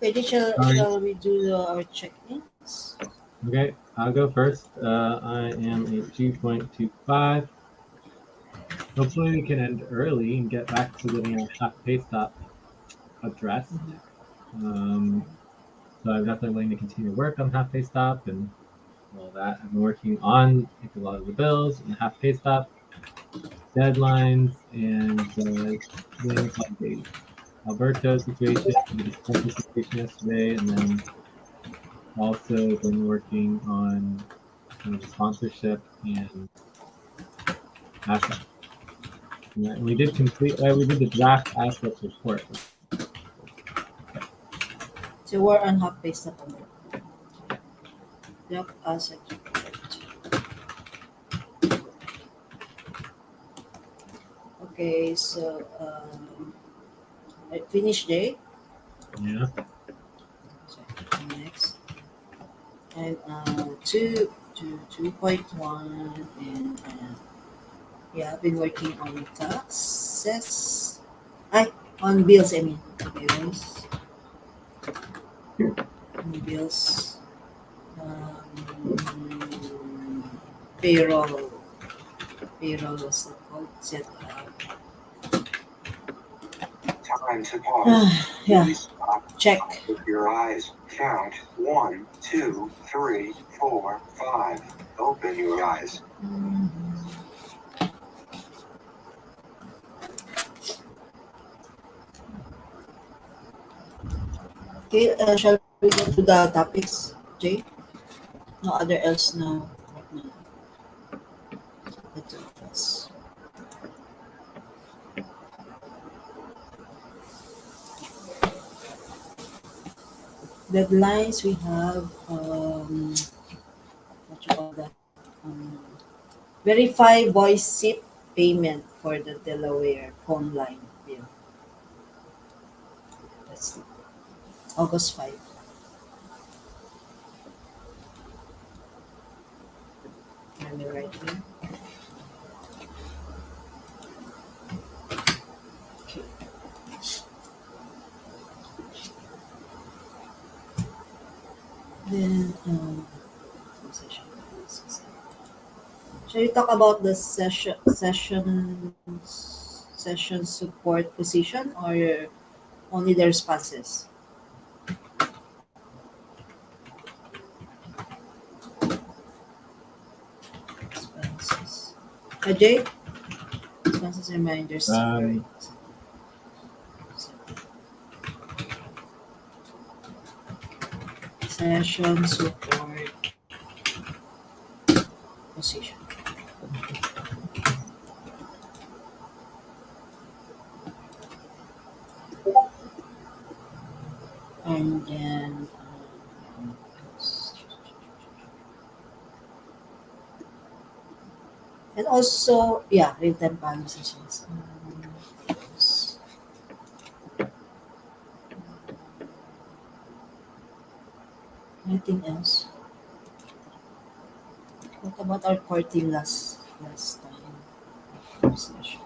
Okay, Sorry. shall we do our check-ins? Okay, I'll go first. I am at 2.25. Hopefully we can end early and get back to getting our half pay stop addressed. Um, so I'm definitely willing to continue to work on half pay stop and all that. I've been working on like a lot of the bills and the half pay stop deadlines and dealing with like the Alberto situation, the discussion situation yesterday, and then also been working on kind of the sponsorship and asset. And we did we did the draft assets report. So we're on half pay step on Yep, asset. Okay, so finish day. Yeah. So, next. And 2.1 and yeah, I've been working on taxes. On bills, I mean. Bills. On bills. Payroll. Payroll was that called? Set up. Time to pause. Yeah. Please stop. Check. With your eyes. Count 1, 2, 3, 4, 5. Open your eyes. Okay, shall we go to the topics, Jay? No other else now. No. The two of us. Deadlines we have what you call that? Verify voice SIP payment for the Delaware phone line bill. That's August 5. Let me write here. Okay. Then shall we talk about the session support position or only the responses? Responses. Jay? Responses reminders. Right. Session support position. And then and also real-time conversations. Anything else? What about our core team last time? Session.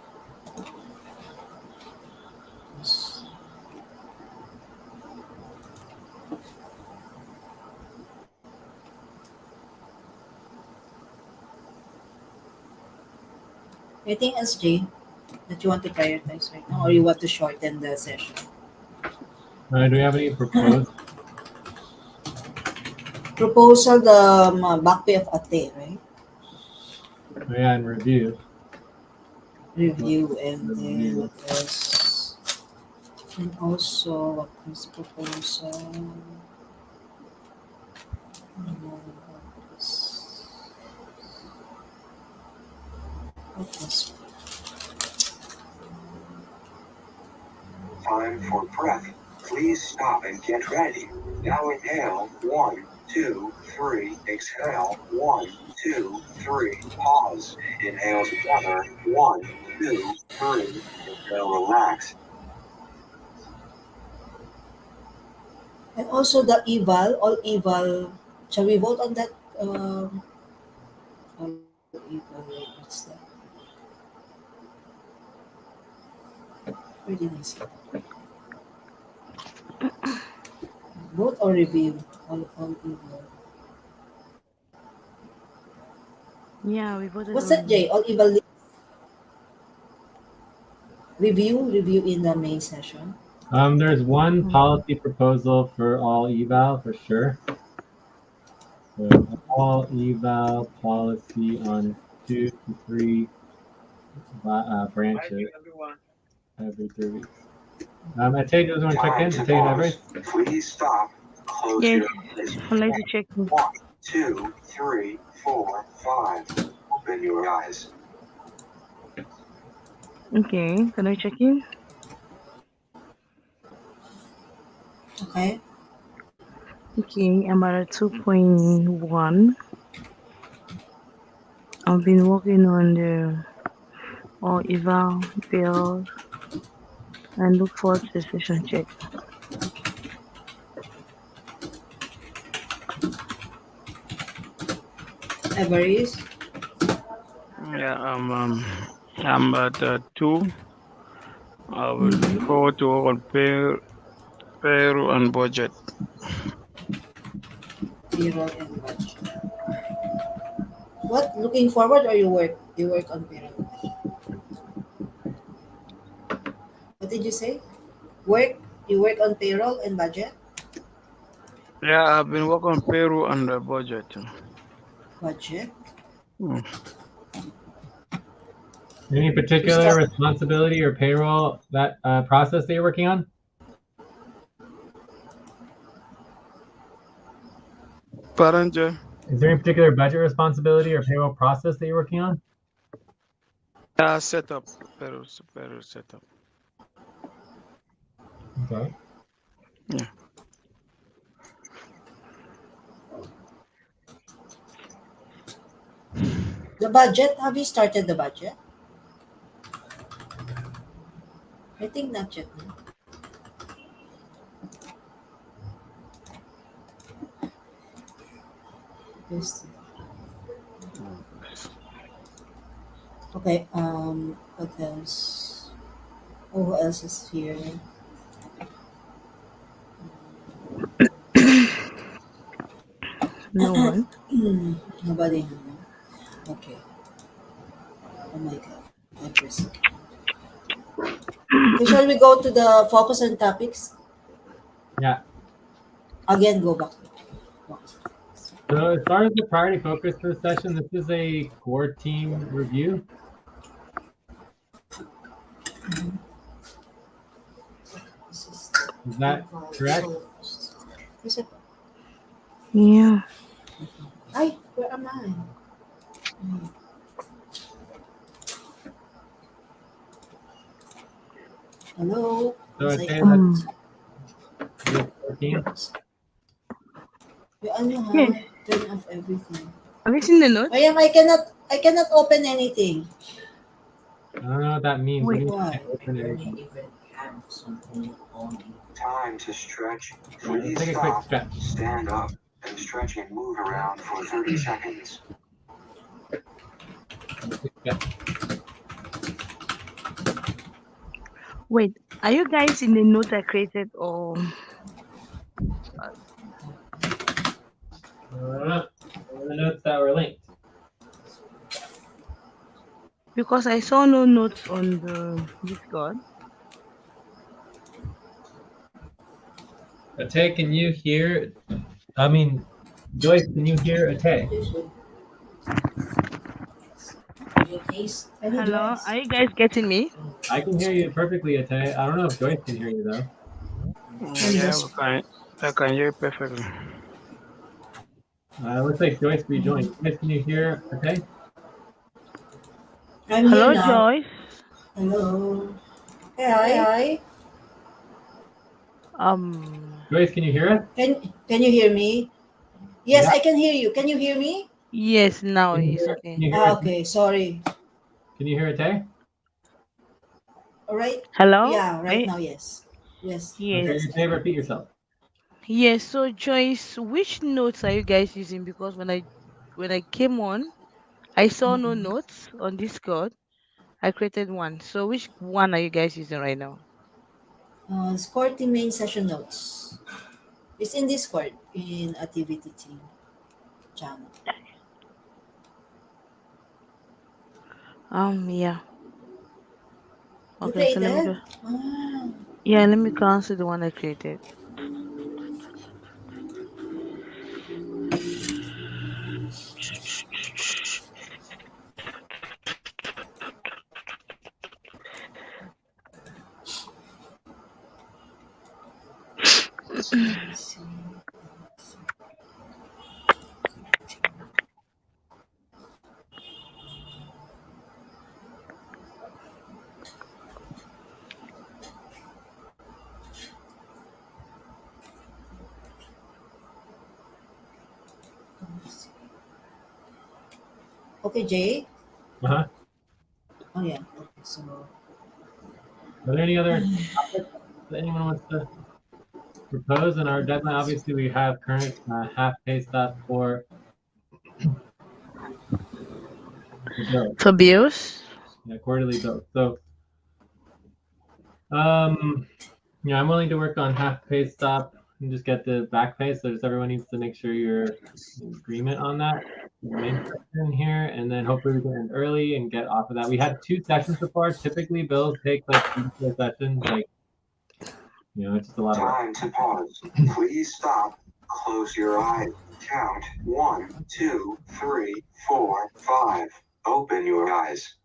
Yes. Anything else, Jay, that you want to prioritize right now, or you want to shorten the session? Do we have any proposed? Proposal the back pay of Ate, right? Oh, yeah, and review. Review and Review. then what else? And also what was proposal? What was Time for breath. Please stop and get ready. Now inhale. 1, 2, 3. Exhale. 1, 2, 3. Pause. Inhale together. 1, 2, 3. Exhale, relax. and also the all eval. Shall we vote on that? All eval, what's that? Where did I see that? Vote or review? All evil. Yeah, we voted What's that, already. Jay? All evil review in the main session. There's one Mm. policy proposal for all eval for sure. So all eval policy on 2 to 3 branches every 3 weeks. Ate, does want to check Time in? to Ate and pause. Everest? Please stop. Close Yes, your eyes. I'd like to check in. 1, 2, 3, 4, 5. Open your eyes. Okay, can I check in? Okay. Okay, I'm at a 2.1. I've been working on the all eval bills and look forward to the session check. Everest. Yeah, I'm at two. I will look Mm-hmm. forward to work on payroll and budget. Payroll and budget. What? Looking forward or you work? You work on payroll. What did you say? Work? You work on payroll and budget? Yeah, I've been working on payroll and budget. Budget. Mm. Any You particular start. responsibility or payroll that process that you're working on? Pardon, Joe? Is there any particular budget responsibility or payroll process that you're working on? Setup. Payroll setup. Okay. Yeah. The budget. Have you started the budget? I think not yet. No? Yes. Mm. Okay. What else? Oh, who else is here? No one. Nobody. Okay. Oh my god. Everest. Okay, shall we go to the focus on topics? Yeah. Again, go back. So as far as the priority focus for the session, this is a core team review. This is Is that correct? Is it? Yeah. Ay, where am I? Hello? So I'd Say say out. Um. that's the core team. Yung ano ha? Yes. Turn off everything. Have you seen the notes? Mayam, I cannot open anything. I don't know what that means. Wait. Why? Open anything. Time to stretch. Let's Please take a quick stop. stretch. Stand up and stretch and move around for 30 seconds. Quick stretch. Wait, are you guys in the note I created or The notes that were linked. because I saw no notes on the Discord? Ate, can you hear? I mean, Joyce, can you hear Ate? Hello, are you guys getting me? I can hear you perfectly, Ate. I don't know if Joyce can hear you though. Yeah, I can hear you perfectly. Looks like Joyce rejoined. Joyce, can you hear Ate? I'm Hello, here now. Joyce. Hello. Hey, hi. Joyce, can you hear us? Can you hear me? Yes, Yeah. I can hear you. Can you hear me? Yes, now Can you it's hear, okay. can you hear Ah, Ate? okay. Sorry. Can you hear Ate? All right. Hello? Yeah, right now, yes. Yes. Yes. Okay, Yes. Ate, repeat yourself. Yes, so Joyce, which notes are you guys using? Because when I came on, I saw no notes on Discord. I created one. So which one are you guys using right now? Score team main session notes. It's in Discord in activity team channel. Yeah. You Okay, so let me go. created? Ah. Yeah, let me cancel the one I created. Let me see. Let me see. Okay, Jay. Uh-huh. Oh yeah. Okay, so Are there any other topics that anyone wants to propose? In our deadline, obviously, we have current half pay stop for the bill, For bills? quarterly bills. So, um, yeah, I'm willing to work on half pay stop and just get the back pay. So just everyone needs to make sure you're in agreement on that. The main question here, and then hopefully we can end early and get off of that. We had 2 sessions so far. Typically, bills take like 3 to 4 sessions. Like, it's just a lot of work. Time to pause. Please stop. Close your eyes. Count 1, 2, 3, 4, 5. Open your eyes.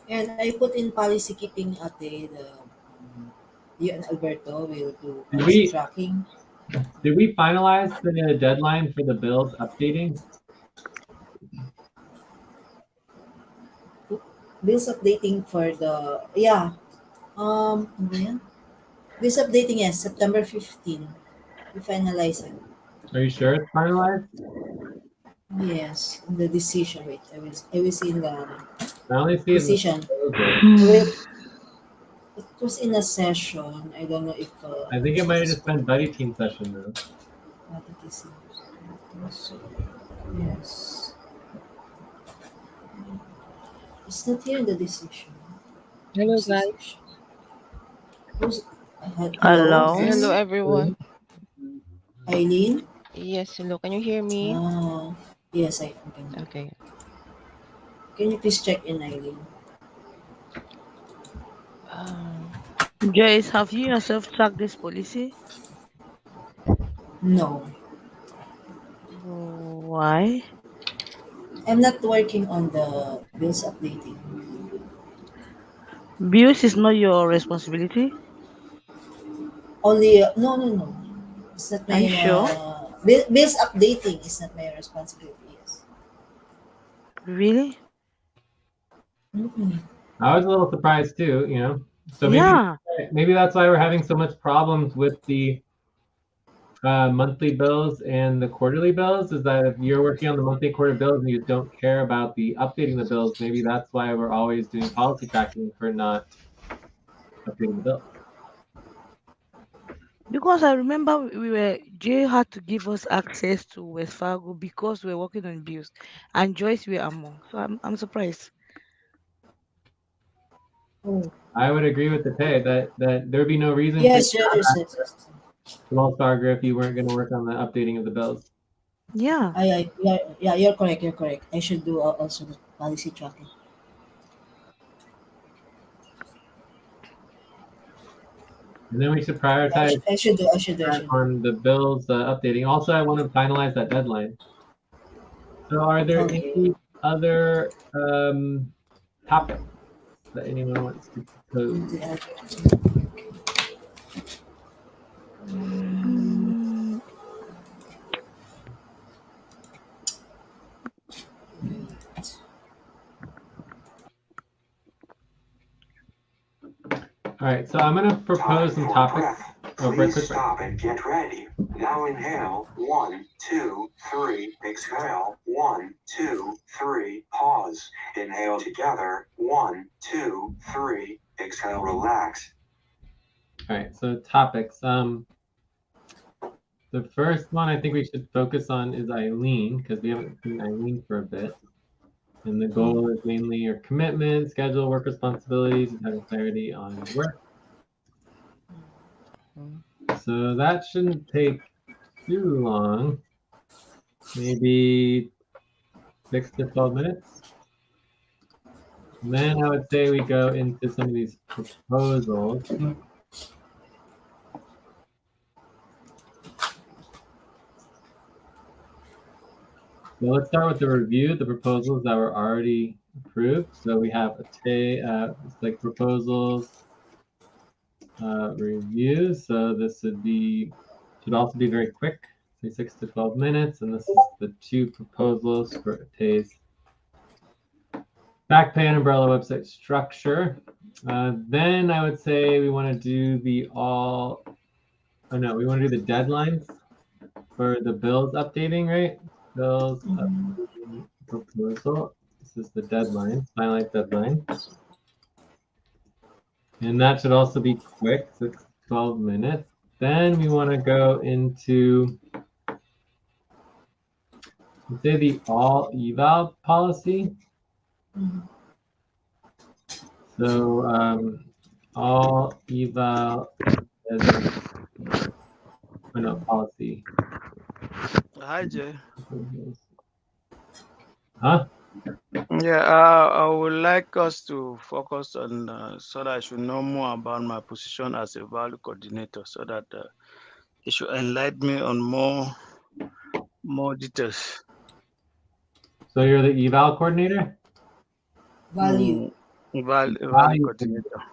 and I put in policy keeping ate the you and Alberto will do Did policy we tracking. did we finalize the deadline for the bills updating? Bills updating for the ano ba yan? Bills updating, yes, September 15. We finalize it. Are you sure it's finalized? Yes, the decision. Wait, I will see in the I only see it in the decision. proposal. Well, it was in a session. I don't know if I think it might have just been buddy team session though. what it is. So, yes, it's not here in the decision. Hello, Where's guys. decision? Who's hello? Hello? Hello, This everyone. Eileen? Yes, hello. Can you hear me? Ah, yes, I can. Okay. Can you please check in, Eileen? Um, Joyce, have you yourself tracked this policy? No, Why? I'm not working on the bills updating. Bills is not your responsibility? Only no. It's not Are my you sure? bills updating is not my responsibility. Yes. Really? Mm-mm. I was a little surprised too. So Yeah. maybe that's why we're having so much problems with the monthly bills and the quarterly bills. Is that if you're working on the monthly and quarter bills and you don't care about the updating the bills, maybe that's why we're always doing policy tracking for not updating the bills. Because I remember Jay had to give us access to West Fargo because we were working on bills, and Joyce were among. So I'm surprised. Oh, I would agree with the pay that there'd be no reason for you yes, to have yes, yes, access yes. to Wells Fargo if you weren't going to work on the updating of the bills. Yeah. Yeah, you're correct. You're correct. I should do also the policy tracking. And then we should Yeah, prioritize I should do. I should do. I should do. on the bills updating. Also, I want to finalize that deadline. So, are there Okay. any other topics that anyone wants to propose? Mm, All right, so I'm going to propose some for topics. breath. Oh, break, Please quick break. stop and get ready. Now inhale. 1, 2, 3. Exhale. 1, 2, 3. Pause. Inhale together. 1, 2, 3. Exhale. Relax. All right, so topics. The first one I think we should focus on is Eileen because we haven't seen Eileen for a bit. And the goal is mainly your commitment, schedule, work responsibilities, and having clarity on your work. so that shouldn't take too long. Maybe 6 to 12 minutes. And then I would say we go into some of these proposals. So let's start with the review, the proposals that were already approved. So we have it's like proposals review. So this should also be very quick, say 6 to 12 minutes. And this is the 2 proposals for Tay's back pay and umbrella website structure. Then I would say we want to do we want to do the deadlines for the bills updating, right? Bills updating proposal. This is the deadline, finalized deadline. And that should also be quick, 6 to 12 minutes. Then we want to go into, let's say, the all eval policy. So all eval policy. Hi, Jay. Huh? Yeah, I would like us to focus on so that I should know more about my position as a value coordinator, so that it should enlighten me on more details. So you're the eval coordinator? Value. Value coordinator.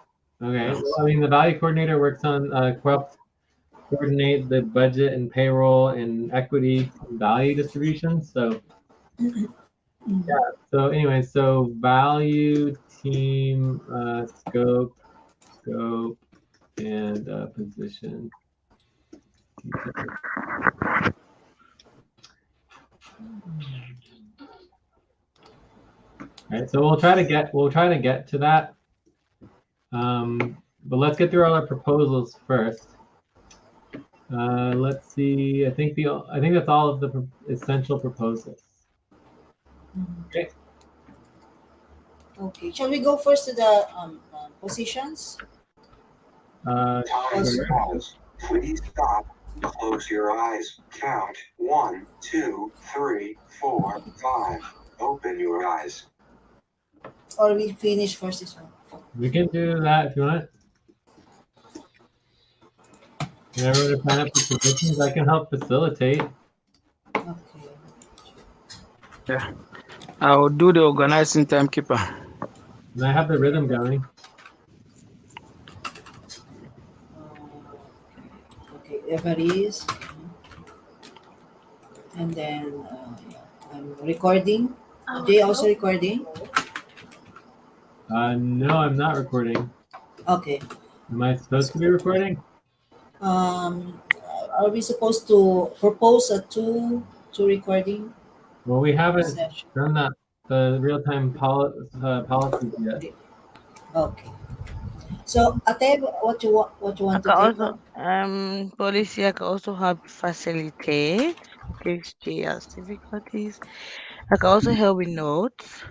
Okay. Yeah. Well, I mean, the value coordinator works on coordinate the budget and payroll and equity and value distribution. So yeah. So anyway, so value team scope, and position. All right. So we'll try to get to that. But let's get through all our proposals first. Let's see. I think that's all of the essential proposals. Okay. Okay. Shall we go first to the positions? Pause. Please stop. Close your eyes. Count 1, 2, 3, 4, 5. Open your eyes. Or we finish first this one? We can do that if you want. And everyone to sign up for positions. I can help facilitate. Okay. Yeah. I will do the organizing timekeeper. And I have the rhythm going. Okay, Everest. And then I'm recording. Jay also recording? No, I'm not recording. Okay. Am I supposed to be recording? Are we supposed to propose a two recording Well, we haven't session? done that the real-time policies yet. Okay. So, Ate, what you want to can take also on? policy. I can also help facilitate in case Jay has difficulties. I can also help with notes.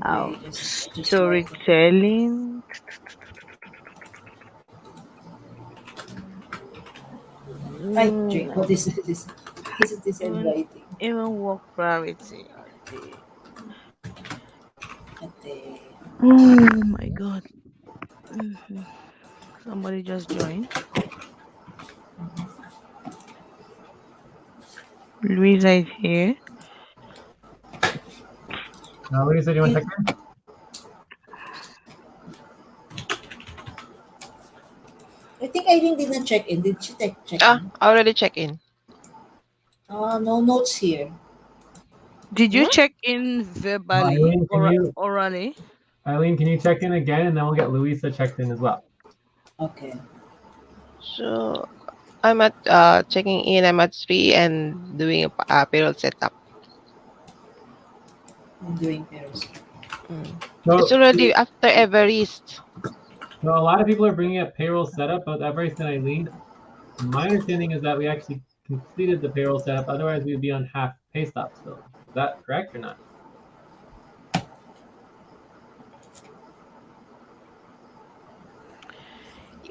Okay, just write it. Storytelling. Right, Jay. Mm, What is this? Is it this even handwriting? even work priority. Okay. Ate. Oh my god. Mhm. Somebody just joined. Louisa is here. Lisa, do you want to check in? I think Eileen didn't check in. Did she check I in? already check in. No notes here. Did you Hmm? check in verbally Eileen, or orally? can you check in again, and then we'll get Louisa checked in as well. Okay. So I'm at checking in. I'm at 3 and doing a payroll setup. I'm doing pairs. It's So, already after Everest. so a lot of people are bringing up payroll setup, both Everest and Eileen. My understanding is that we actually completed the payroll setup. Otherwise, we would be on half pay stop still. Is that correct or not?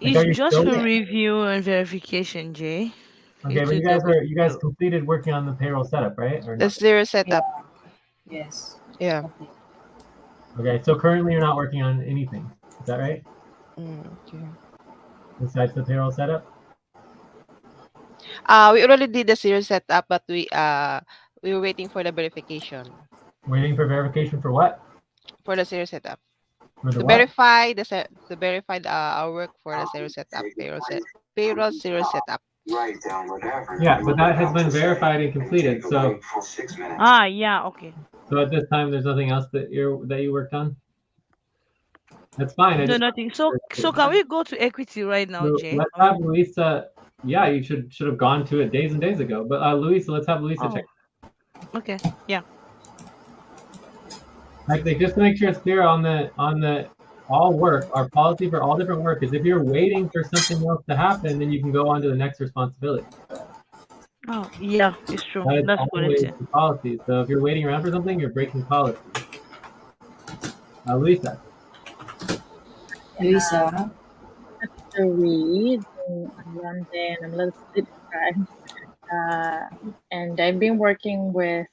Like, It's are you just still for review and verification, Jay. okay? But To double you guys check. completed working on the payroll setup, right, or The not? zero Yeah. setup. Yes. Yeah. Okay. Okay, so currently you're not working on anything. Is that right? Okay. Besides the payroll setup? We already did the zero setup, but we were waiting for the verification Waiting for verification for what? for the zero setup For the to what? verify to verify our work for the zero setup Take a payroll brief zero stop. setup. Write down whatever Yeah, you but are that has about been to say, verified and and completed. take a So break for 6 minutes. Ah, yeah, okay. so at this time, there's nothing else that you worked on. That's fine. I No, just nothing. So can we go to equity right now, so Jay? let's have Luisa. Yeah, you should have gone to it days and days ago. But Luisa, let's have Luisa check. Oh, okay. Yeah. Like just to make sure it's clear on the all work, our policy for all different work is if you're waiting for something else to happen, then you can go on to the next responsibility. Oh, yeah, it's true. That is That's correct. always the policy. So if you're waiting around for something, you're breaking policy. Luisa. Luisa. To read on Monday, and I'm a little bit deprived. And I've been working with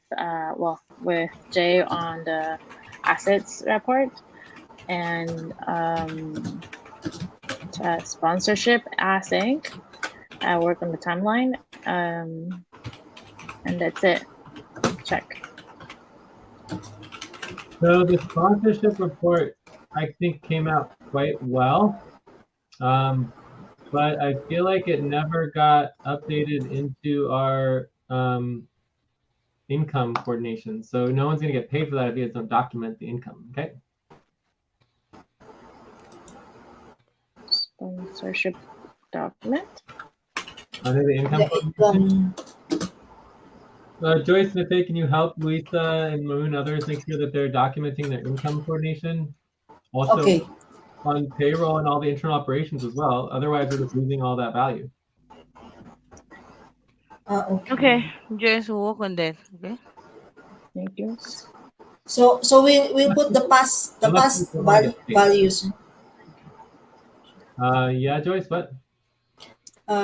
with Jay on the assets report and sponsorship async. I work on the timeline, and that's it. Check. So the sponsorship report, I think, came out quite well. But I feel like it never got updated into our income coordination. So no one's going to get paid for that if you guys don't document the income. Okay. Sponsorship document. Under the income The coordination. income. Joyce, Nate, can you help Luisa and Moon and others make sure that they're documenting their income coordination? Also Okay. on payroll and all the internal operations as well. Otherwise, we're just losing all that value. Okay. Okay, Jay, so work on that. Okay. Thank you. So we put the past Unless you don't want to get paid. values. Yeah, Joyce, what?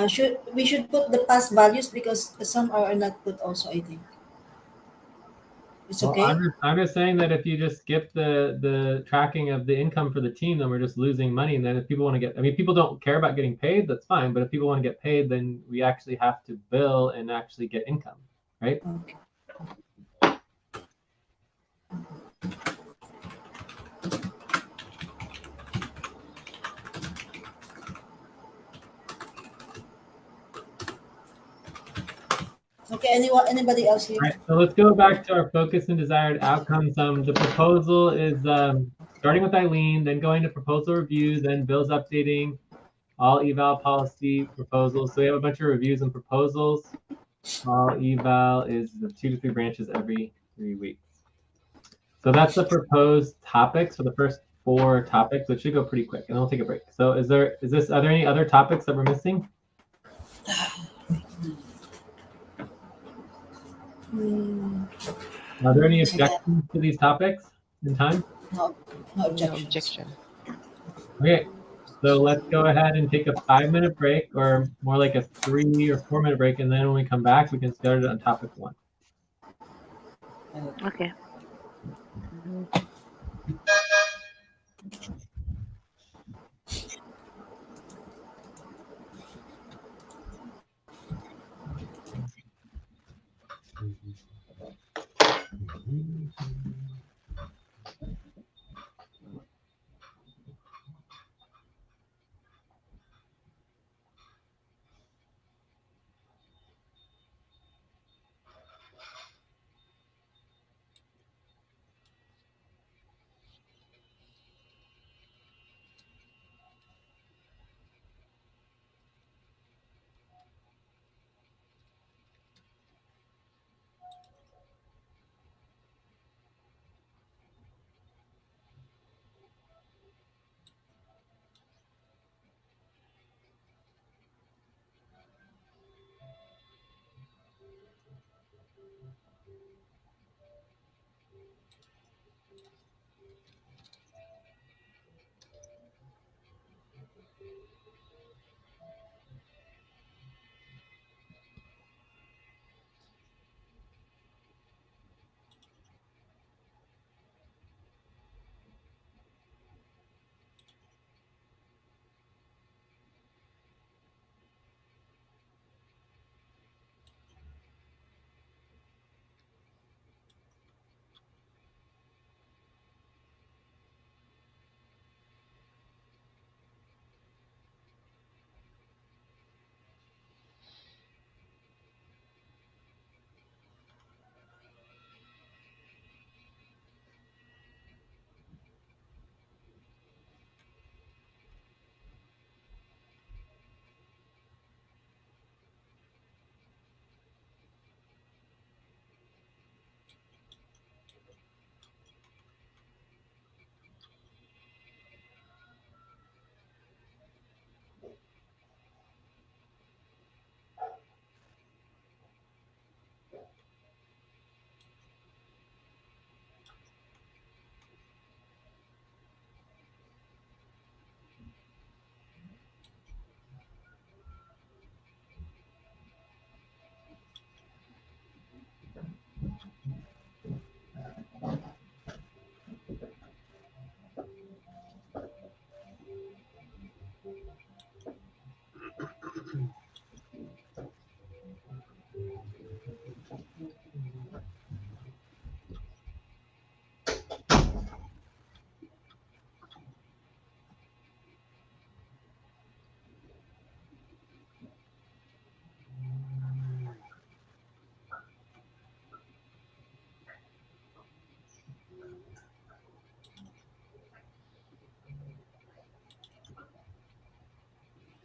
Should put the past values because some are not put also, I think. It's Well, okay. I'm just saying that if you just skip the tracking of the income for the team, then we're just losing money. And then if people want to get, I mean, people don't care about getting paid, that's fine. But if people want to get paid, then we actually have to bill and actually get income, right? Okay. Okay, anybody else here? All right, so let's go back to our focus and desired outcomes. The proposal is starting with Eileen, then going to proposal review, then bills updating, all eval policy proposals. So we have a bunch of reviews and proposals. All eval is the 2 to 3 branches every 3 weeks. So that's the proposed topics for the first 4 topics, which should go pretty quick, and then we'll take a break. So are there any other topics that we're missing? Are there any objections to these topics in time? No No objections. objection. Okay, so let's go ahead and take a 5-minute break, or more like a 3 or 4-minute break, and then when we come back, we can start it on topic 1. Okay.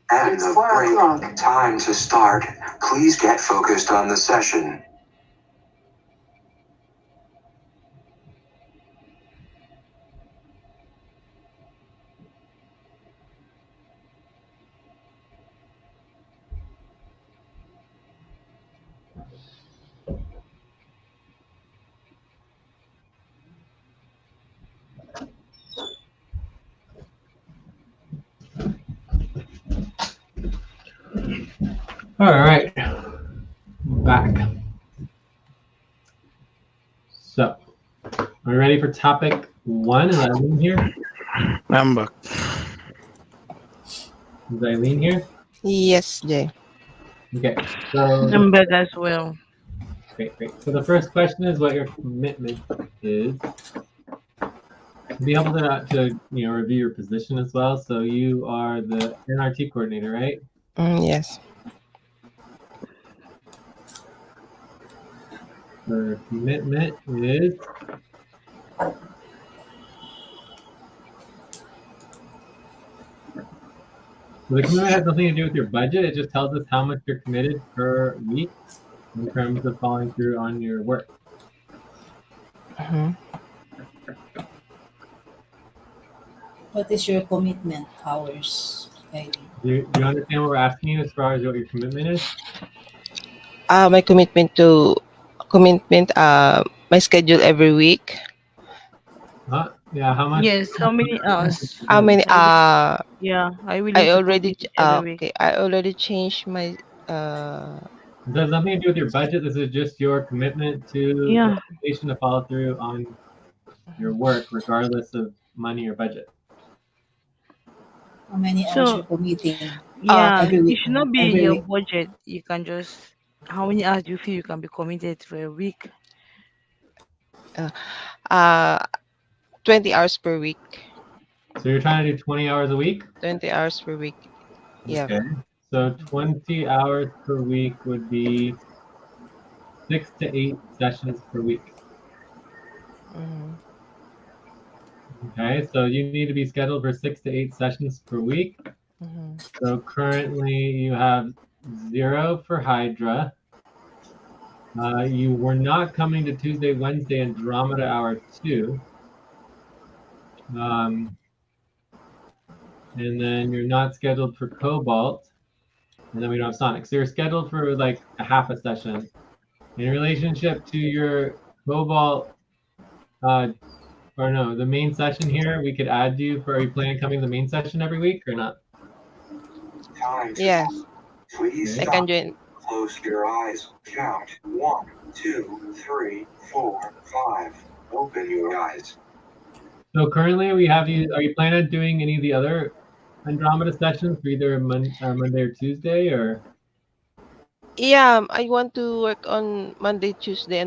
And It's the 4 break time to start. Please get focused on the session. All right, back. So, are we ready for topic 1? Is Eileen here? I'm back. Is Eileen here? Yes, Jay. Okay, so I'm back as well. great. So the first question is what your commitment is. To be able to review your position as well. So you are the NRT coordinator, right? Yes. The commitment is the commitment has nothing to do with your budget. It just tells us how much you're committed per week in terms of following through on your work. Mm-hmm. What is your commitment hours, Eileen? Do you understand what we're asking you as far as what your commitment is? My my schedule every week. Yeah, how much? Yes, how many hours? How many? Yeah, are you willing I to already complete every week? okay. I already changed my uh. It has nothing to do with your budget. This is just your commitment to the Yeah. obligation to follow through on your work, regardless of money or budget. How many hours So you're committing yeah, every week? it should not be in Every your week. budget. You can just how many hours do you feel you can be committed for a week? Uh 20 hours per week. So you're trying to do 20 hours a week? 20 hours per week. Yeah. Okay. So 20 hours per week would be 6 to 8 sessions per week. Mm-hmm. Okay, so you need to be scheduled for 6 to 8 sessions per week. Mm-hmm. So currently you have 0 for Hydra. You were not coming to Tuesday, Wednesday, Andromeda Hour 2. And then you're not scheduled for Cobalt. And then we don't have Sonic. So you're scheduled for like a half a session. In relationship to your Cobalt, or no, the main session here, we could add you for, are you planning on coming to the main session every week or not? Time to Yes. Please I stop. can join. Close your eyes. Count 1, 2, 3, 4, 5. Open your eyes. So currently we have you, are you planning on doing any of the other Andromeda sessions for either Monday or Tuesday or? Yeah, I want to work on Tuesday,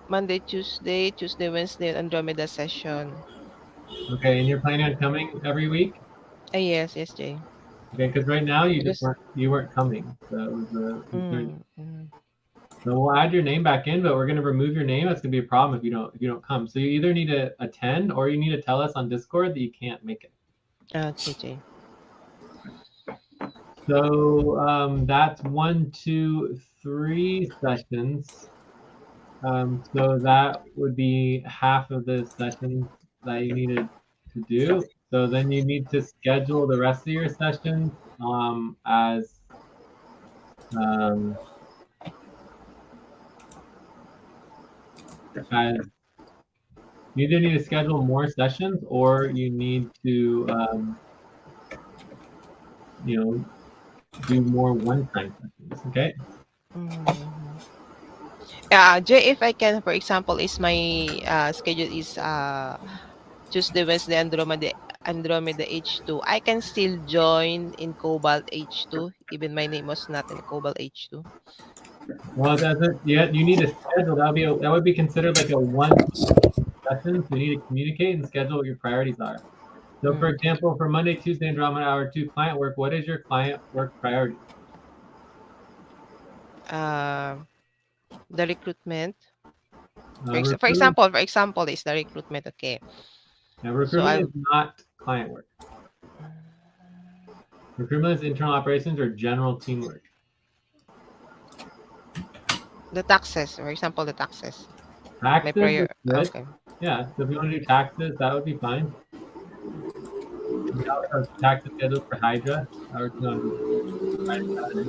Wednesday, and Andromeda session. Okay, and you're planning on coming every week? Yes, Jay. Okay, because right now you just Because weren't coming. So it was a concern. mm-hmm. So we'll add your name back in, but we're gonna remove your name. That's gonna be a problem if you don't come. So you either need to attend or you need to tell us on Discord that you can't make it. Okay, Jay. So that's 1, 2, 3 sessions. So that would be half of the sessions that you needed to do. So then you need to schedule the rest of your sessions as you either need to schedule more sessions or you need to do more one-time sessions. Okay. Mm-hmm. Yeah, Jay, if I can, for example, is my schedule is Tuesday, Wednesday, Andromeda H2. I can still join in Cobalt H2, even my name was not in Cobalt H2. Well, that's it. Yeah, you need to schedule. That would be considered like a one session. So you need to communicate and schedule what your priorities are. So, for example, for Monday, Tuesday, Andromeda Hour 2 client work, what is your client work priority? The recruitment. For Recruitment, example, is the recruitment. Okay. now, So recruitment is not client work. Recruitment is internal operations or general teamwork? The taxes, for example, the taxes. My Taxes is prior. good. Okay. Yeah, so if you want to do taxes, that would be fine. We also have taxes scheduled for Hydra. We're working on Friday, Saturday.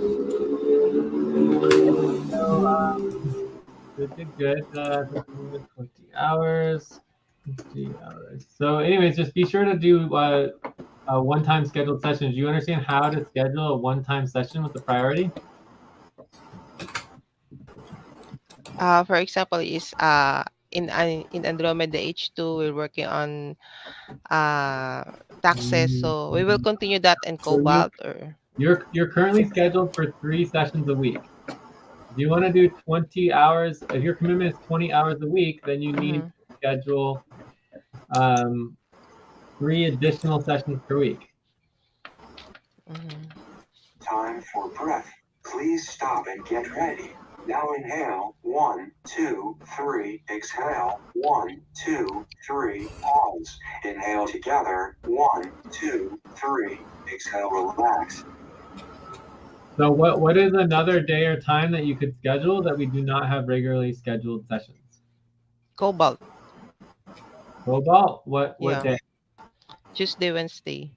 So, good. 20 hours. 50 hours. So, anyways, just be sure to do one-time scheduled sessions. Do you understand how to schedule a one-time session with the priority? For example, is in Andromeda H2, we're working on taxes, so we will continue that in So Cobalt or. you're currently scheduled for 3 sessions a week. If you want to do 20 hours, if your commitment is 20 hours a week, then you need Mhm, to schedule 3 additional sessions per week. mhm. Time for breath. Please stop and get ready. Now inhale. 1, 2, 3. Exhale. 1, 2, 3. Pause. Inhale together. 1, 2, 3. Exhale. Relax. So what is another day or time that you could schedule that we do not have regularly scheduled sessions? Cobalt, Cobalt, what yeah. day? Tuesday, Wednesday.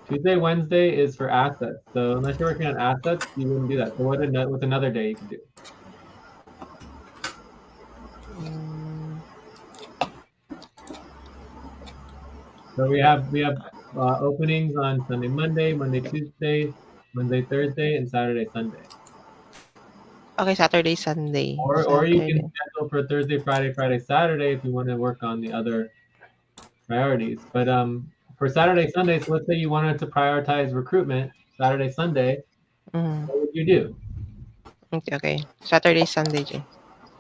Tuesday, Wednesday is for assets. So unless you're working on assets, you wouldn't do that. So what's another day you could do? Mm, So we have openings on Sunday, Monday, Tuesday, Wednesday, Thursday, and Saturday, Sunday. okay, Saturday, Sunday. Or you can Saturday. schedule for Thursday, Friday, Saturday if you want to work on the other priorities. But for Saturday, Sunday, so let's say you wanted to prioritize recruitment Saturday, Sunday, Mhm. what would you do? Okay. Saturday, Sunday, Jay.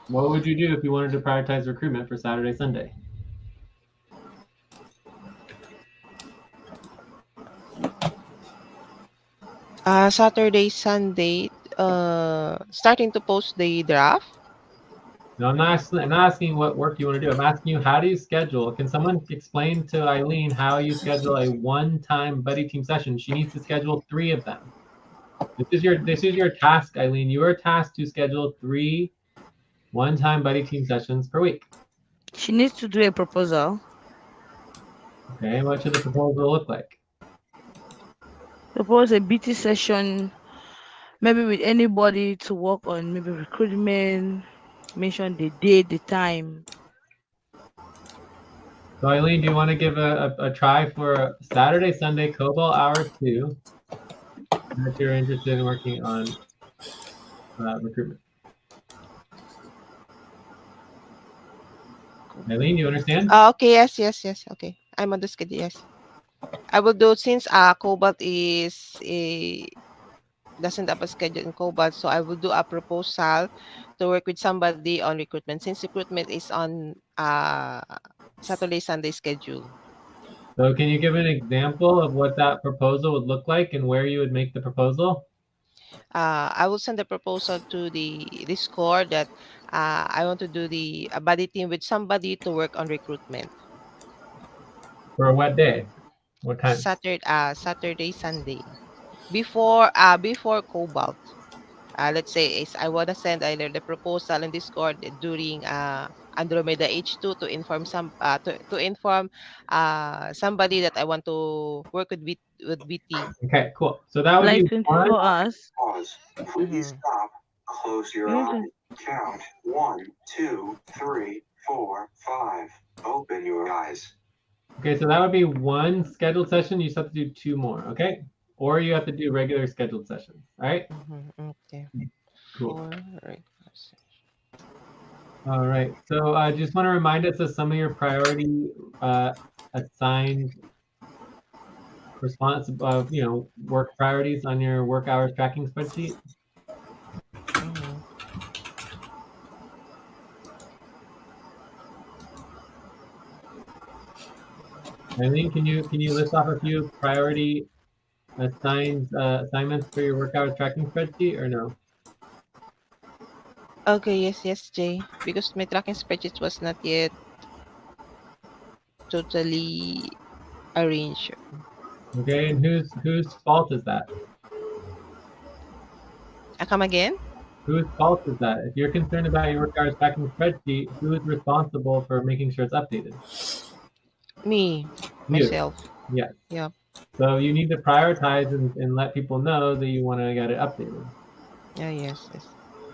What would you do if you wanted to prioritize recruitment for Saturday, Sunday? Saturday, Sunday. Starting to post the draft. No, I'm not asking what work you want to do. I'm asking you, how do you schedule? Can someone explain to Eileen how you schedule a one-time buddy team session? She needs to schedule 3 of them. This is your task, Eileen. You are tasked to schedule 3 one-time buddy team sessions per week. She needs to do a proposal. Okay, what should the proposal look like? Propose a BT session, maybe with anybody to work on maybe recruitment, mention the date, the time. So Eileen, do you want to give a try for Saturday, Sunday, COBOL hour 2, if you're interested in working on recruitment? Eileen, do you understand? Okay, yes. Okay. I'm on the schedule, yes. I will do since Cobalt is doesn't have a schedule in Cobalt, so I will do a proposal to work with somebody on recruitment since recruitment is on Saturday, Sunday schedule. So can you give an example of what that proposal would look like and where you would make the proposal? I will send the proposal to the Discord that I want to do the buddy team with somebody to work on recruitment. For what day? What time? Saturday, Sunday. Before Cobalt. Let's say is I wanna send either the proposal in Discord during Andromeda H2 to inform to inform somebody that I want to work with BT. Okay, cool. So that would Like be one. 24 hours. Pause. Please Mhm. stop. Close your You need eyes. to Count. 1, 2, 3, 4, 5. Open your eyes. Okay, so that would be one scheduled session. You just have to do 2 more, okay? Or you have to do regular scheduled sessions. All right, Okay. cool. Four, right. All right. So I just want to remind us of some of your priority assigned response work priorities on your work hours tracking spreadsheet. Mhm. Eileen, can you list off a few priority assignments for your work hours tracking spreadsheet or no? Okay, yes, Jay. Because my tracking spreadsheet was not yet totally arranged. Okay, and whose fault is that? Come again? Whose fault is that? If you're concerned about your work hours tracking spreadsheet, who is responsible for making sure it's updated? Me, You. myself. Yes. Yeah. So you need to prioritize and let people know that you want to get it updated. Yeah. Yes. Yes.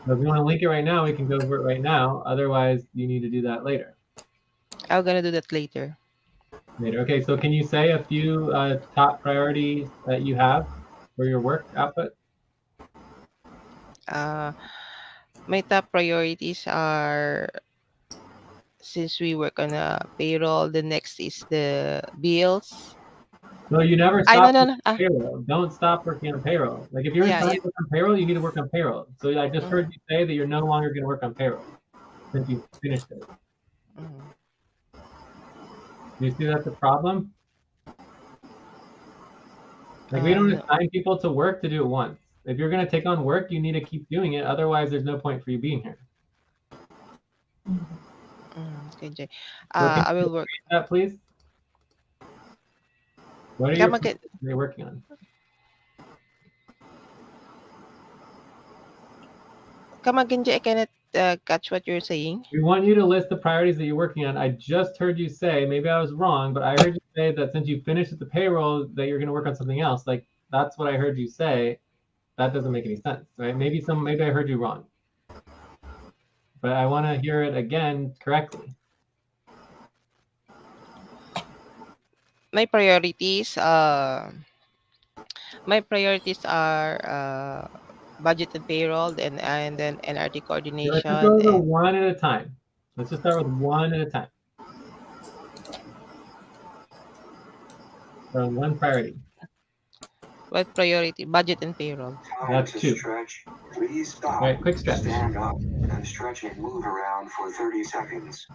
So if you want to link it right now, we can go over it right now. Otherwise, you need to do that later. I'm gonna do that later. Later. Okay. So can you say a few top priorities that you have for your work output? Uh, my top priorities are, since we work on a payroll, the next is the bills. No, you never I no stop no working no. on payroll. Don't stop working on payroll. Like if you're Yeah. inclined Yeah. to work on payroll, you need to work on payroll. So I just heard Mm, you say that you're no longer going to work on payroll since you finished it. mm. Do you see that's a problem? Like we don't No. assign people to work to do it once. If you're going to take on work, you need to keep doing it. Otherwise, there's no point for you being here. Okay, Jay. So can I you will work. repeat that, please? What are your Come again. projects you're working on? Come again, Jay. I cannot catch what you're saying. We want you to list the priorities that you're working on. I just heard you say, maybe I was wrong, but I heard you say that since you finished with the payroll, that you're going to work on something else. Like that's what I heard you say. That doesn't make any sense, right? Maybe I heard you wrong, but I want to hear it again correctly. My priorities. My priorities are budget and payroll, and then NRT So let's just go coordination over and one at a time. Let's just start with one at a time. So one priority. what priority? Budget and payroll. Time That's to two. stretch. Please All stop. right, quick stretch. Stand up and stretch and move around for 30 seconds.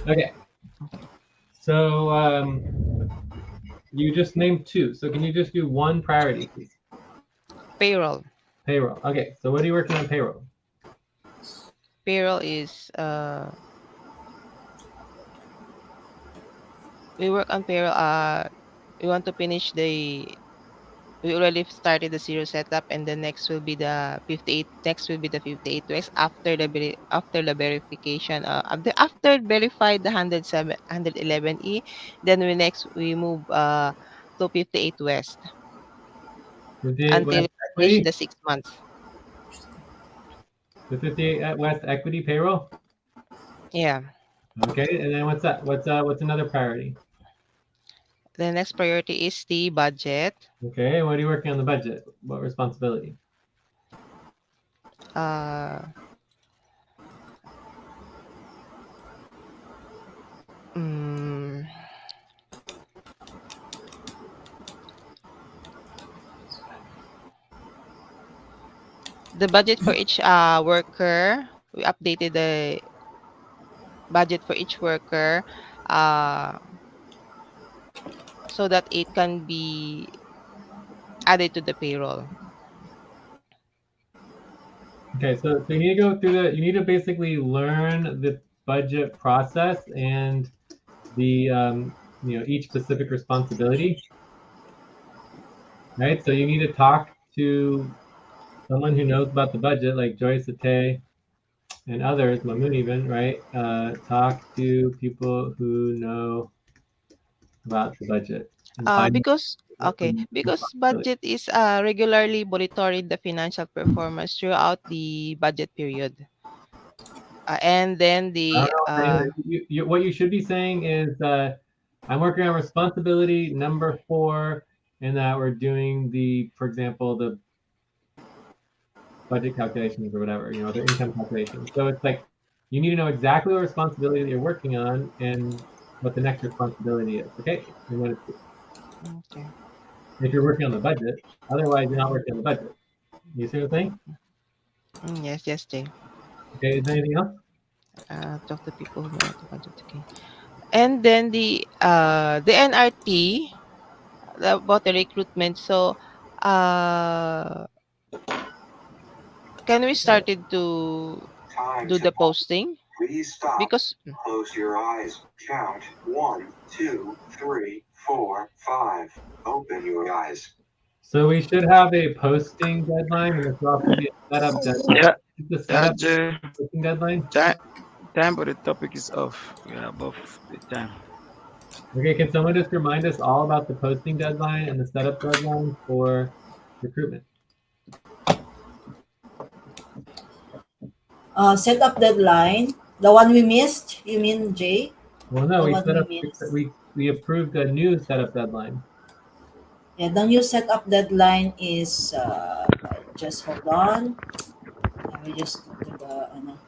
Okay. So you just named two. So can you just do one priority, please? Payroll. Payroll. Okay. So what are you working on payroll? Payroll is we work on payroll. We want to finish the. We already started the zero setup, and the next will be the 58. Next will be the 58 weeks after after the verification. After verified the 111E, then we move to 58 West 58 until West we finish Equity. the 6 months. The 58 at West Equity payroll. Yeah. Okay. And then what's that? What's another priority? The next priority is the budget. Okay. What are you working on the budget? What responsibility? Uh, mm, the budget for each worker. We updated the budget for each worker uh, so that it can be added to the payroll. Okay, so you need to go through you need to basically learn the budget process and the each specific responsibility, right? So you need to talk to someone who knows about the budget, like Joyce Ate and others, Mamoon even, right? Talk to people who know about the budget and find Because responsibility. budget is regularly monitoring the financial performance throughout the budget period, and then I the don't know. What you should be saying is, I'm working on responsibility number 4, and that we're doing for example, the budget calculations or whatever, the income calculations. So it's like you need to know exactly what responsibility that you're working on and what the next responsibility is. Okay, and what it's okay. if you're working on the budget. Otherwise, you're not working on the budget. You see what I'm saying? Yes, yes, Jay. Okay, is there anything else? Talk to people who know the budget. Okay, and then the NRT about the recruitment. So, uh, can we started to Time do to the pause. posting? Please stop. Because Close your eyes. Count 1, 2, 3, 4, 5. Open your eyes. So we should have a posting deadline, and there should also be a setup deadline. Yeah, Is the yeah, setup Jay. posting deadline? Time, but the topic is off. We are above the time. Okay, can someone just remind us all about the posting deadline and the setup deadline for recruitment? Setup deadline. The one we missed, you mean, Jay? Well, no, The we one set we up missed. we approved a new setup deadline. Yeah, the new setup deadline is, just hold on. Let me just go to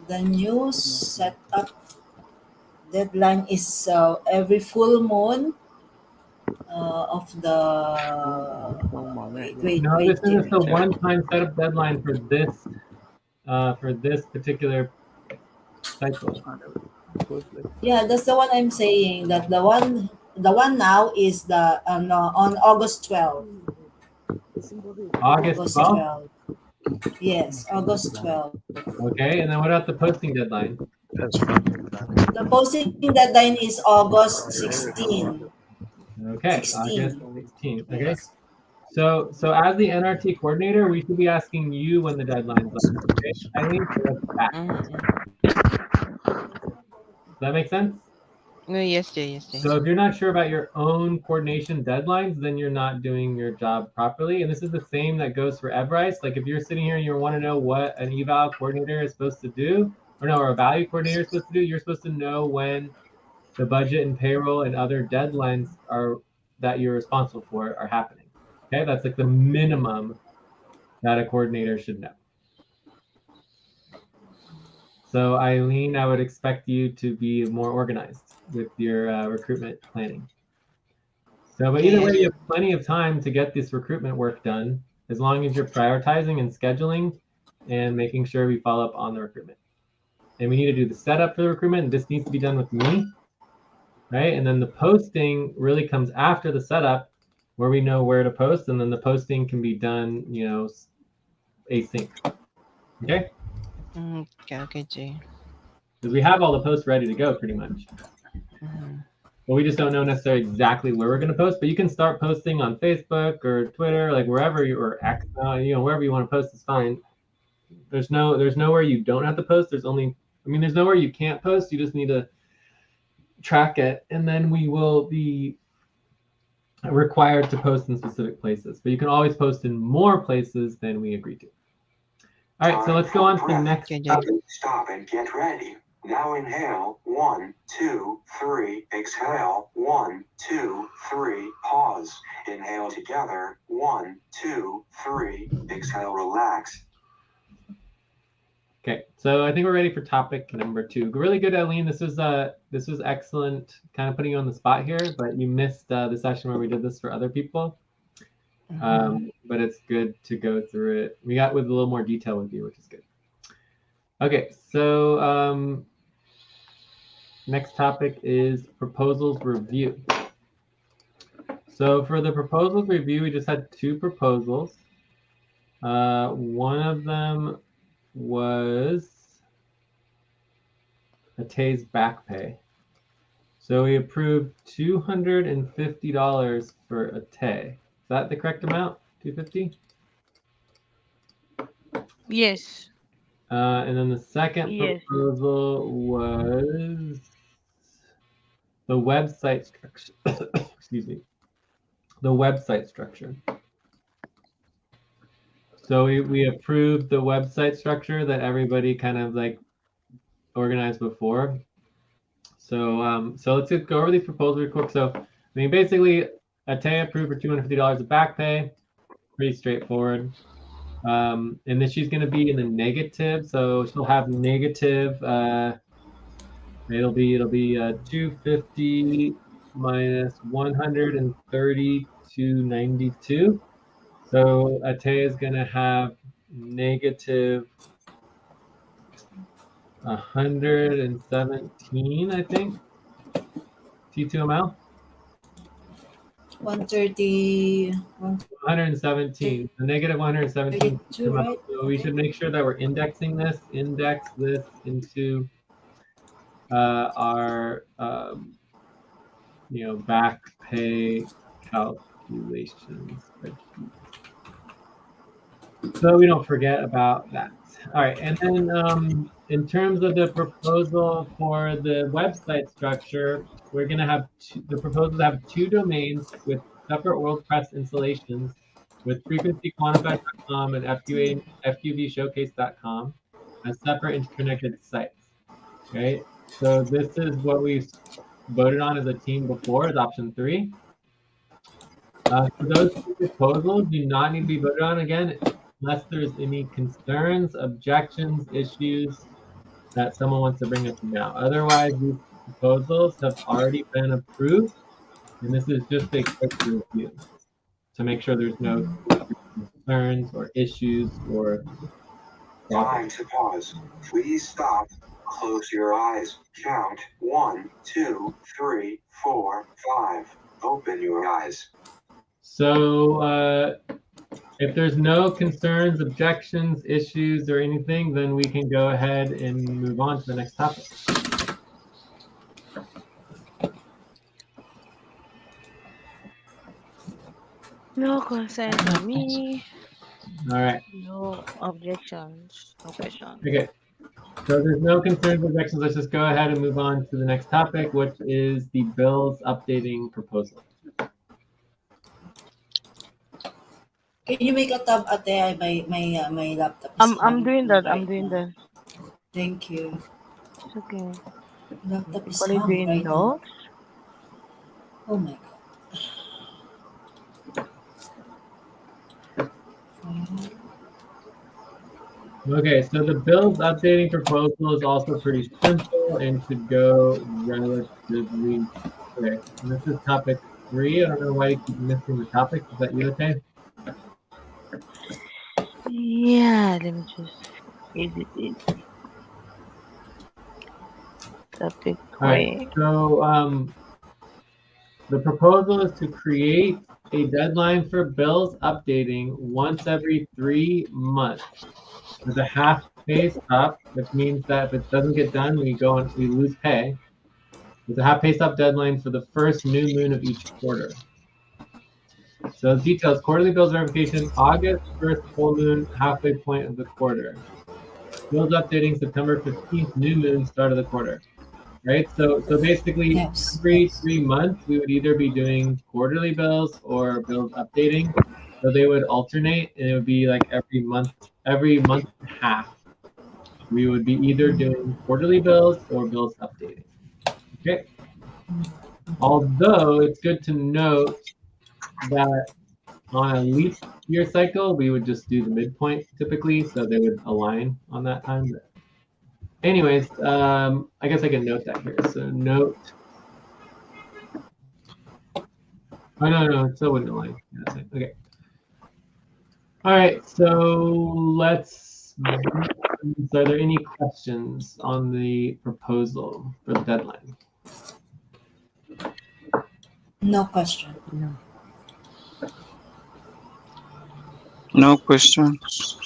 the new setup deadline is every full moon of the No, this wait, is just a Jimmy. one-time setup deadline for this particular cycle. Yeah, that's the one I'm saying. That the one now is the no, on August 12th. August August 12th. 12th. Yes, August 12th. Okay, and then what about the posting deadline? That's fine. The posting deadline is August 16. Okay, August 16. 16th. Okay, Yes. so as the NRT coordinator, we should be asking you when the deadline's up. Okay, Eileen, so let's back. Does that make sense? no, yes, Jay, yes, Jay. So if you're not sure about your own coordination deadlines, then you're not doing your job properly. And this is the same that goes for EVRICE. Like if you're sitting here and you want to know what an eval coordinator is supposed to do, or a value coordinator is supposed to do, you're supposed to know when the budget and payroll and other deadlines are that you're responsible for are happening. Okay, that's like the minimum that a coordinator should know. So Eileen, I would expect you to be more organized with your recruitment planning. So, but either way, Yes. you have plenty of time to get this recruitment work done, as long as you're prioritizing and scheduling and making sure we follow up on the recruitment. And we need to do the setup for the recruitment. This needs to be done with me, right? And then the posting really comes after the setup, where we know where to post, and then the posting can be done, async. Okay? Okay, Jay. Because we have all the posts ready to go pretty much. But we just don't know necessarily exactly where we're going to post. But you can start posting on Facebook or Twitter, like wherever you or X, wherever you want to post is fine. There's nowhere you don't have to post. There's nowhere you can't post. You just need to track it, and then we will be required to post in specific places. But you can always post in more places than we agreed to. All right, so let's go on to the next topic. Stop and get ready. Now inhale. 1, 2, 3. Exhale. 1, 2, 3. Pause. Inhale together. 1, 2, 3. Exhale. Relax. Okay, so I think we're ready for topic number 2. Really good, Eileen. This was excellent. Kind of putting you on the spot here, but you missed the session where we did this for other people. But it's good to go through it. We got with a little more detail with you, which is good. Okay, so next topic is proposals review. So for the proposals review, we just had 2 proposals. One of them was Atay's back pay. So we approved $250 for Atay. Is that the correct amount? $250? Yes. And then the second Yes. proposal was the website structure. Excuse me. The website structure. So we approved the website structure that everybody kind of like organized before. So let's just go over these proposals real quick. So basically, Atay approved for $250 of back pay. Pretty straightforward. And then she's going to be in the negative, so she'll have negative. It'll be 250 minus 132.92. So Atay is going to have negative 117, I think. T2ML. 130, 117. The negative 117 132, come up. right? So we should make sure that we're indexing this. Index this into our back pay calculation spreadsheet, so we don't forget about that. All right, and then in terms of the proposal for the website structure, we're going to have the proposal to have two domains with separate WordPress installations with frequencyquantified.com and fqvshowcase.com as separate interconnected sites, right? So this is what we voted on as a team before, as option 3. So those two proposals do not need to be voted on again unless there's any concerns, objections, issues that someone wants to bring up now. Otherwise, these proposals have already been approved, and this is just a quick review to make sure there's no concerns or issues or Time to pause. Please stop. Close your eyes. Count 1, 2, 3, 4, 5. Open your eyes. So if there's no concerns, objections, issues, or anything, then we can go ahead and move on to the next topic. No concerns from me. All right. No objections. No questions. Okay. So there's no concerns, objections. Let's just go ahead and move on to the next topic, which is the bills updating proposal. Can you make a tab, Ate? My laptop is I'm doing that. right I'm doing now. that. Thank you. It's okay. Laptop is Probably doing right now. notes. Oh my god. Okay, so the bills updating proposal is also pretty simple and should go relatively quick. And this is topic 3. I don't know why you keep missing the topic. Is that you, okay? Yeah, let me just edit it. Topic All right. 3. So the proposal is to create a deadline for bills updating once every 3 months with a half pay stop, which means that if it doesn't get done, we lose pay. With a half pay stop deadline for the first new moon of each quarter. So details: quarterly bills verification, August 1st full moon, halfway point of the quarter. Bills updating September 15th, new moon, start of the quarter. Right? So basically every 3 months we would either be doing quarterly bills or bills updating. So they would alternate, and it would be like every month and a half. We would be either doing quarterly bills or bills updating. Okay. Although it's good to note that on a leap year cycle, we would just do the midpoint typically, so they would align on that time. But anyways, I guess I can note that here. So note. Oh no, it still wouldn't align. Yeah, okay. All right, so let's. So are there any questions on the proposal for the deadline? No question. No. No questions.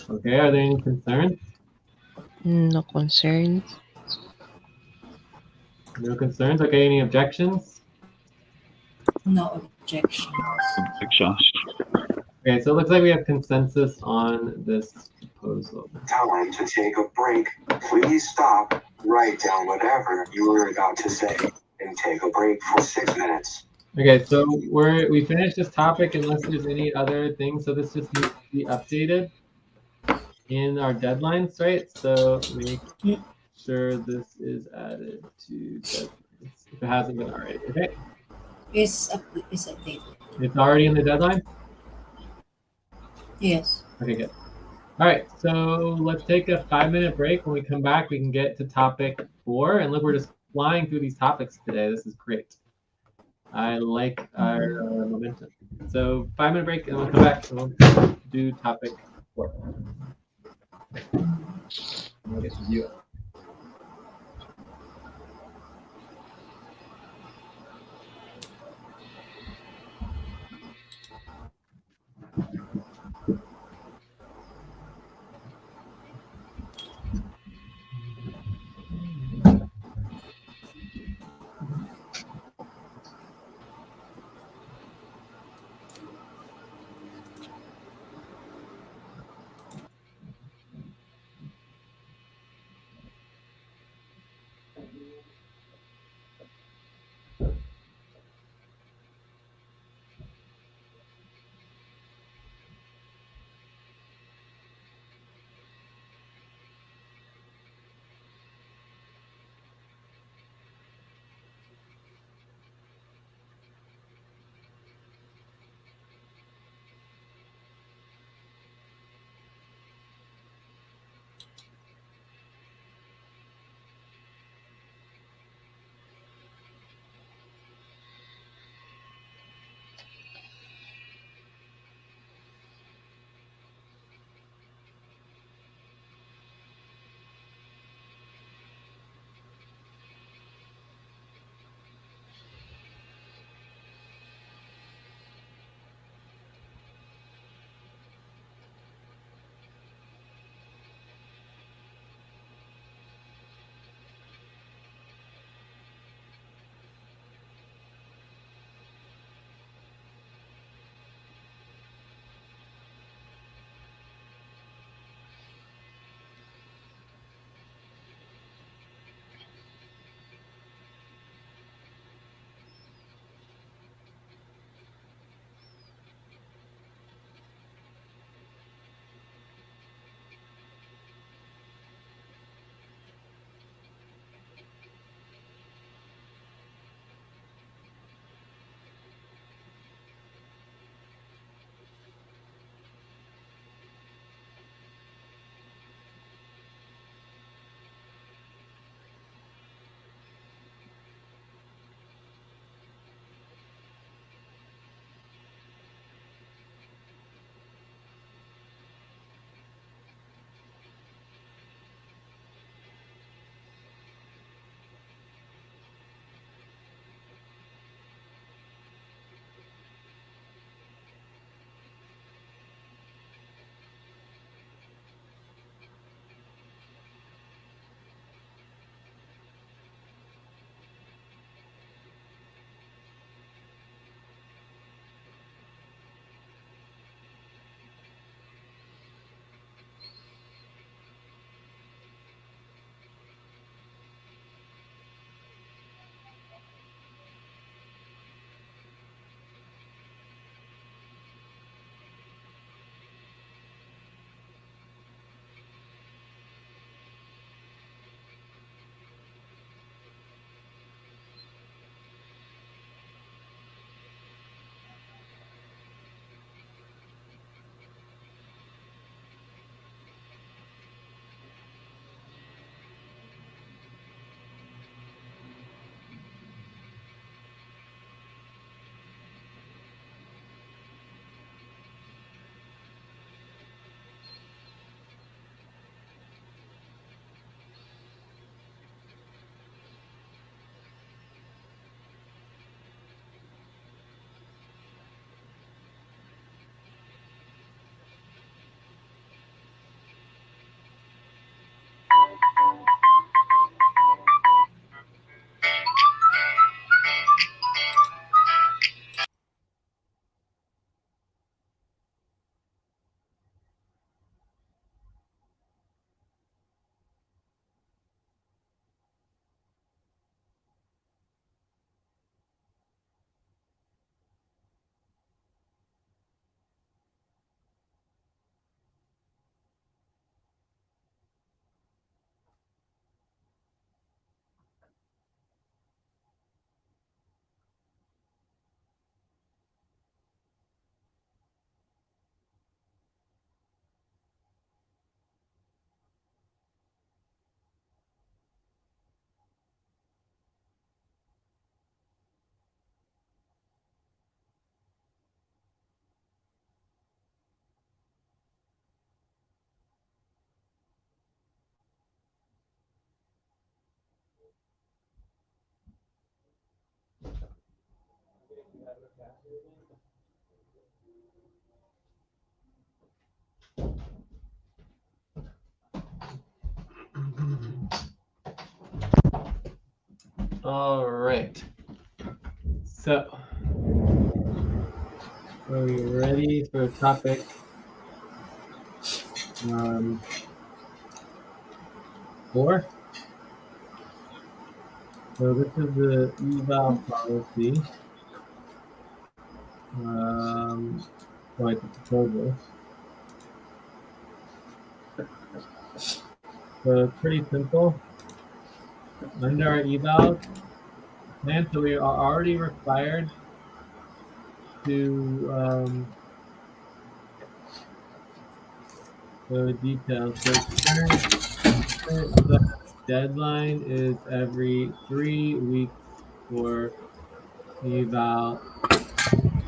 Okay, are there any concerns? No concerns. No concerns. Okay, any objections? No objections. Okay, so it looks like we have consensus on this proposal. Time to take a break. Please stop. Write down whatever you were about to say and take a break for 6 minutes. Okay, so we finished this topic unless there's any other things. So this just needs to be updated in our deadlines, right? So make sure this is added to deadlines if it hasn't been already. Okay. It's updated. It's already in the deadline? Yes. Okay, good. All right, so let's take a 5-minute break. When we come back, we can get to topic 4. And look, we're just flying through these topics today. This is great. I like our momentum. So 5-minute break, and we'll come back and we'll do topic 4. And we'll get to view it. All right. So, are we ready for topic 4? So this is the eval policy. Like the proposal. So it's pretty simple. Under our eval plan, so we are already required to the details. So current deadline is every 3 weeks for eval,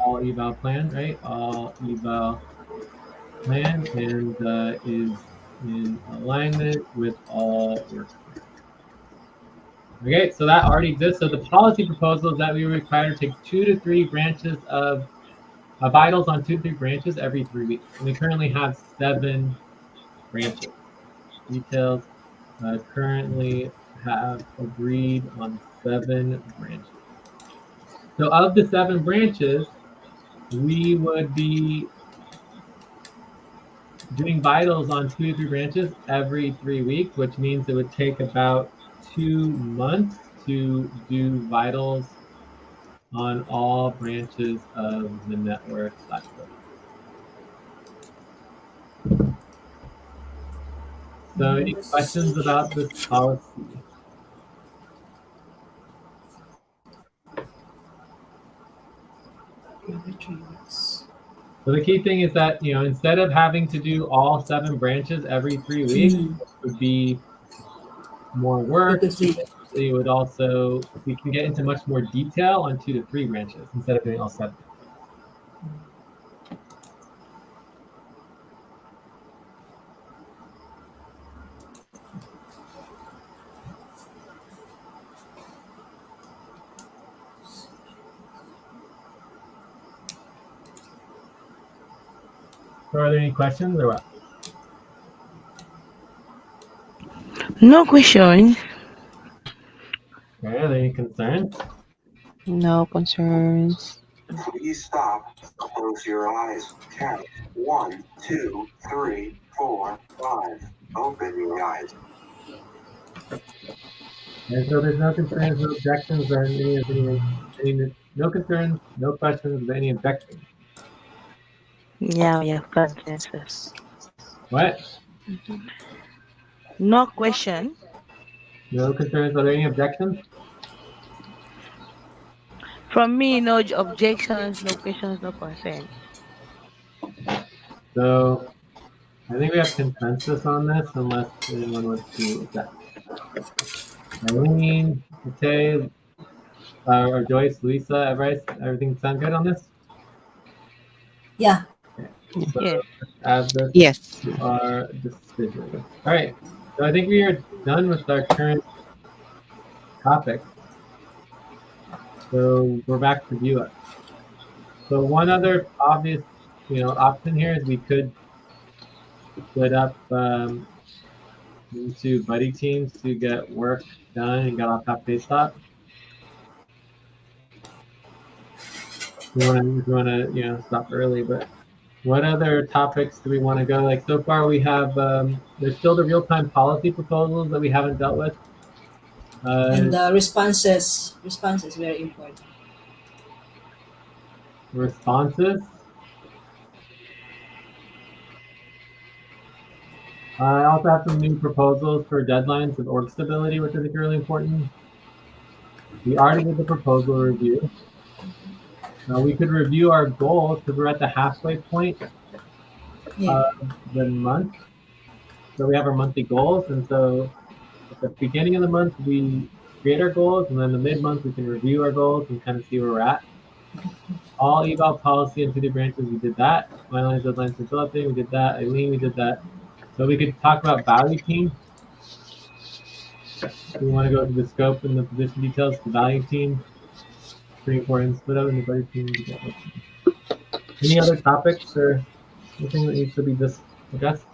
all eval plan, right? All eval plan, and is in alignment with all work. Okay, so that already exists. So the policy proposal is that we require to take 2 to 3 branches of vitals on 2 to 3 branches every 3 weeks. And we currently have 7 branches. Details currently have agreed on 7 branches. So of the 7 branches, we would be doing vitals on 2 to 3 branches every 3 weeks, which means it would take about 2 months to do vitals on all branches of the network /program. So any questions about this policy? Every 3 weeks. So the key thing is that, instead of having to do all 7 branches every 3 weeks, it would be more work. It would also, we can get into much more detail on 2 to 3 branches instead of doing all 7. So are there any questions or what? No question. Okay, are there any concerns? No concerns. Please stop. Close your eyes. Count 1, 2, 3, 4, 5. Open your eyes. And so there's no concerns, no objections, or no concerns, no questions, or any objections. Yeah, we have consensus. What? No question. No concerns, are there any objections? From me, no objections, no questions, no concern. So I think we have consensus on this unless anyone wants to object. Eileen, Matei, or Joyce, Lisa, everything sound good on this? Yeah. Okay. So Yes. let's add this Yes. to our decision. All right. So I think we are done with our current topic. So we're back to view it. So one other obvious, option here is we could split up into buddy teams to get work done and get off half pay stop. We want to, stop early, but what other topics do we want to go? Like so far, we have there's still the real-time policy proposals that we haven't dealt with. And responses very important. Responses. I also have some new proposals for deadlines and org stability, which I think are really important. We already did the proposal review. We could review our goals because we're at the halfway point of the month. So we have our monthly goals, and so at the beginning of the month we create our goals, and then the mid-month we can review our goals and kind of see where we're at. All eval policy and 2 branches, we did that. Finalize deadlines for fill update, we did that. Eileen, we did that. So we could talk about value team. We want to go to the scope and the position details, the value team. Pretty important. Split out into buddy teams. Any other topics or anything that needs to be addressed?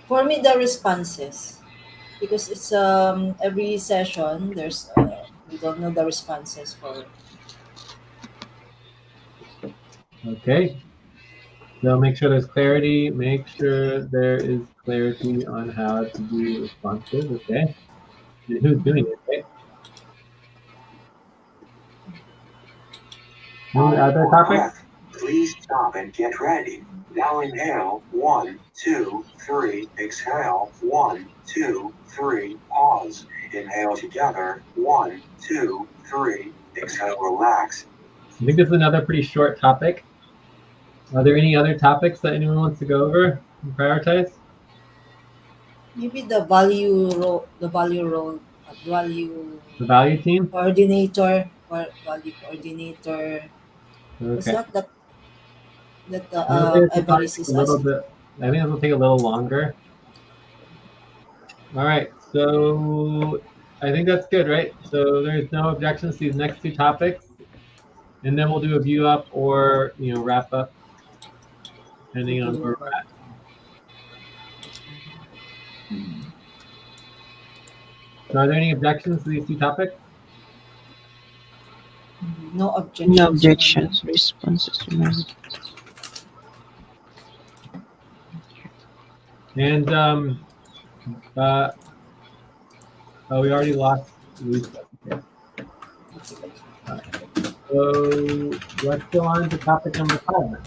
For me, the responses, because it's every session there's we don't know the responses for. Okay. So make sure there's clarity. Make sure there is clarity on how to do responses. Okay. And who's doing it, right? Any Time other for topics? breath. Please stop and get ready. Now inhale. 1, 2, 3. Exhale. 1, 2, 3. Pause. Inhale together. 1, 2, 3. Exhale. Relax. I think this is another pretty short topic. Are there any other topics that anyone wants to go over and prioritize? Maybe the value role, value The value team? coordinator or value coordinator. Was Okay. that that I think this will probably Evaris take is a little asking? bit. I think this will take a little longer. All right. So I think that's good, right? So there's no objections to these next two topics, and then we'll do a view up or wrap up, depending on where we're at. So are there any objections to these two topics? No No objections for me. objections. Responses to my And uh, oh, we already lost Lisa. Okay. All right. So let's go on to topic number 5.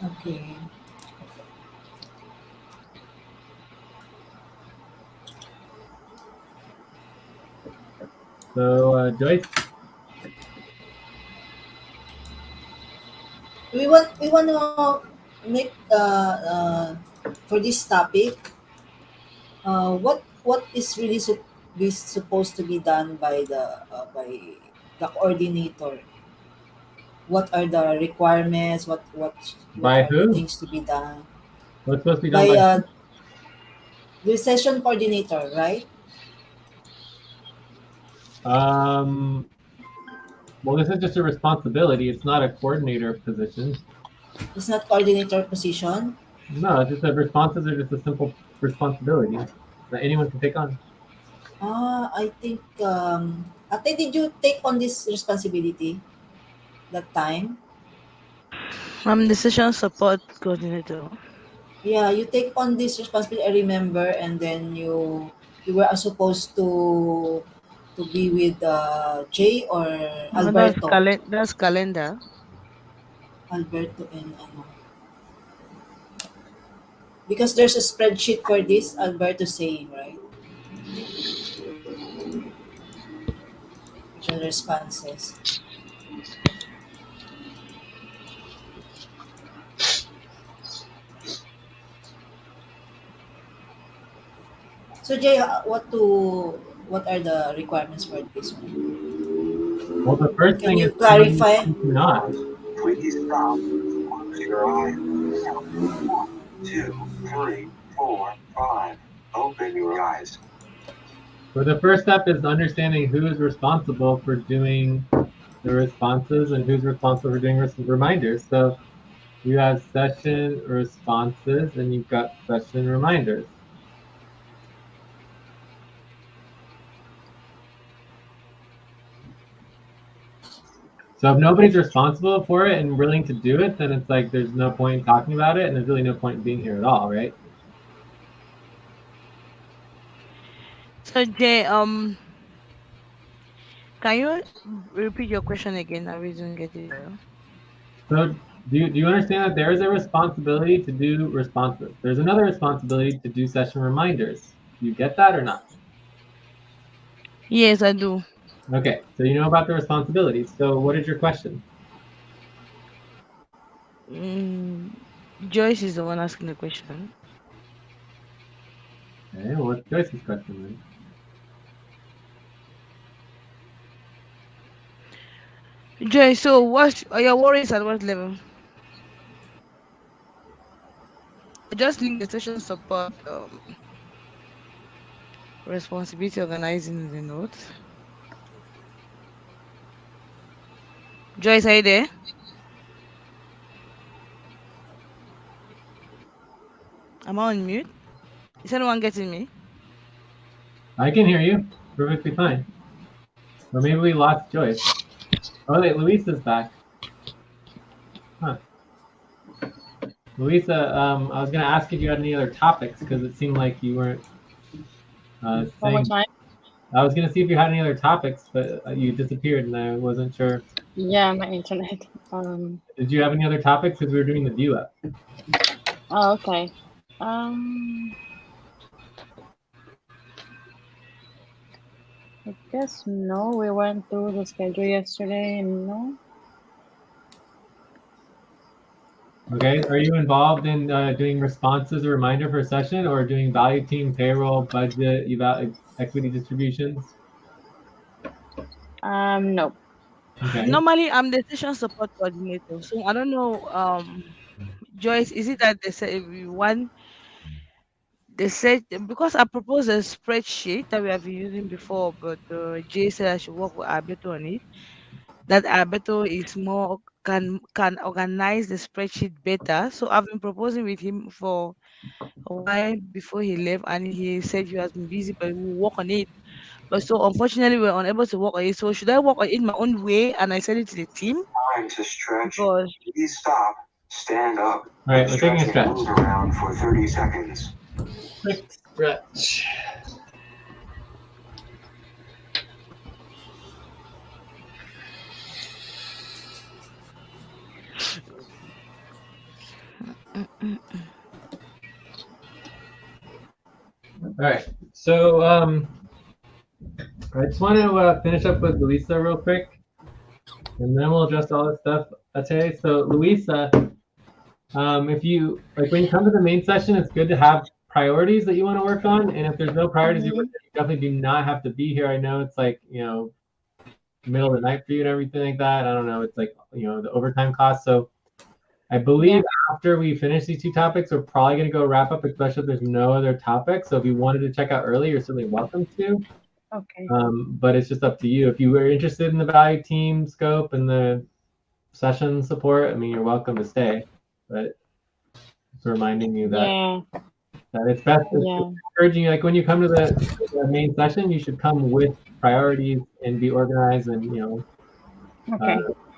Okay. So Joyce, We want to make for this topic. What is really be supposed to be done by the coordinator? What are the requirements? What by are the who? things to be done What's supposed to be done by by? the session coordinator, right? Um. Well, this is just a responsibility. It's not a coordinator position. It's not coordinator position. No, it's just that responses are just a simple responsibility that anyone can take on. I think Ate, did you take on this responsibility that time? I'm the session support coordinator. Yeah, you take on this responsibility. I remember, and then you were supposed to be with Jay or Oh, that's Alberto. that's calendar. Alberto and ano. Because there's a spreadsheet for this, Alberto saying, right? Which are responses. So Jay, what are the requirements for this one? Well, the first Can thing is you someone needs clarify? to not. Please stop. Close your eyes. 1, 2, 3, 4, 5. Open your eyes. So the first step is understanding who is responsible for doing the responses and who's responsible for doing reminders. So you have session responses and you've got session reminders. So if nobody's responsible for it and willing to do it, then it's like there's no point in talking about it, and there's really no point in being here at all, right? So Jay, can you repeat your question again? I didn't get it well. So do you understand that there is a responsibility to do responses? There's another responsibility to do session reminders. Do you get that or not? Yes, I do. Okay, so you know about the responsibilities. So what is your question? Mm, Joyce is the one asking the question. Okay, well, what's Joyce's question then? Joy, so what are your worries at what level? I just link the session support responsibility organizing the notes. Joyce, are you there? Am I on mute? Is anyone getting me? I can hear you perfectly fine. Or maybe we lost Joyce. Oh wait, Luisa's back. Huh. Luisa, I was gonna ask if you had any other topics because it seemed like you weren't One more saying. time. I was gonna see if you had any other topics, but you disappeared, and I wasn't sure. Yeah, my internet. Did you have any other topics? Because we were doing the view up. Oh, okay. I guess no. We went through the schedule yesterday, and no. Okay. Are you involved in doing responses or reminder per session, or doing value team, payroll, budget, equity distributions? No. Okay. Normally, I'm the session support coordinator, so I don't know. Joyce, is it that they said we want they said because I proposed a spreadsheet that we have been using before, but Jay said I should work with Alberto on it. That Alberto is more can organize the spreadsheet better. So I've been proposing with him for a while before he left, and he said he has been busy, but we'll work on it. But so unfortunately, we're unable to work on it. So should I work on it my own way and I send it to the team? Time to stretch. Because Please stop. Stand up. All right, we're taking a Stretch and stretch. move around for 30 seconds. Quick stretch. All right. So I just want to finish up with Luisa real quick, and then we'll address all this stuff today. So Luisa, if you like when you come to the main session, it's good to have priorities that you want to work on, and if there's no priorities, you definitely do not have to be here. I know it's like middle of the night for you and everything like that. I don't know. It's like the overtime cost. So I believe after we finish these two topics, we're probably going to go wrap up, especially if there's no other topics. So if you wanted to check out early, you're certainly welcome to. Okay. But it's just up to you. If you were interested in the value team scope and the session support, I mean, you're welcome to stay. But just reminding you that it's best. It's encouraging you, like when you come to the main session, you should come with priorities and be organized and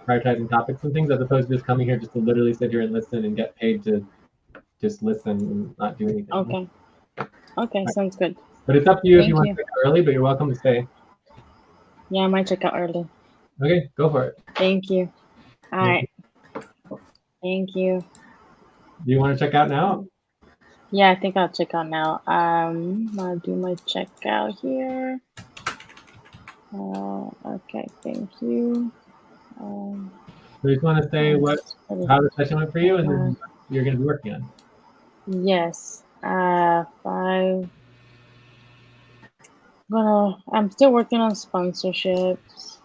prioritizing topics and things, as opposed to just coming here just to literally sit here and listen and get paid to just listen and not do anything. Okay. Okay, sounds good. But it's up to you if you want to check out early, but you're welcome to stay. Yeah, I might check out early. Okay, go for it. Thank you. All right. Thank you. Do you want to check out now? Yeah, I think I'll check out now. I'll do my checkout here. Okay, thank you. So you just want to say how the session went for you, and then you're going to be working on. Yes. 5. I'm still working on sponsorships.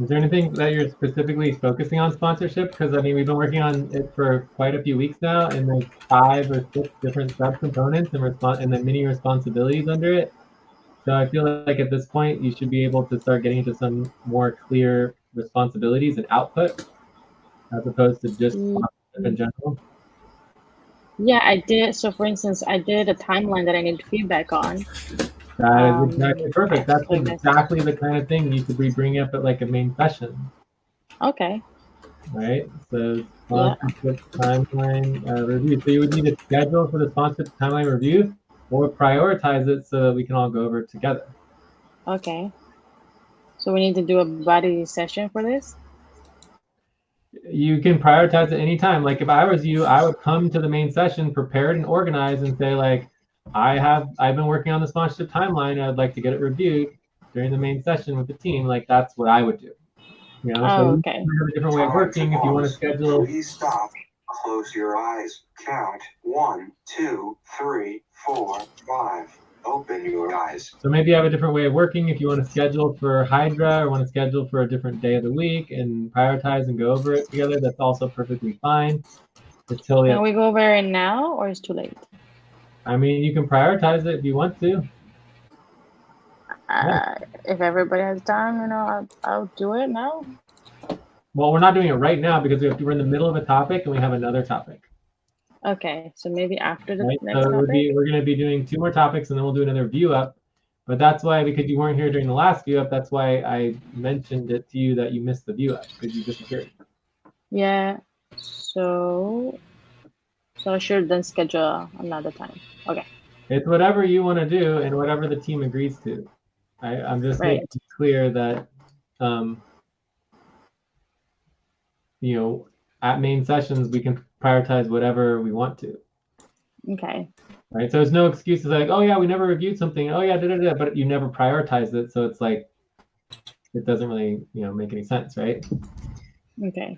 Is there anything that you're specifically focusing on sponsorship? Because I mean, we've been working on it for quite a few weeks now, and there's 5 or 6 different subcomponents and then many responsibilities under it. So I feel like at this point, you should be able to start getting into some more clear responsibilities and output, as opposed to just sponsorship in general. Yeah, I did. So for instance, I did a timeline that I need feedback on. That is exactly perfect. That's exactly the kind of thing you could be bringing up at like a main session. Okay. Right? So sponsorship timeline review. So you would need a schedule for the sponsorship timeline review, or prioritize it so that we can all go over it together. Okay. So we need to do a body session for this? You can prioritize it anytime. Like if I was you, I would come to the main session prepared and organized and say like, I've been working on the sponsorship timeline. I'd like to get it reviewed during the main session with the team. Like that's what I would do. So okay. you have a different way of working. If you want to schedule. Please stop. Close your eyes. Count 1, 2, 3, 4, 5. Open your eyes. So maybe you have a different way of working. If you want to schedule for Hydra or want to schedule for a different day of the week and prioritize and go over it together, that's also perfectly fine. It's totally Can up. we go over it now, or it's too late? I mean, you can prioritize it if you want to. Yeah. If everybody has time, I'll do it now. Well, we're not doing it right now because we're in the middle of a topic and we have another topic. Okay, so maybe after the Right? next So topic. we're going to be doing 2 more topics and then we'll do another view up. But that's why, because you weren't here during the last view up, that's why I mentioned it to you that you missed the view up because you disappeared. Yeah. So I should then schedule another time. Okay. It's whatever you want to do and whatever the team agrees to. I'm just Right. making it clear that, at main sessions, we can prioritize whatever we want to. Okay. Right. So there's no excuses like, oh yeah, we never reviewed something. Oh yeah, but you never prioritized it. So it's like, it doesn't really, make any sense, right? Okay.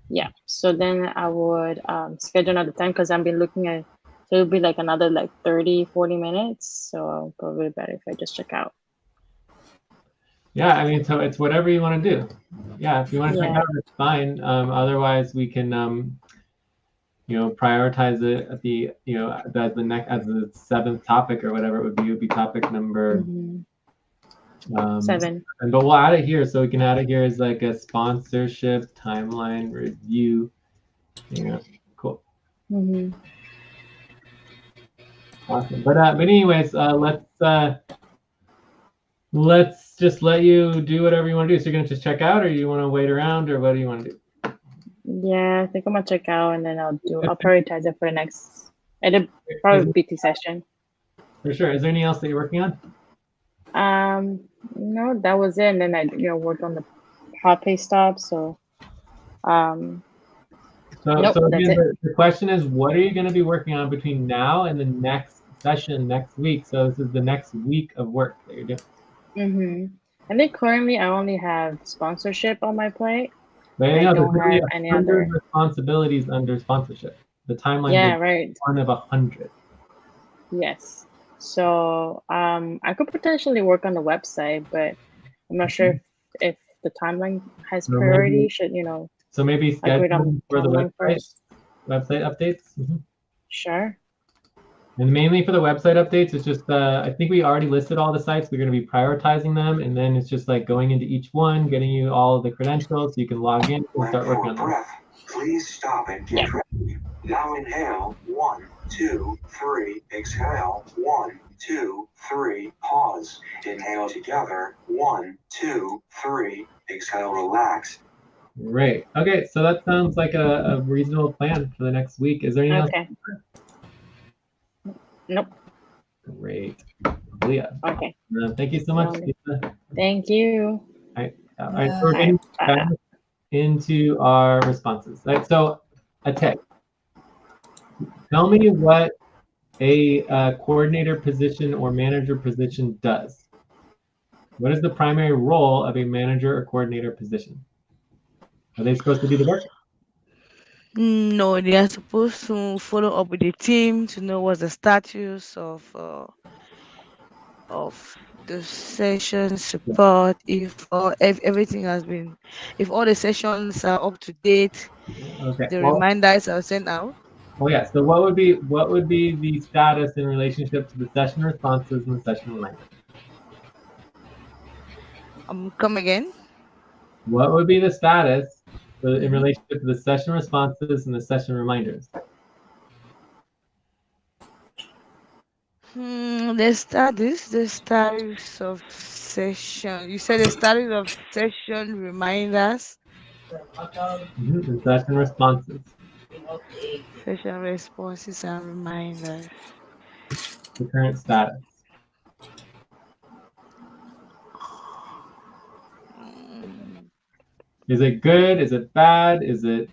Yeah. So then I would schedule another time because I've been looking at, so it'll be like another 30, 40 minutes. So probably better if I just check out. Yeah, I mean, so it's whatever you want to do. Yeah, if you want to check out, it's fine. Otherwise, we can, prioritize it at the, as the 7th topic or whatever it would be. It would be topic number 7. But we'll add it here, so we can add it here as like a sponsorship timeline review. Yeah, cool. Awesome. But anyways, let's just let you do whatever you want to do. So you're gonna just check out, or you want to wait around, or what do you want to do? Yeah, I think I'm gonna check out, and then I'll prioritize it for the next. It'll probably BT session. For sure. Is there anything else that you're working on? No, that was it. And then I worked on the hot pay stop. So nope, so that's again, it. the question is, what are you going to be working on between now and the next session next week? So this is the next week of work that you're doing. I think currently I only have sponsorship on my plate. But I don't have any other responsibilities under sponsorship. The timeline is right. 1 of 100. Yes. So I could potentially work on the website, but I'm not sure if the timeline has priority. So maybe schedule for the website first. Website updates. Sure. And mainly for the website updates, it's just I think we already listed all the sites. We're going to be prioritizing them, and then it's just like going into each one, getting you all of the credentials so you can log in and start working on them. Please stop and get ready. Now inhale 1, 2, 3. Exhale 1, 2, 3. Pause. Inhale together 1, 2, 3. Exhale, relax. Great. Okay, so that sounds like a reasonable plan for the next week. Is there anything else? Nope. Great. Leah. Okay. Thank you so much, Lisa. Thank you. All right, so we're getting into our responses. Right, so, Atek, tell me what a coordinator position or manager position does. What is the primary role of a manager or coordinator position? Are they supposed to do the work? No, they are supposed to follow up with the team to know what's the status of the session support, if everything has been, if all the sessions are up to date, the reminders are sent out. Oh yeah. So what would be the status in relationship to the session responses and the session reminders? Come again. What would be the status in relationship to the session responses and the session reminders? The status of session. You said the status of session reminders. The session responses. Session responses and reminders. The current status. Is it good? Is it bad? Is it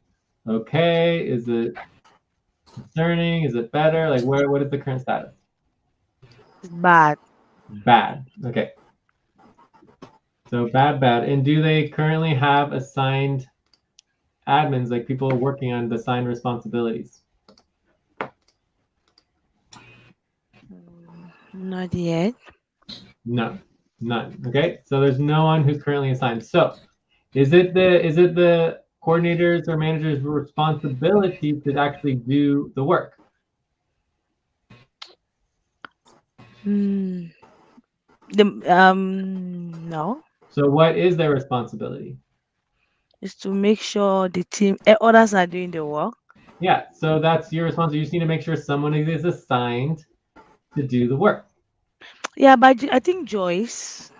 okay? Is it concerning? Is it better? Like, what is the current status? Bad. Bad. Okay. So bad. And do they currently have assigned admins, like people working on the assigned responsibilities? Not yet. No, none. Okay, so there's no one who's currently assigned. So, is it the coordinators or managers' responsibility to actually do the work? Hmm. The no, So, what is their responsibility? is to make sure the team others are doing the work. Yeah, so that's your responsibility. You just need to make sure someone is assigned to do the work. Yeah, but I think Joyce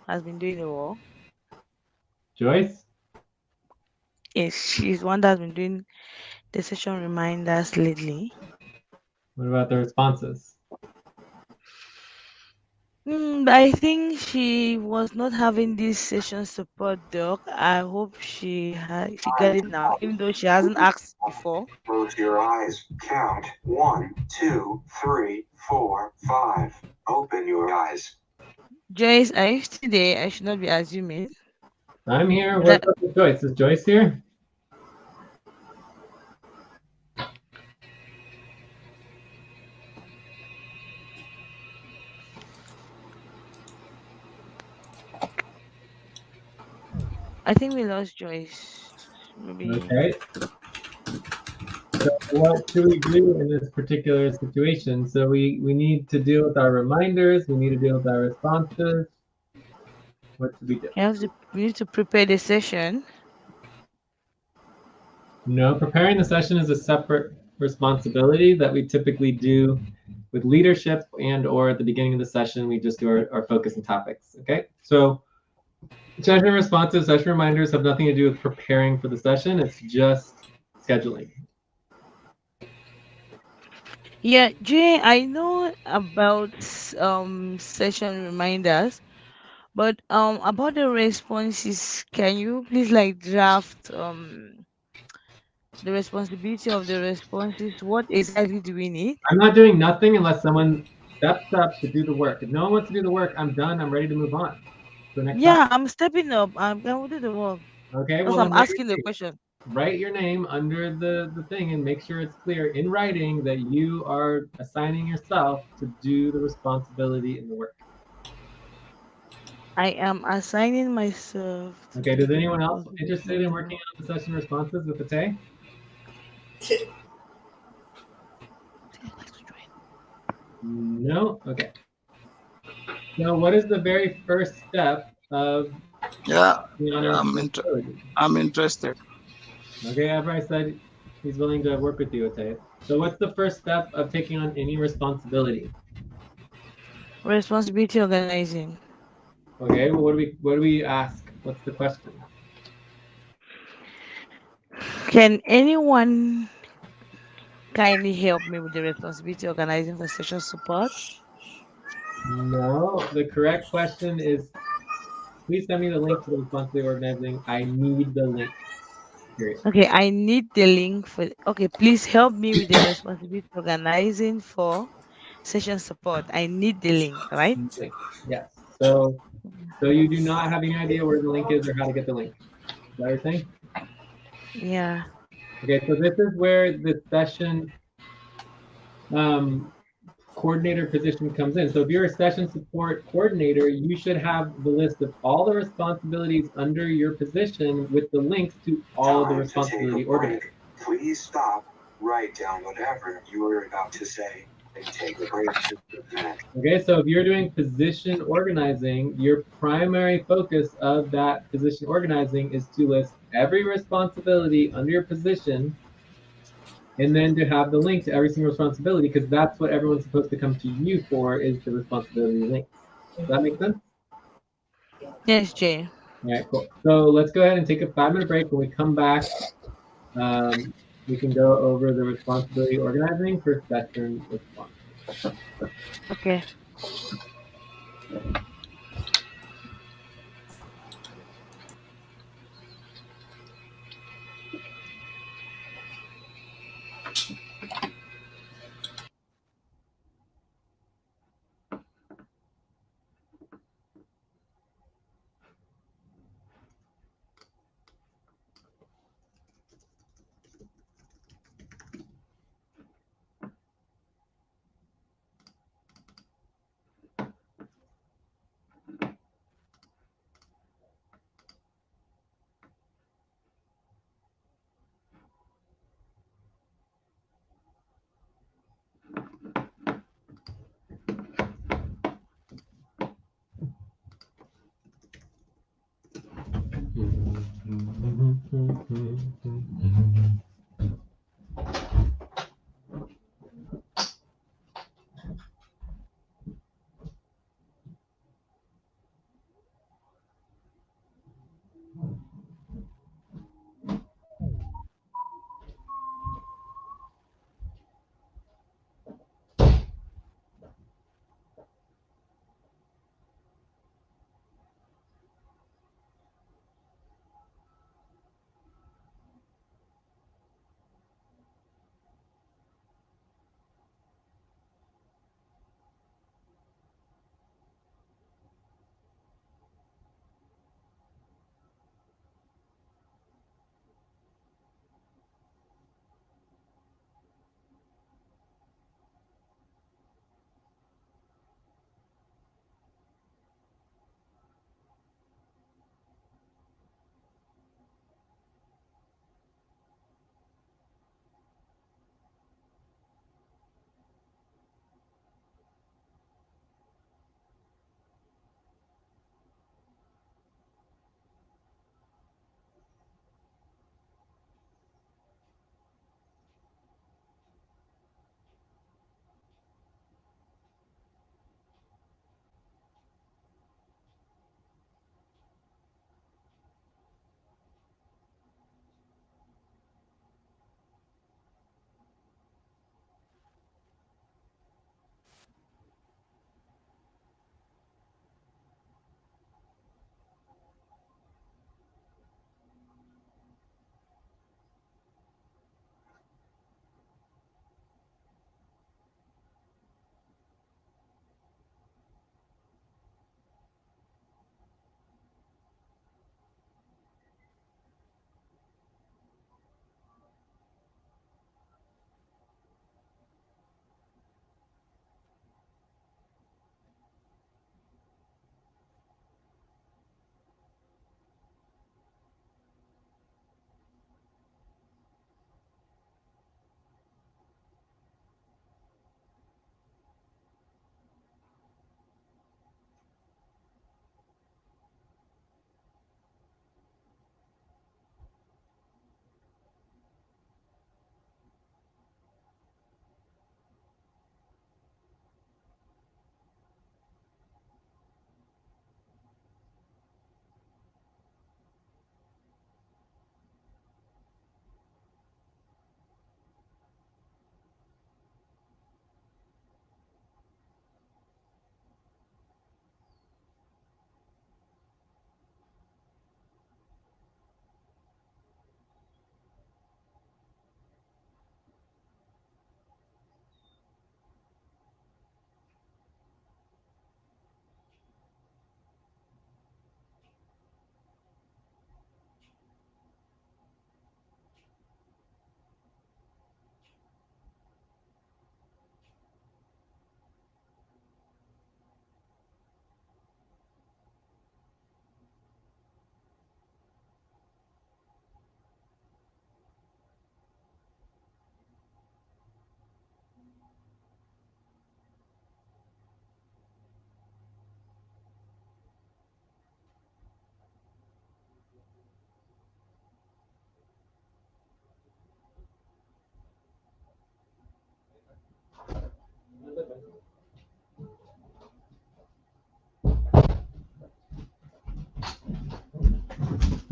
has been doing the work. Joyce, Yes, she's one that's been doing the session reminders lately. what about the responses? But I think she was not having this session support doc. I hope she got Time it to now, pause. even though she hasn't asked before. Close your eyes. Count 1, 2, 3, 4, 5. Open your eyes. Joyce, are you still there? I should not be assuming. I'm here. But What's up with Joyce? Is Joyce here? I think we lost Joyce. Maybe. Okay. So what should we do in this particular situation? So we need to deal with our reminders. We need to deal with our responses. What should we do? We need to prepare the session. No, preparing the session is a separate responsibility that we typically do with leadership and or at the beginning of the session, we just do our focus and topics. Okay. So session responses, session reminders have nothing to do with preparing for the session. It's just scheduling. Yeah, Jay, I know about session reminders, but about the responses, can you please like draft the responsibility of the responses? What exactly do we need? I'm not doing nothing unless someone steps up to do the work. If no one wants to do the work, I'm done. I'm ready to move on to the next topic. Yeah, I'm stepping up. I'm going to do the work. Okay, Because well I'm then asking the question. write your name under the thing and make sure it's clear in writing that you are assigning yourself to do the responsibility in the work. I am assigning myself to Okay, do does the anyone else responsibility interested of in the working work. on the session responses with the Tay? I'd like to join. No? Okay. So what is the very first step of Yeah, being on a I'm responsibility? I'm interested. Okay, everybody said he's willing to work with you, Tay. So what's the first step of taking on any responsibility? Responsibility organizing. Okay, well what do we ask? What's the question? Can anyone kindly help me with the responsibility organizing for session support? No, the correct question is please send me the link to the responsibility organizing. I need the link. Period. Okay, I need the link for. Okay, please help me with the responsibility organizing for session support. I need the link, right? Link. Yes. So you do not have any idea where the link is or how to get the link. Is that what you're saying? Yeah. Okay, so this is where the session um, coordinator position comes in. So if you're a session support coordinator, you should have the list of all the responsibilities under your position with the links to all of the Time to take a responsibility break. organizers. Please stop, write down whatever you are about to say, and take a break to finish. Okay, so if you're doing position organizing, your primary focus of that position organizing is to list every responsibility under your position and then to have the link to every single responsibility because that's what everyone's supposed to come to you for is the responsibility links. Does that make sense? Yes, Jay. All right, cool. So let's go ahead and take a 5-minute break. When we come back, we can go over the responsibility organizing for session response. Okay.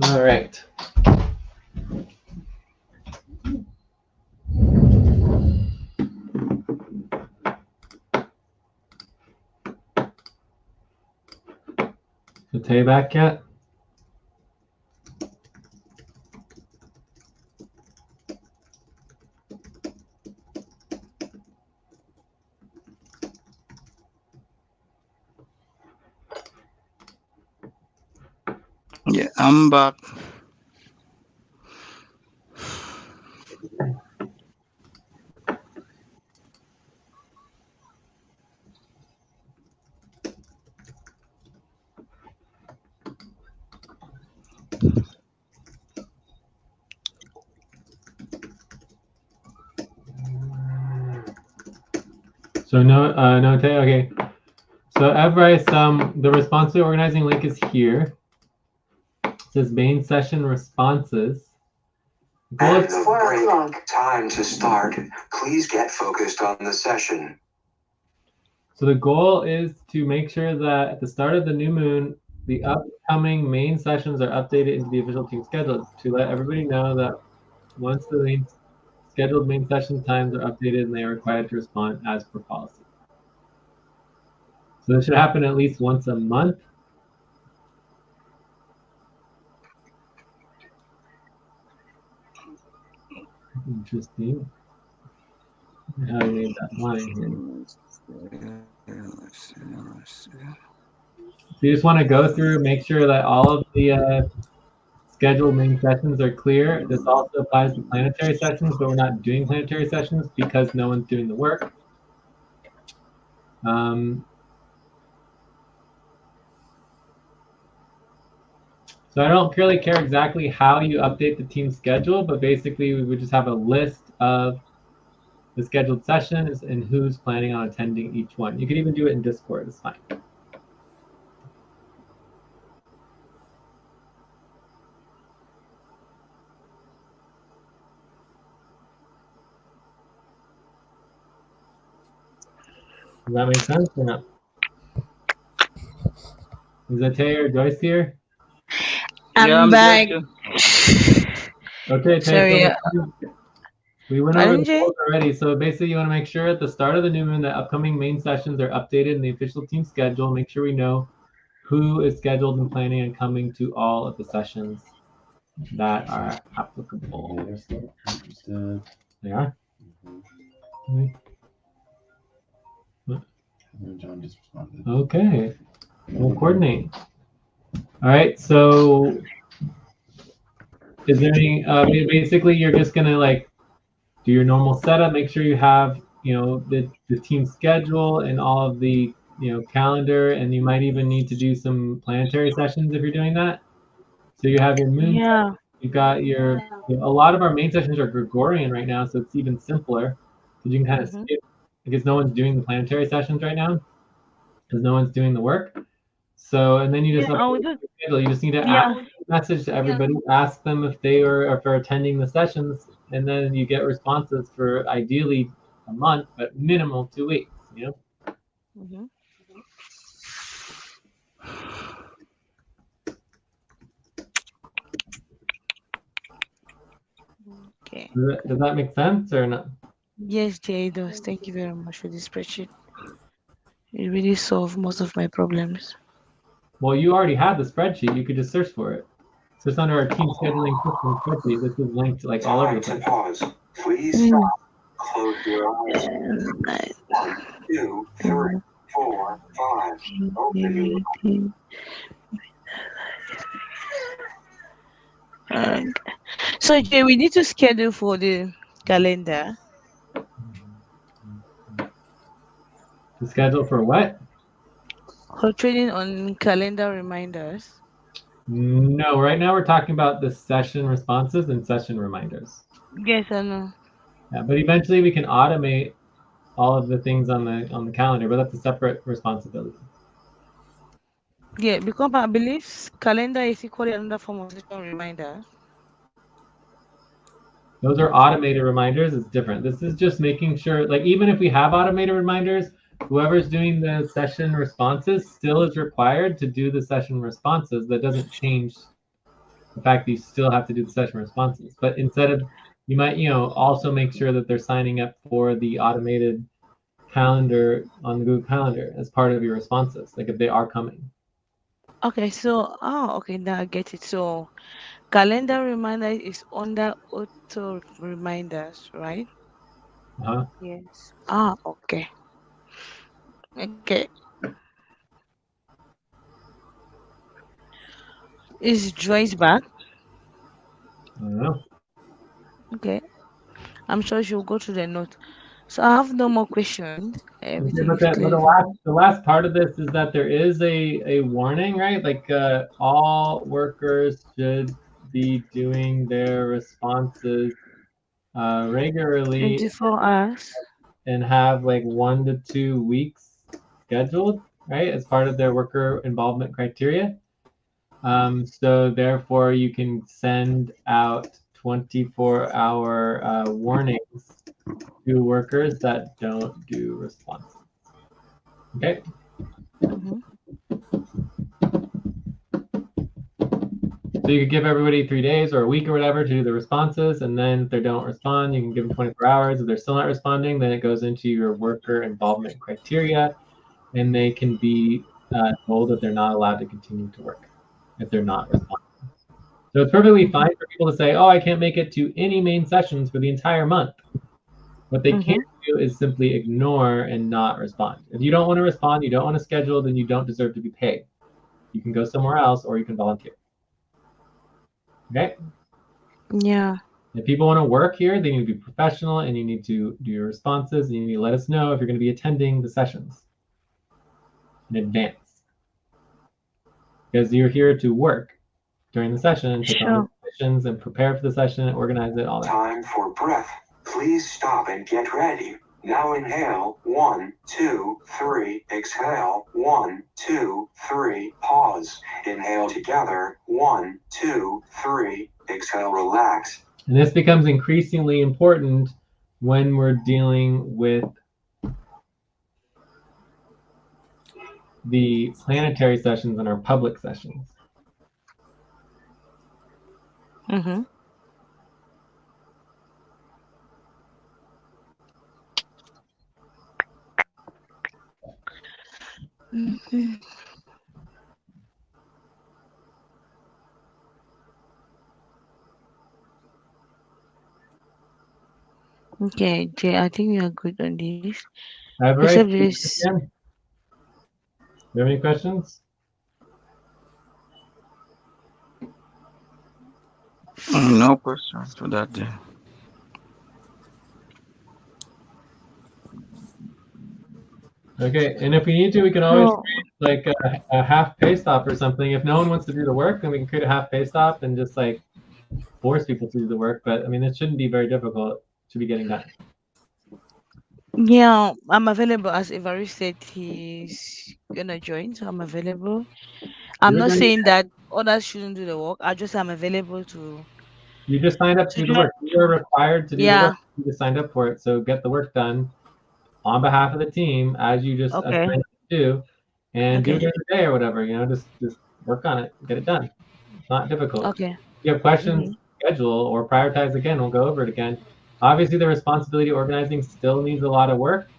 All right. Is Tay back yet? Yeah, I'm back. So no Tay. Okay. So Bryce, the responsive organizing link is here. It says main session responses. And the break time to start. Please get focused on the session. So the goal is to make sure that at the start of the new moon, the upcoming main sessions are updated into the official team schedule to let everybody know that once the scheduled main session times are updated and they are required to respond as per policy. So this should happen at least once a month. Interesting. How I made that line here. So you just want to go through, make sure that all of the scheduled main sessions are clear. This also applies to planetary sessions, but we're not doing planetary sessions because no one's doing the work. So I don't really care exactly how you update the team schedule, but basically we would just have a list of the scheduled sessions and who's planning on attending each one. You could even do it in Discord, it's fine. Does that make sense or not? Is that Tay or Joyce here? I'm back. Okay, Tay, Sorry. so we went over the goals already. So basically you want to make sure at the start of the new moon that upcoming main sessions are updated in the official team schedule. Make sure we know who is scheduled and planning on coming to all of the sessions that are applicable. They are? John just responded. Okay, we'll coordinate. All right, so is there any, basically you're just gonna like do your normal setup, make sure you have, the team schedule and all of the, calendar, and you might even need to do some planetary sessions if you're doing that. So you have your moon. Yeah. You've got your, a lot of our main sessions are Gregorian right now, so it's even simpler because you can kind of skip because no one's doing the planetary sessions right now because no one's doing the work. So, and then you just you just need to ask a message to everybody, ask them if they are for attending the sessions, and then you get responses for ideally a month, but minimum 2 weeks, Okay. Does that make sense or not? Yes, Jay, it does. Thank you very much for this spreadsheet. It really solved most of my problems. Well, you already had the spreadsheet. You could just search for it. So it's under our team scheduling system spreadsheet. This is linked to like all over the place. Pause. Please stop. Close your eyes. 1, 2, 3, 4, 5. Open your So Jay, we need to schedule for the calendar. To schedule for what? For training on calendar reminders. No, right now we're talking about the session responses and session reminders. Yes, I know. Yeah, but eventually we can automate all of the things on the calendar, but that's a separate responsibility. Yeah, because I believe calendar is equally another form of session reminder. Those are automated reminders. It's different. This is just making sure, like, even if we have automated reminders, whoever's doing the session responses still is required to do the session responses. That doesn't change the fact that you still have to do the session responses. But instead of, you might, also make sure that they're signing up for the automated calendar on the Google Calendar as part of your responses, like if they are coming. Okay, so okay, now I get it. So calendar reminder is under auto reminders, right? Uh-huh. Yes. Okay. Okay. Is Joyce back? I don't know. Okay. I'm sure she'll go to the note. So I have no more questions. Okay, Everything but is the clear for me. last part of this is that there is a warning, right? Like all workers should be doing their responses regularly 24 hours. and have like 1 to 2 weeks scheduled, right, as part of their worker involvement criteria. So therefore, you can send out 24-hour warnings to workers that don't do responses. Okay. Mm-hmm. So you could give everybody 3 days or a week or whatever to do the responses, and then if they don't respond, you can give them 24 hours. If they're still not responding, then it goes into your worker involvement criteria, and they can be told that they're not allowed to continue to work if they're not responding. So it's perfectly fine for people to say, "Oh, I can't make it to any main sessions for the entire month." What they Mm-hmm. can't do is simply ignore and not respond. If you don't want to respond, you don't want to schedule, then you don't deserve to be paid. You can go somewhere else or you can volunteer. Okay? Yeah. If people want to work here, they need to be professional and you need to do your responses and you need to let us know if you're going to be attending the sessions in advance. Because you're here to work during the session, take on the missions and prepare for the session, organize it, all that. Time for breath. Please stop and get ready. Now inhale, 1, 2, 3, exhale, 1, 2, 3, pause. Inhale together, 1, 2, 3, exhale, relax. And this becomes increasingly important when we're dealing with the planetary sessions and our public sessions. Mm-hmm. Mm-hmm. Okay, Jay, I think we are good on this. Everett, Except this. do you have any questions? No question for that day. Okay, and if we need to, we can always So, create like a half pay stop or something. If no one wants to do the work, then we can create a half pay stop and just like force people to do the work. But I mean, it shouldn't be very difficult to be getting done. yeah, I'm available as Ivari said he's gonna join, so I'm available. I'm You're not going to, saying that others shouldn't do the work. I just am available you just signed up to to do the do work. You are required to do the yeah. work. You just signed up for it. So get the work done on behalf of the team as you just Okay. signed up to do, and do it Okay. during the day or whatever. Just work on it, get it done. It's not difficult. Okay. If you have questions, Mm-hmm. schedule or prioritize again. We'll go over it again. Obviously, the responsibility organizing still needs a lot of work,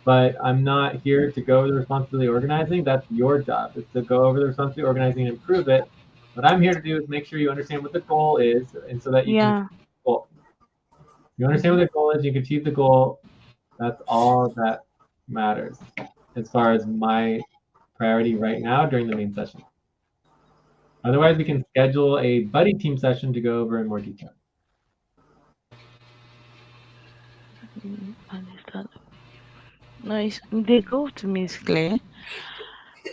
but I'm not here to go over the responsibility organizing. That's your job. It's to go over the responsibility organizing and improve it. What I'm here to do is make sure you understand what the goal is, and so that you can achieve Yeah. the goal. You understand what the goal is, you can achieve the goal. That's all that matters as far as my priority right now during the main session. Otherwise, we can schedule a buddy team session to go over in more detail. Understand. Nice. The goal to me is clear.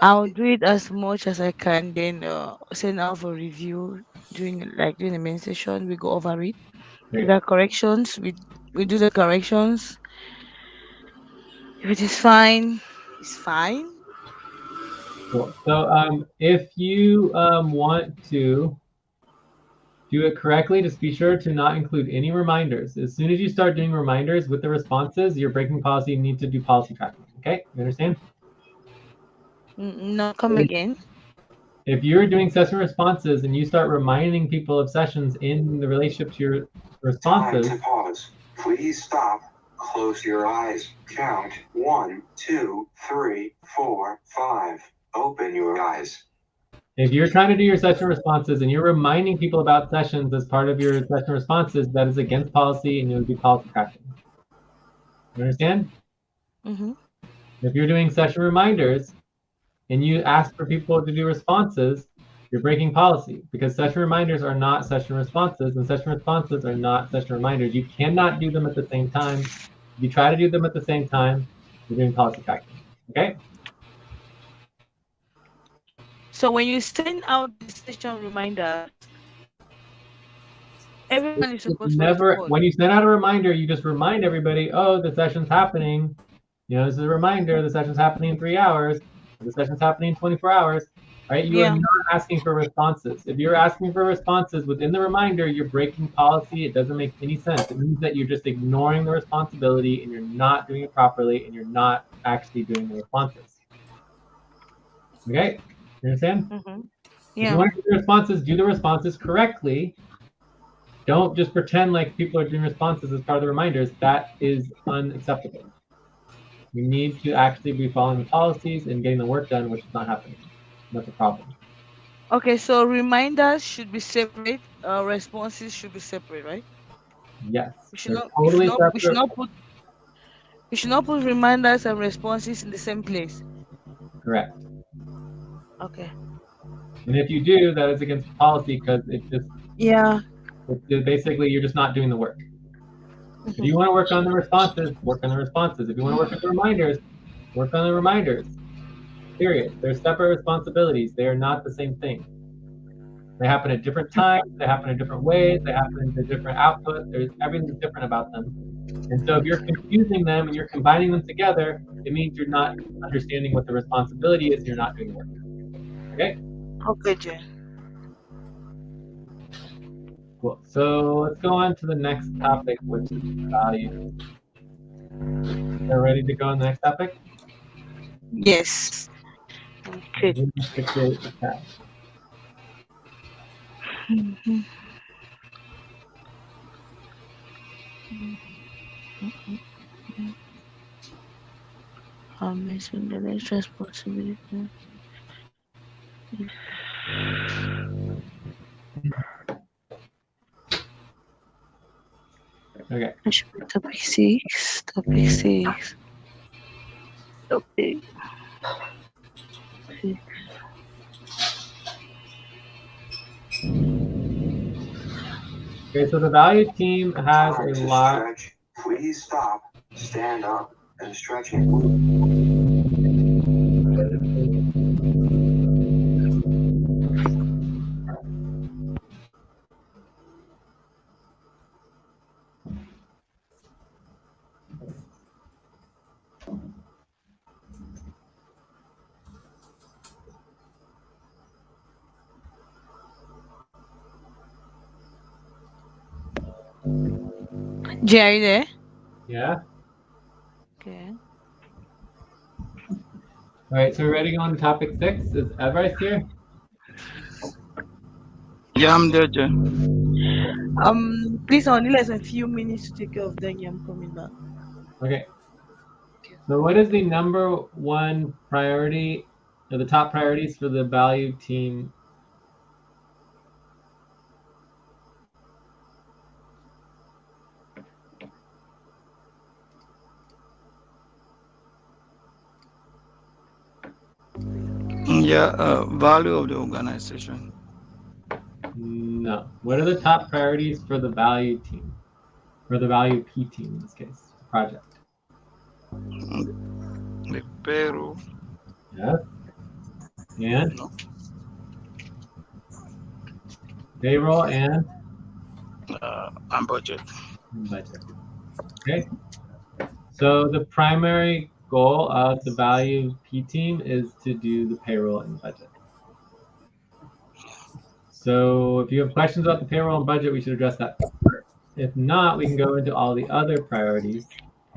I'll do it as much as I can, then send out for review during the main session. We go over it. If Great. there are corrections, we do the corrections. If it is fine, it's fine. Cool. So if you want to do it correctly, just be sure to not include any reminders. As soon as you start doing reminders with the responses, you're breaking policy. You need to do policy tracking. Okay, you understand? No, come again. if you're doing session responses and you start reminding people of sessions in the relationship to your responses. Time to pause. Please stop. Close your eyes. Count 1, 2, 3, 4, 5. Open your eyes. If you're trying to do your session responses and you're reminding people about sessions as part of your session responses, that is against policy and it would be policy cracking. You understand? Mm-hmm. If you're doing session reminders and you ask for people to do responses, you're breaking policy because session reminders are not session responses and session responses are not session reminders. You cannot do them at the same time. If you try to do them at the same time, you're doing policy cracking. Okay? So when you send out the session reminders, everyone is It's supposed to never, respond. when you send out a reminder, you just remind everybody, oh, the session's happening. You know, this is a reminder, the session's happening in 3 hours, the session's happening in 24 hours, right? You are Yeah. not asking for responses. If you're asking for responses within the reminder, you're breaking policy. It doesn't make any sense. It means that you're just ignoring the responsibility and you're not doing it properly and you're not actually doing the responses. Okay? You understand? Mm-hmm. If you Yeah. want to do the responses, do the responses correctly. Don't just pretend like people are doing responses as part of the reminders. That is unacceptable. You need to actually be following the policies and getting the work done, which is not happening. That's a problem. Okay, so reminders should be separate. Responses should be separate, right? Yes, We should they're not. We should totally not. We should separate. not put. We should not put reminders and responses in the same place. Correct. Okay. And if you do, that is against policy because Yeah. basically you're just not doing the work. If you Mhm. want to work on the responses, work on the responses. If you want to work on the reminders, work on the reminders. Period. They're separate responsibilities. They are not the same thing. They happen at different times. They happen in different ways. They happen in different outputs. Everything's different about them. And so if you're confusing them and you're combining them together, it means you're not understanding what the responsibility is and you're not doing the work. Okay? Okay, Jay. Cool. So let's go on to the next topic, which is value. Are ready to go on the next topic? Yes. Okay. Manipulate the tab. Mhm. Missing the next responsibility. Okay. That should be topic 6. Topic 6. Topic 6. Okay, so the value team has Time a to lot. stretch. Please stop. Stand up and stretch and move. Jay, are you there? Yeah. Okay. All right, so we're ready to go on to topic 6. Is Everest here? Yeah, I'm there, Jay. Please, I only less than a few minutes to take care of them. I'm coming back. Okay. So what is the number one priority, or the top priorities for the value team? Yeah, value of the organization. No. What are the top priorities for the value team? Or the value P team in this case, project. The payroll. Yes. And No. payroll and And budget. budget. Okay. So the primary goal of the value P team is to do the payroll and budget. So if you have questions about the payroll and budget, we should address that first. If not, we can go into all the other priorities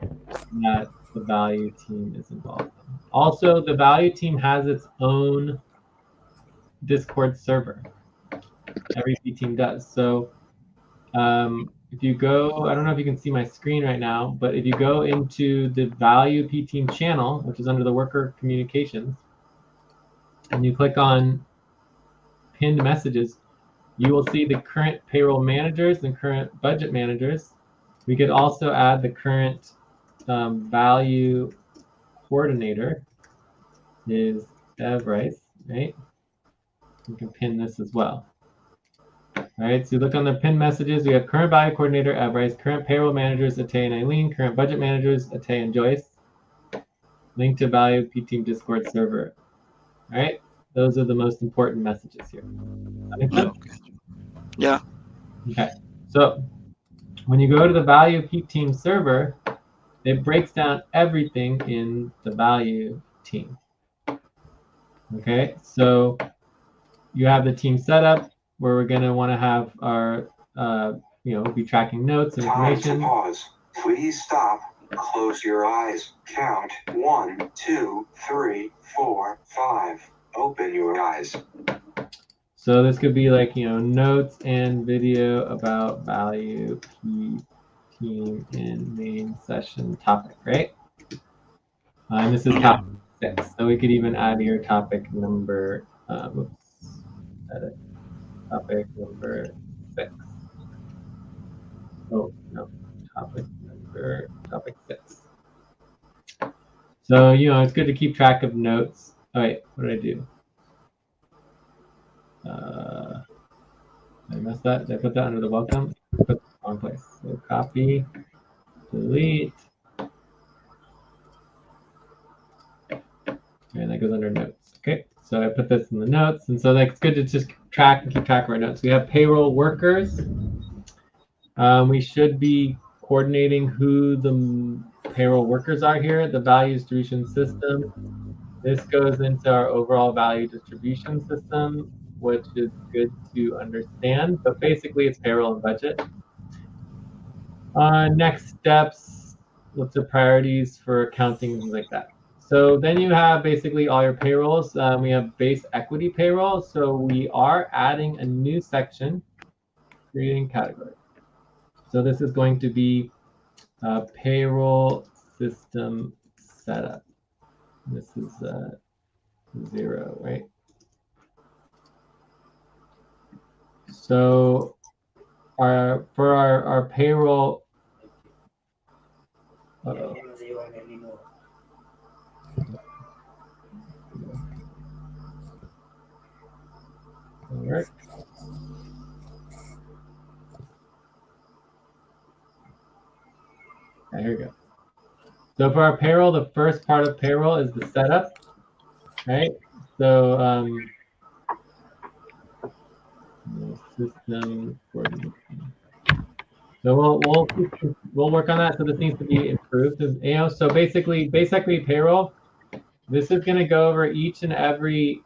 that the value team is involved in. Also, the value team has its own Discord server. Every P team does. So if you go, I don't know if you can see my screen right now, but if you go into the value P team channel, which is under the worker communications, and you click on pinned messages, you will see the current payroll managers and current budget managers. We could also add the current value coordinator is Ev Rice, right? You can pin this as well. All right, so you look on the pin messages, we have current value coordinator, Ev Rice, current payroll managers, Atay and Eileen, current budget managers, Atay and Joyce. Link to value P team Discord server. All right, those are the most important messages here. That make sense? Okay. Yeah. Okay, so when you go to the value P team server, it breaks down everything in the value team. Okay, so you have the team setup where we're going to want to have our, be tracking notes and information. Time to pause. Please stop. Close your eyes. Count 1, 2, 3, 4, 5. Open your eyes. So this could be like, notes and video about value P team in main session topic, right? And this is topic 6. So we could even add your topic number, edit, topic number 6. Oh, no, topic 6. So, it's good to keep track of notes. Oh, wait, what did I do? Did I mess that? Did I put that under the welcome? I put it in the wrong place. So copy, delete. And that goes under notes. Okay, so I put this in the notes. And so it's good to just track and keep track of our notes. We have payroll workers. We should be coordinating who the payroll workers are here, the value distribution system. This goes into our overall value distribution system, which is good to understand, but basically it's payroll and budget. Next steps, what's the priorities for accounting and things like that. So then you have basically all your payrolls. We have base equity payroll. So we are adding a new section, creating category. So this is going to be payroll system setup. This is 0, right? So for our payroll, all right. Okay, here we go. So for our payroll, the first part of payroll is the setup, right? So system coordination. So we'll work on that. So this needs to be improved. So basically payroll. This is going to go over each and every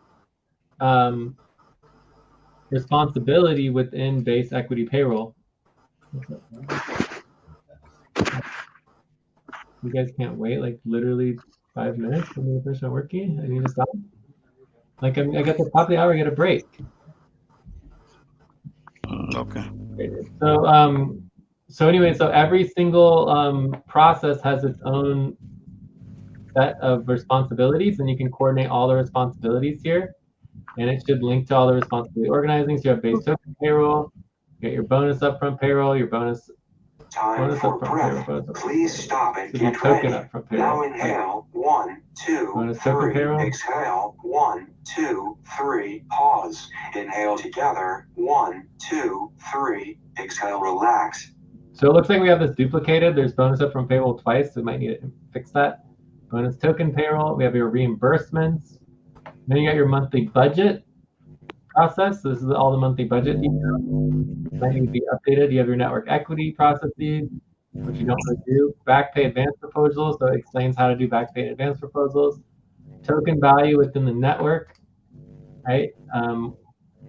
responsibility within base equity payroll. You guys can't wait like literally 5 minutes for me to finish my working. I need to stop. Like I got the top of the hour, I get a break. Okay. So anyway, so every single process has its own set of responsibilities, and you can coordinate all the responsibilities here, and it should link to all the responsibility organizing. So you have base token payroll, you get your bonus upfront payroll, your bonus for breath. Please stop and get ready. Now inhale, 1, 2, 3. Exhale, 1, 2, 3. Pause. Inhale together, 1, 2, 3. Exhale, relax. So it looks like we have this duplicated. There's bonus upfront payroll twice, so we might need to fix that. Bonus token payroll, we have your reimbursements. Then you got your monthly budget process. So this is all the monthly budget details. Might need to be updated. You have your network equity processes, which you don't really do. Back pay advance proposals, so it explains how to do back pay advance proposals. Token value within the network, right?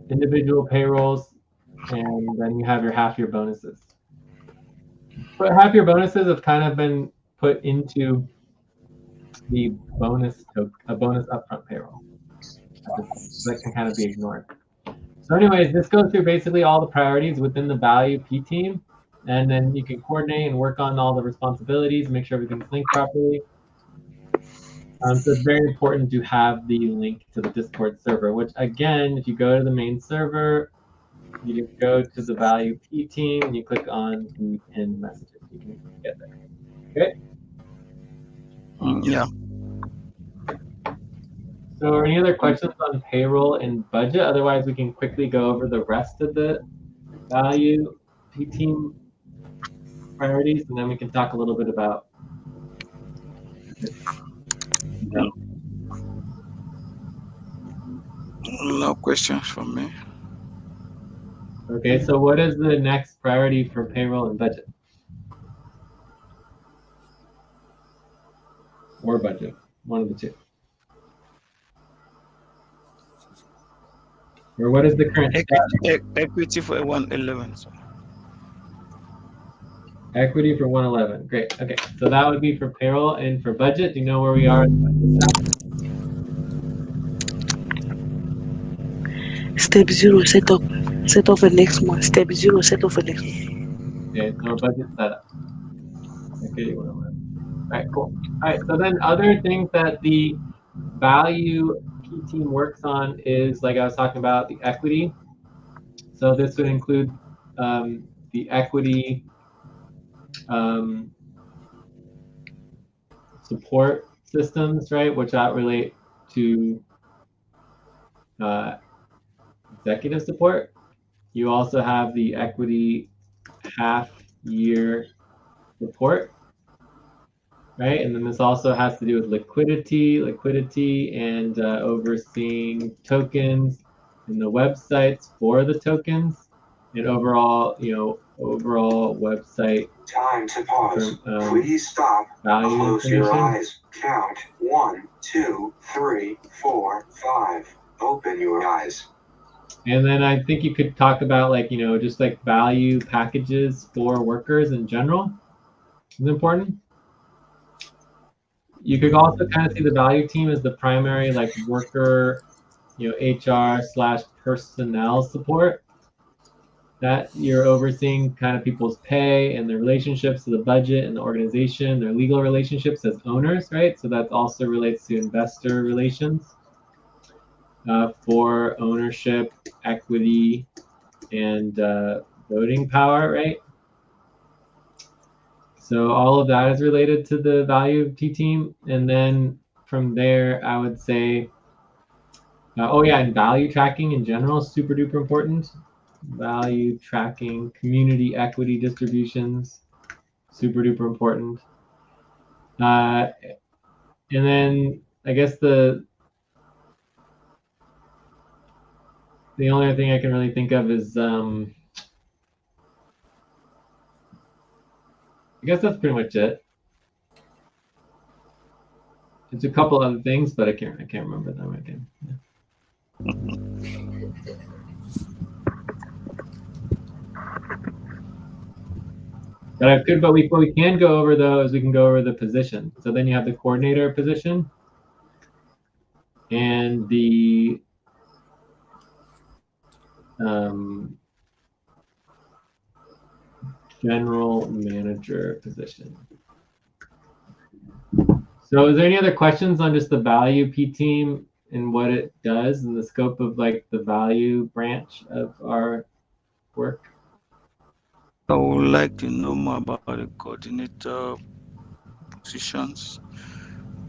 Individual payrolls, and then you have your half year bonuses. But half year bonuses have kind of been put into the bonus upfront payroll. that can kind of be ignored. So anyways, this goes through basically all the priorities within the value P team. And then you can coordinate and work on all the responsibilities, make sure everything's linked properly. So it's very important to have the link to the Discord server, which again, if you go to the main server, you just go to the value P team and you click on the pinned messages. You can get there. Okay. Yeah. So any other questions on payroll and budget? Otherwise, we can quickly go over the rest of the value P team priorities, and then we can talk a little bit about No questions from me. Okay, so what is the next priority for payroll and budget? Or budget, one of the two. Or what is the current status? Equity for 111. Equity for 111. Great. Okay, so that would be for payroll and for budget. Do you know where we are? Step 0, set up for next month. Step 0, set up for next month. Okay, so budget setup. Equity 111. All right, cool. All right, so then other things that the value P team works on is, like I was talking about, the equity. So this would include the equity support systems, right, which that relate to executive support. You also have the equity half-year report, right? And then this also has to do with liquidity, and overseeing tokens and the websites for the tokens, and overall website. Time to pause. Please stop. Value Close your information. eyes. Count 1, 2, 3, 4, 5. Open your eyes. And then I think you could talk about, like, just like value packages for workers in general is important. You could also kind of see the value team as the primary, like, worker, HR/personnel support, that you're overseeing kind of people's pay and their relationships to the budget and the organization, their legal relationships as owners, right? So that also relates to investor relations for ownership, equity, and voting power, right? So all of that is related to the value of T team. And then from there, I would say, and value tracking in general is super duper important. Value tracking, community equity distributions, super duper important. And then I guess the only other thing I can really think of is, I guess that's pretty much it. There's a couple other things, but I can't remember them again. Yeah. But what we can go over, though, is we can go over the position. So then you have the coordinator position and the general manager position. So is there any other questions on just the value P team and what it does and the scope of, like, the value branch of our work? I would like to know more about the coordinator positions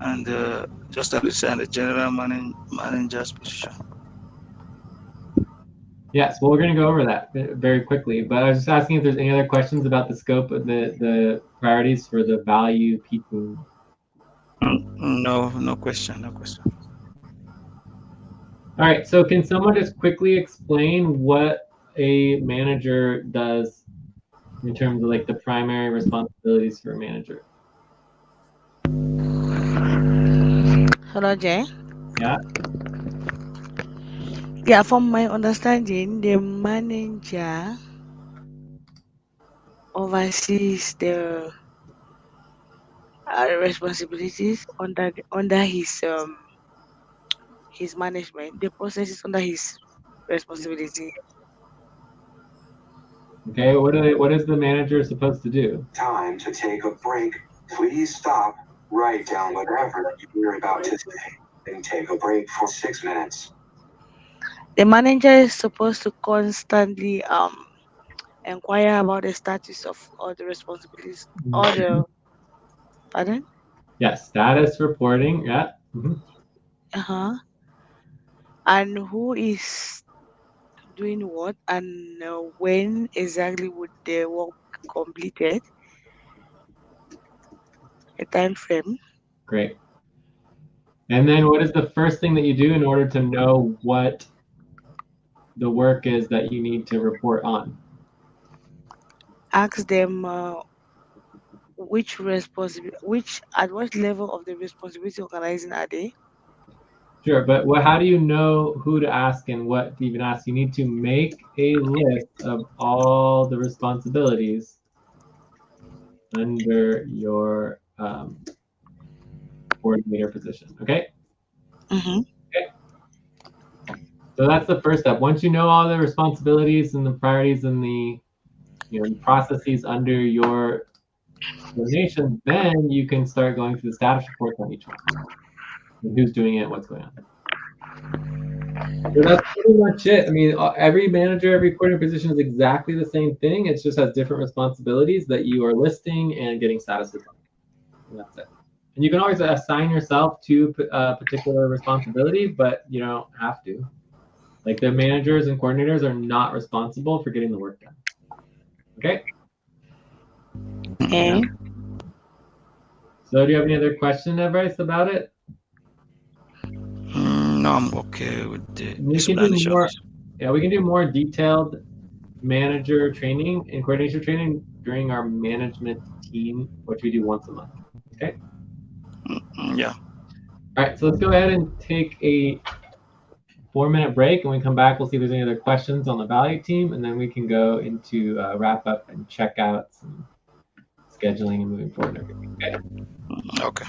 and just understand the general manager's position. Yes, well, we're going to go over that very quickly, but I was just asking if there's any other questions about the scope of the priorities for the value P team. No question. All right, so can someone just quickly explain what a manager does in terms of, like, the primary responsibilities for a manager? Hello, Jay. Yeah. Yeah, from my understanding, the manager oversees the responsibilities under his his management, the process is under his responsibility. Okay, what is the manager supposed to do? Time to take a break. Please stop. Write down whatever you're about to say and take a break for 6 minutes. The manager is supposed to constantly inquire about the status of all the responsibilities, all the pardon. Yeah, status reporting. Yeah. Uh-huh. And who is doing what, and when exactly would the work be completed, a time frame. Great. And then what is the first thing that you do in order to know what the work is that you need to report on? Ask them which at what level of the responsibility organizing are they. Sure, but how do you know who to ask and what to even ask? You need to make a list of all the responsibilities under your coordinator position. Okay? Mm-hmm. Okay. So that's the first step. Once you know all the responsibilities and the priorities and the processes under your coordination, then you can start going through the status reports on each one. And who's doing it, what's going on. So that's pretty much it. I mean, every manager, every coordinator position is exactly the same thing. It just has different responsibilities that you are listing and getting status reports. And that's it. And you can always assign yourself to a particular responsibility, but you don't have to. Like the managers and coordinators are not responsible for getting the work done. Okay? Okay. So do you have any other question, Bryce, about it? No, I'm okay with the We can do explanation. more. Yeah, we can do more detailed manager training and coordination training during our management team, which we do once a month. Okay. Yeah. All right. So let's go ahead and take a 4-minute break. And when we come back, we'll see if there's any other questions on the value team, and then we can go into wrap up and checkouts and scheduling and moving forward and everything. Okay. Okay.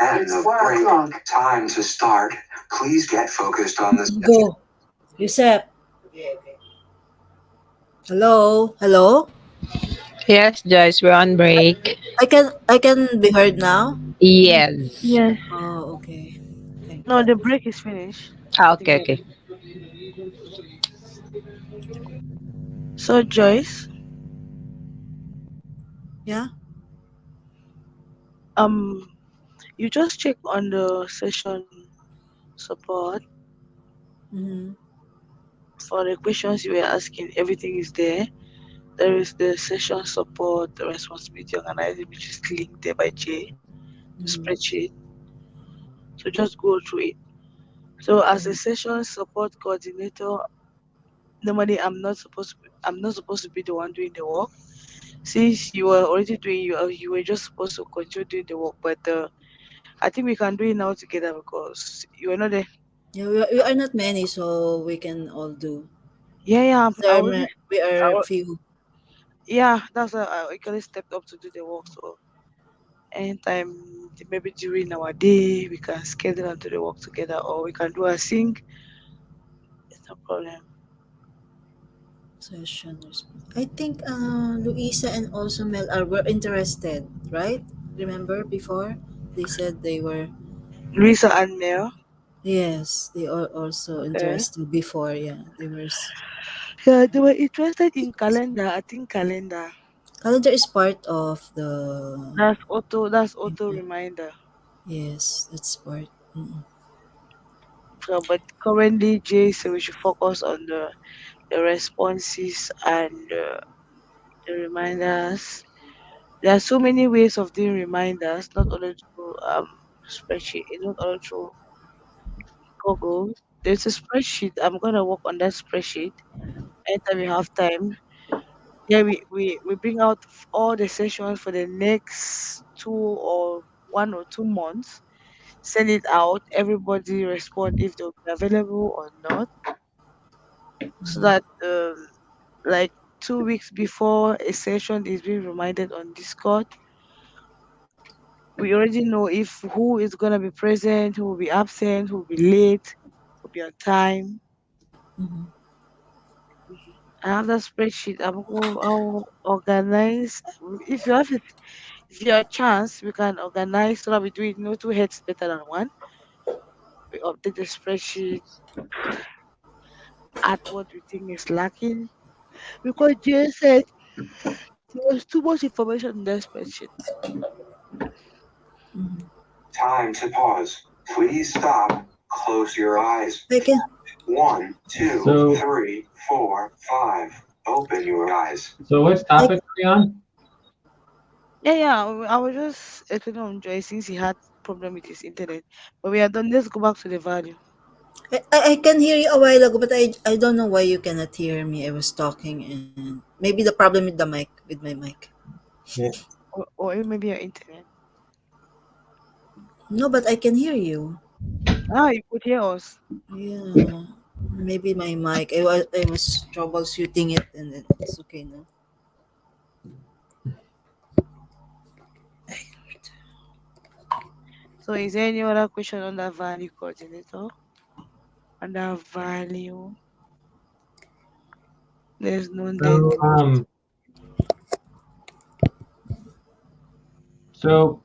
End of break. Time to start. Please get focused on this. Go. Yusef. Hello? Hello? Yes, Joyce, we're on break. I can be heard now? Yes. Yes. Oh, okay. Thank No, God. the break is finished. Ah, I think okay, that. okay. So Joyce, Yeah? um, you just check on the session support Mm-hmm. for the questions you were asking. Everything is there. There is the session support, the responsibility organizing, which is linked there by J, the Mm-hmm. spreadsheet. So just go through it. So as a Okay. session support coordinator, normally I'm not supposed to be the one doing the work. Since you were already doing you were just supposed to continue doing the work, but I think we can do it now together because you were not there. Yeah, we are not many, so we can all do. Yeah, yeah. I There already, we I, are al- few. yeah. That's why I actually stepped up to do the work. So anytime, maybe during our day, we can schedule and do the work together, or we can do a sync. It's no problem. Sessioners. I think Luisa and also Mel were interested, right? Remember before they said they were. Luisa and Mel. Yes, they are also Okay. interested before. Yeah, they were. Yeah, they were interested in calendar. I think calendar. Calendar is part of the. That's auto. That's auto reminder. Yes, that's part. Mm-mm. So, but currently, Jay said we should focus on the responses and the reminders. There are so many ways of doing reminders, not only through spreadsheet, not only through Google. There's a spreadsheet. I'm gonna work on that spreadsheet anytime we have time. Yeah, we bring out all the sessions for the next 1 or 2 months. Send it out. Everybody respond if they'll be available or not, so that like 2 weeks before a session is being reminded on Discord, we already know if who is gonna be present, who will be absent, who will be late, who will be on time. Mm-hmm. I have that spreadsheet. I'll organize. If you have it, if you have a chance, we can organize so that we do it. No, two heads better than one. We update the spreadsheet, add what we think is lacking. Because Jay said there was too much information in that spreadsheet. Mm-hmm. Time to pause. Please stop. Close your eyes. I can. 1, 2, So 3, 4, 5. Open your eyes. so which I, topic are we on? Yeah, yeah. I was just explaining on Joy since he had problem with his internet. But we are done. Let's go back to the value. I can hear you a while ago, but I don't know why you cannot hear me. I was talking, and maybe the problem with the mic, with my mic. Yeah. Or maybe your internet. No, but I can hear you. Ah, you could hear us. Yeah, maybe my mic. I was troubleshooting it, and it's okay now. So is there any other question on that value coordinator? On that value, there's no net. So so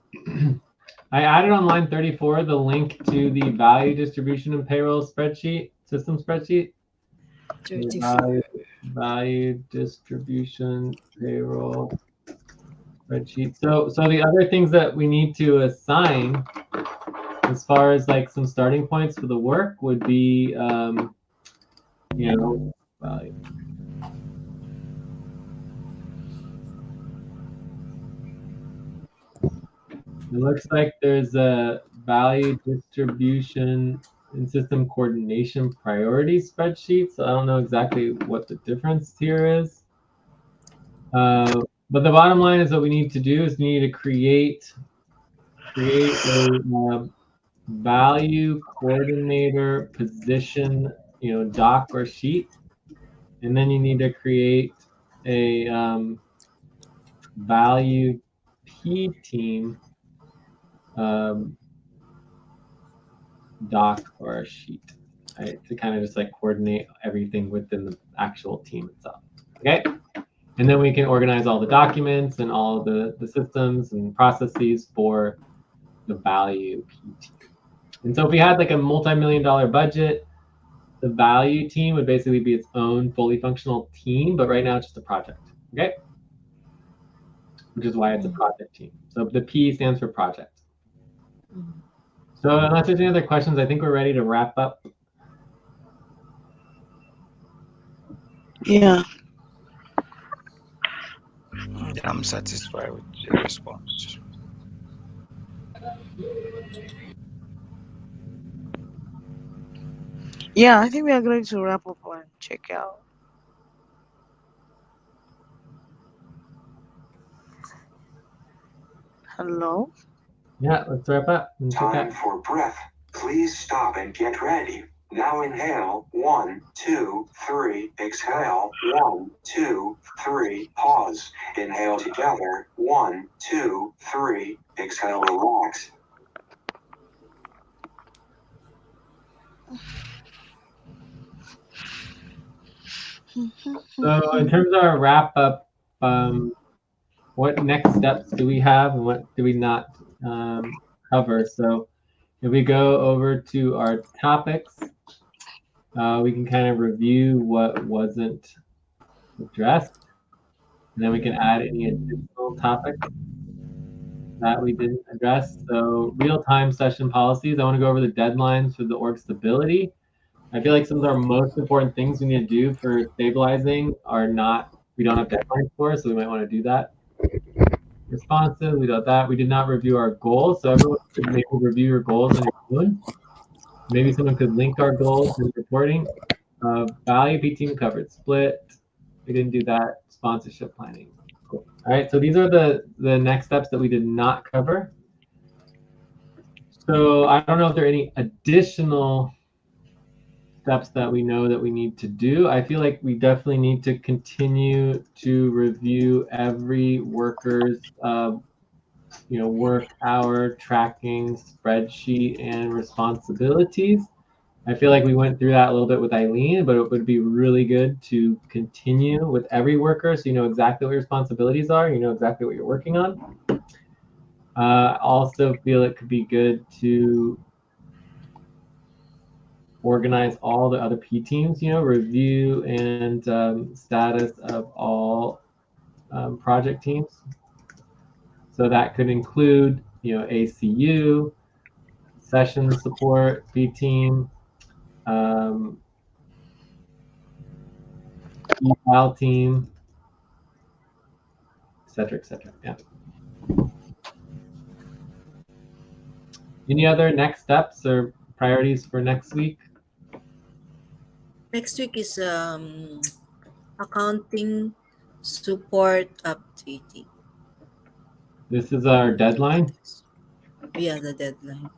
I added on line 34 the link to the value distribution and payroll spreadsheet, system spreadsheet. The 34. value distribution payroll spreadsheet. So the other things that we need to assign as far as like some starting points for the work would be value. It looks like there's a value distribution and system coordination priority spreadsheet. So I don't know exactly what the difference here is. But the bottom line is what we need to do is we need to create a value coordinator position, doc or sheet, and then you need to create a value P team doc or a sheet, right? To kind of just like coordinate everything within the actual team itself. Okay. And then we can organize all the documents and all the systems and processes for the value PT. And so if we had like a multi-million-dollar budget, the value team would basically be its own fully functional team, but right now it's just a project. Okay. Which is why it's a project team. So the P stands for project. So unless there's any other questions, I think we're ready to wrap up. Yeah. I'm satisfied with your response. Yeah, I think we are going to wrap up and check out. Hello? Yeah, let's wrap up and check Time out. for breath. Please stop and get ready. Now inhale. 1, 2, 3. Exhale. 1, 2, 3. Pause. Inhale together. 1, 2, 3. Exhale. Relax. So in terms of our wrap up, what next steps do we have and what do we not cover? So if we go over to our topics, we can kind of review what wasn't addressed. And then we can add any additional topics that we didn't address. So real-time session policies, I want to go over the deadlines for the org stability. I feel like some of our most important things we need to do for stabilizing are not, we don't have deadlines for, so we might want to do that. Responsive, we got that. We did not review our goals, so everyone could maybe review your goals on your own. Maybe someone could link our goals in reporting. Value P team covered split. We didn't do that. Sponsorship planning. Cool. All right, so these are the next steps that we did not cover. So I don't know if there are any additional steps that we know that we need to do. I feel like we definitely need to continue to review every worker's work hour tracking spreadsheet and responsibilities. I feel like we went through that a little bit with Eileen, but it would be really good to continue with every worker so you know exactly what your responsibilities are, you know exactly what you're working on. Also feel it could be good to organize all the other P teams, review and status of all project teams. So that could include, ACU, session support, P team, eval team, et cetera, et cetera. Yeah. Any other next steps or priorities for next week? Next week is accounting support updating. This is our deadline. Yeah, the deadline.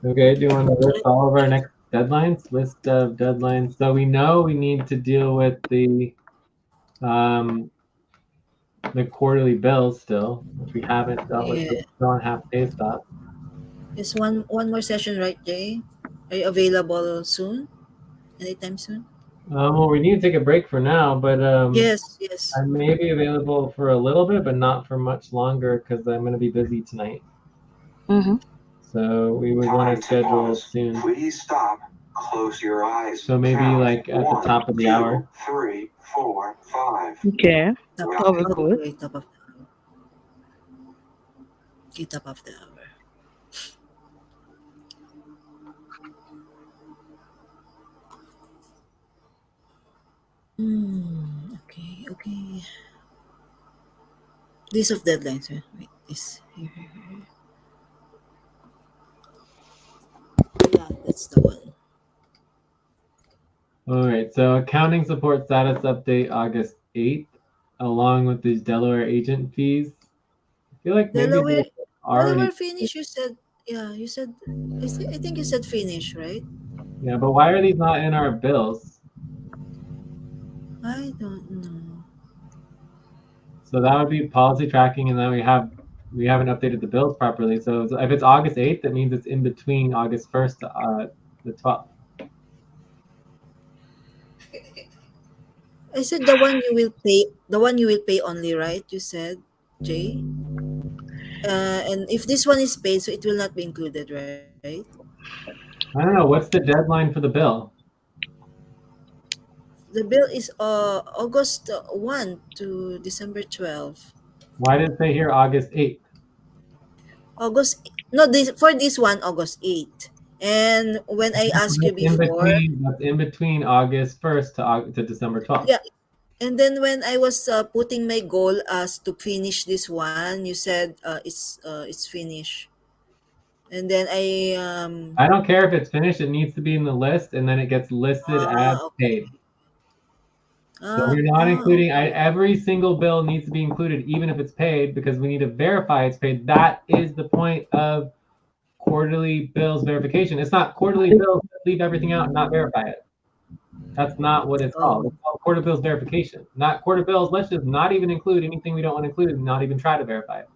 Okay, do you want to list all of our next deadlines? List of deadlines. So we know we need to deal with the quarterly bills still, which we haven't dealt with. Yeah. Still on half pay stop. It's one more session, right, Jay? Are you available soon? Anytime soon? Well, we need to take a break for now, but Yes. I may be available for a little bit, but not for much longer because I'm going to be busy tonight. Mm-hmm. So we would want to schedule soon. Please stop. Close your eyes. So maybe Count. like at the top of the 1, 2, hour. 3, 4, 5. Okay. Top That'll be good. Okay, top of the hour. Okay, top of the hour. Okay. List of deadlines. Wait, this here. Yeah, that's the one. All right, so accounting support status update August 8th, along with these Delaware agent fees. I feel like maybe Delaware, they're already. Delaware finish. You said, yeah. You said. I think you said finish, right? Yeah, but why are these not in our bills? I don't know. So that would be policy tracking, and then we haven't updated the bills properly. So if it's August 8th, that means it's in between August 1st to the 12th. I said the one you will pay. The one you will pay only, right? You said, Jay. And if this one is paid, so it will not be included, right? I don't know. What's the deadline for the bill? The bill is August 1 to December 12. Why did it say here August 8th? August, no, this for this one, August 8. And when I asked you before, That's in between August 1st to December 12th. yeah, and then when I was putting my goal as to finish this one, you said it's finished. And then I don't care if it's finished. It needs to be in the list, and then it gets listed as okay. paid. So we're not including, every single bill needs to be included, even if it's paid, because we need to verify it's paid. That is the point of quarterly bills verification. It's not quarterly bills that leave everything out and not verify it. That's not what it's called. It's called quarter bills verification. Not quarter bills. Let's just not even include anything we don't want to include and not even try to verify it.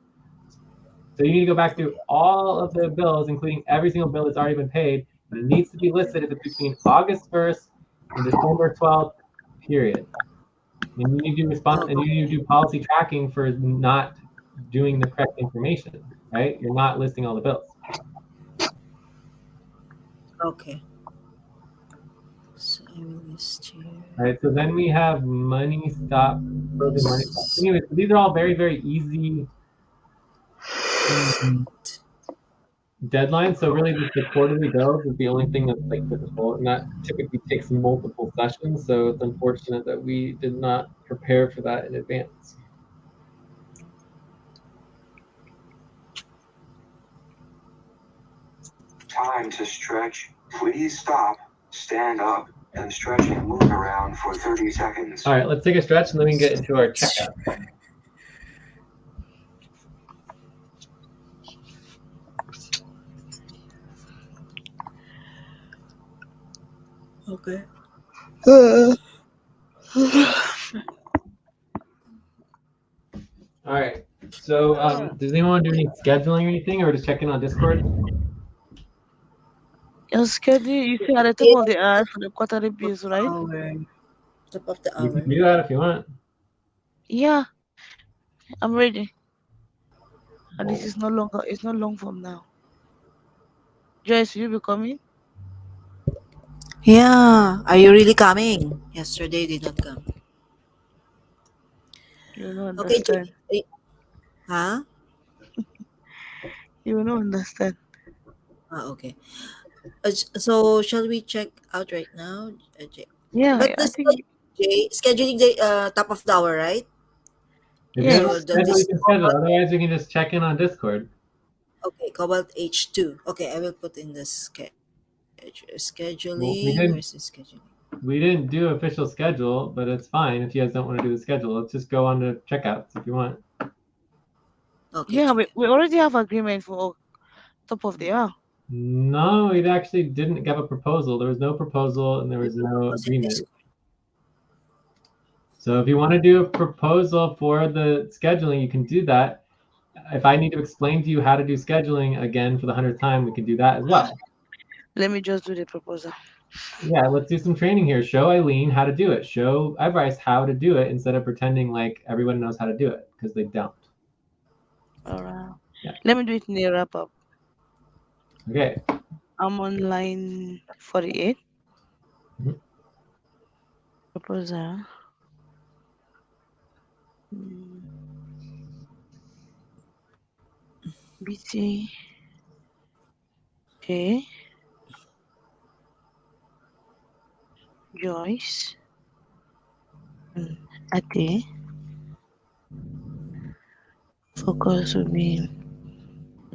So you need to go back through all of the bills, including every single bill that's already been paid, and it needs to be listed if it's between August 1st and December 12th, period. And you need to respond, and you need to do policy tracking for not doing the correct information, right? You're not listing all the bills. Okay. So I will list here. All right, so then we have money stop, frozen money stop. Anyway, so these are all very, very easy deadlines. So really just the quarterly bills is the only thing that's like difficult, and that typically takes multiple sessions. So it's unfortunate that we did not prepare for that in advance. Time to stretch. Please stop, stand up, and stretch and move around for 30 seconds. All right, let's take a stretch and then we can get into our checkout. Okay. All right. So does anyone want to do any scheduling or anything, or just check in on Discord? Your schedule, you see at the top of the hour for the quarterly bills, right? Hour. Top of the You hour. can do that if you want. Yeah, I'm ready. And this is no longer, it's not long from now. Joyce, you be coming? Yeah. Are you really coming? Yesterday did not come. You will not Okay, understand. huh? You will not understand. Okay. So shall we check out right now? Jay? Yeah, But the I think, scheduling day, top of the hour, right? If you So want yes. to schedule, you this can schedule. Otherwise, you can just check in on Discord. okay, Cobalt H2. Okay, I will put in the scheduling. Well, Where's the scheduling? we didn't do official schedule, but it's fine if you guys don't want to do the schedule. Let's just go on to checkouts if you want. Okay, Yeah, check we already have agreement for top of the hour. No, it actually didn't have a proposal. There was no proposal and there was no agreement. So if you want to do a proposal for the scheduling, you can do that. If I need to explain to you how to do scheduling again for the 100th time, we can do that as well. Let me just do the proposal. Yeah, let's do some training here. Show Eileen how to do it. Show Bryce how to do it instead of pretending like everyone knows how to do it, because they don't. All right. Yeah. Let me do it in the wrap up. Okay. I'm on line 48. Mhm. Proposal. BT. J. Joyce. Ate. Focus will be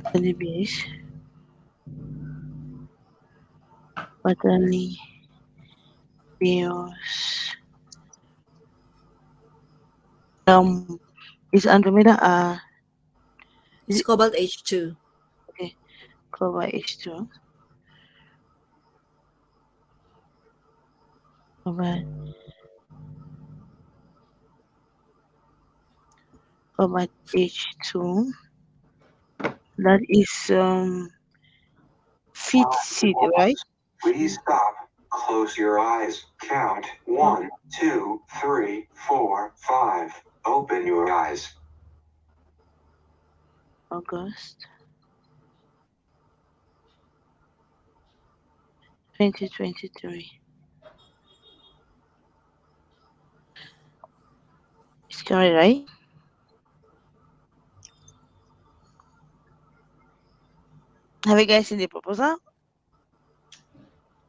totally base. Quarterly bills. Is Andromeda It's Cobalt H2. okay, cover H2. Cover H2. That is fit seed, right? Please stop. Close your eyes. Count 1, 2, 3, 4, 5. Open your eyes. August 2023. It's correct, right? Have you guys seen the proposal?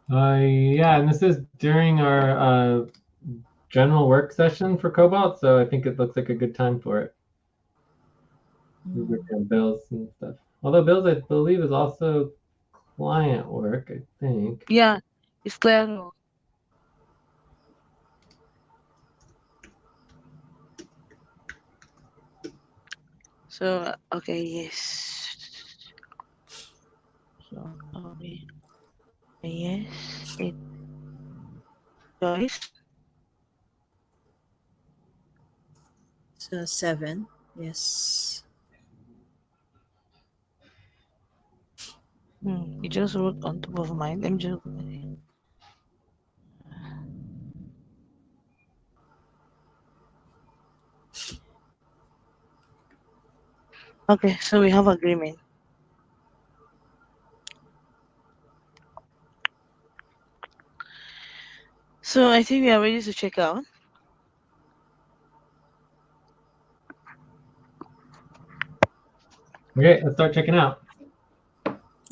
Yeah, and this is during our general work session for Cobalt, so I think it looks like a good time for it. We're working on bills and stuff. Although bills, I believe, is also client work, I think. Yeah, it's clear. So okay, yes. So I'll be yes. It Joyce. So 7. Yes. You just wrote on top of mine. Let me just. Okay, so we have agreement. So I think we are ready to check out. Okay, let's start checking out.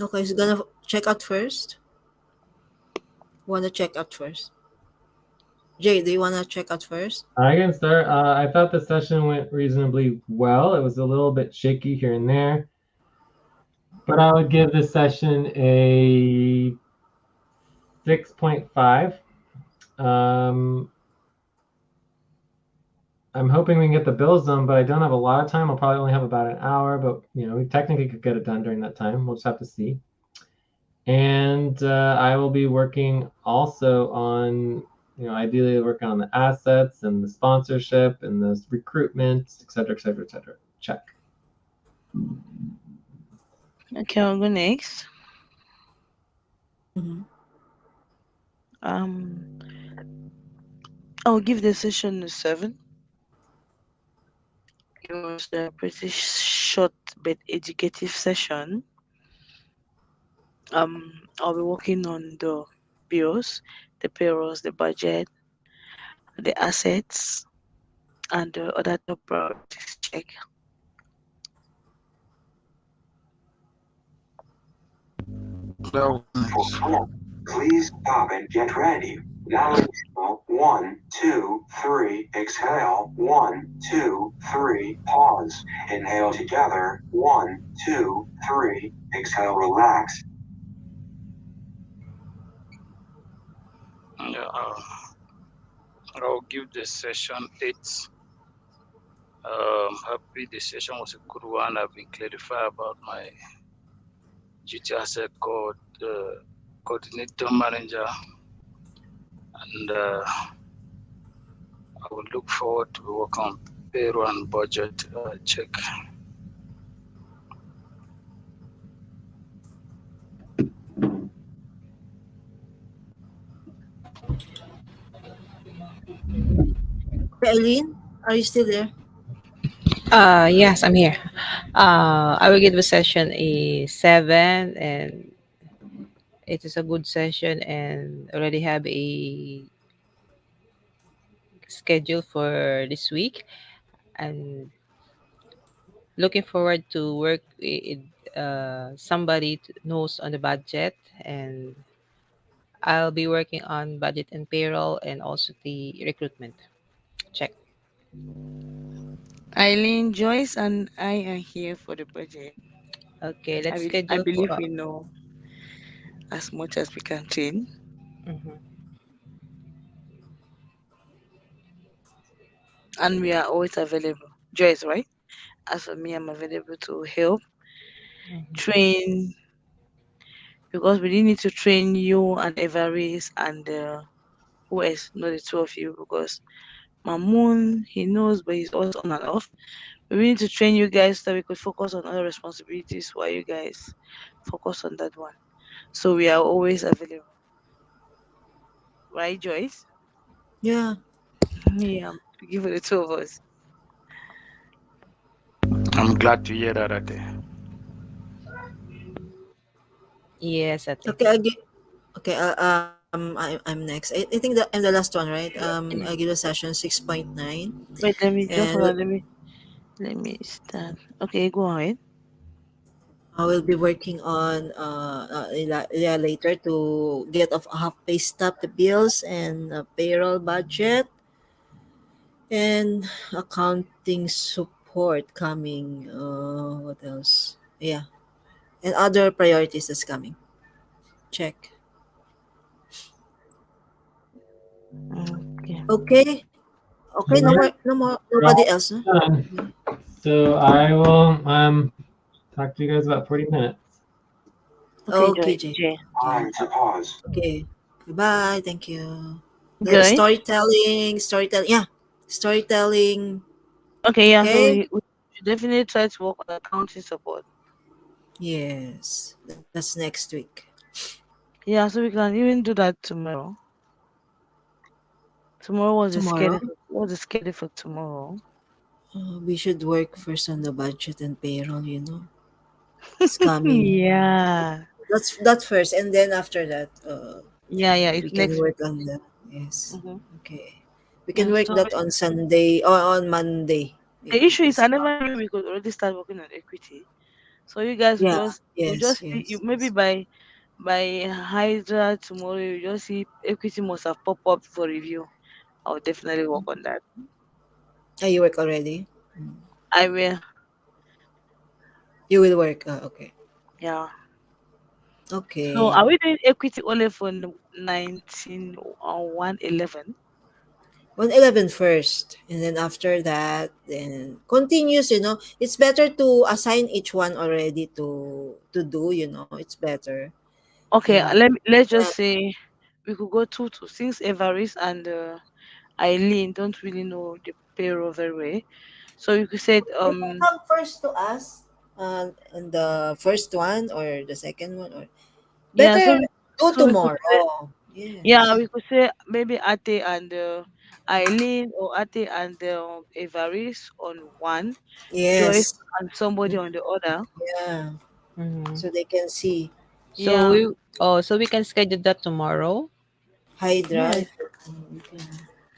Okay, so gonna check out first. Wanna check out first? Jay, do you wanna check out first? I can start. I thought the session went reasonably well. It was a little bit shaky here and there, but I would give this session a 6.5. I'm hoping we can get the bills done, but I don't have a lot of time. I'll probably only have about an hour, but we technically could get it done during that time. We'll just have to see. And I will be working also on, ideally working on the assets and the sponsorship and the recruitment, et cetera, et cetera, et cetera. Check. Okay, I'll go next. Mm-hmm. I'll give the session a 7. It was a pretty short but educative session. I'll be working on the bills, the payrolls, the budget, the assets, and the other top priorities. Check. Well, Please stop and get ready. Now inhale 1, 2, 3. Exhale 1, 2, 3. Pause. Inhale together 1, 2, 3. Exhale, relax. yeah, I'll give the session 8. Happy the session was a good one. I've been clarified about my duty as a coordinator manager, and I will look forward to work on payroll and budget check. Eileen, are you still there? Yes, I'm here. I will give the session a 7, and it is a good session, and already have a schedule for this week, and looking forward to work with somebody knows on the budget, and I'll be working on budget and payroll and also the recruitment. Check. Eileen, Joyce, and I are here for the budget. Okay, let's I schedule for. believe we know as much as we can train, Mhm. and we are always available. Joyce, right? As for me, I'm available to help Mhm. train because we didn't need to train you and Everest and who else? Not the two of you because Mamoon he knows, but he's always on and off. We need to train you guys so we could focus on other responsibilities while you guys focus on that one. So we are always available. right, Joyce? Yeah. Yeah, give it the two of us. I'm glad to hear that, Ate. Yes, ate. Okay, okay, I'm next. I think that I'm the last one, right? I give the session 6.9, Wait, let me just and hold on. Let me start. Okay, go ahead. I will be working on yeah, later to get off half pay stop the bills and payroll budget and accounting support coming. What else? Yeah, and other priorities that's coming. Check. Okay. Okay. Okay. No more. We're, No more. we're Nobody all else. Huh? done. So I will talk to you guys about 40 minutes. Okay, Okay, Joy. Jay. Jay. Okay. Time to pause. Okay. Goodbye. Thank you. The Joyce? storytelling. Yeah, storytelling. Okay, yeah, so Okay. we should definitely try to work on accounting support. Yes, that's next week. Yeah, so we can even do that tomorrow. Tomorrow was the Tomorrow, schedule. What's the schedule for tomorrow? we should work first on the budget and payroll. It's coming. Yeah. That's first, and then after that, Yeah, yeah, we it's can next week. work on the yes. Mm-hmm. Okay, we can Yeah, work so that on Sunday or on Monday the maybe. issue is Because I never knew we could already start working on equity. So you guys yeah, will yes, just see you yes, maybe yes. by Hydra tomorrow you just see equity must have popped up for review. I'll definitely work on that. Ah, you work already. Mm. I will. You will work. Okay, Yeah. So okay. are we doing equity only for 19 or 111? 111 first, and then after that, then continues. It's better to assign each one already to do. It's better. Okay, And let's yeah, just say we could go two since Evaris and Eileen don't really know the payroll very well. So you could say they can come first to us, on the first one or the second one, or yeah, better do so we could say tomorrow. yeah, Yes, we could say maybe Ate and Eileen or Ate and Evaris on one, Joyce yes, and somebody on the other. yeah. Mm-hmm. So they can see So Yeah, we can schedule that tomorrow. Hydra. yes, We can.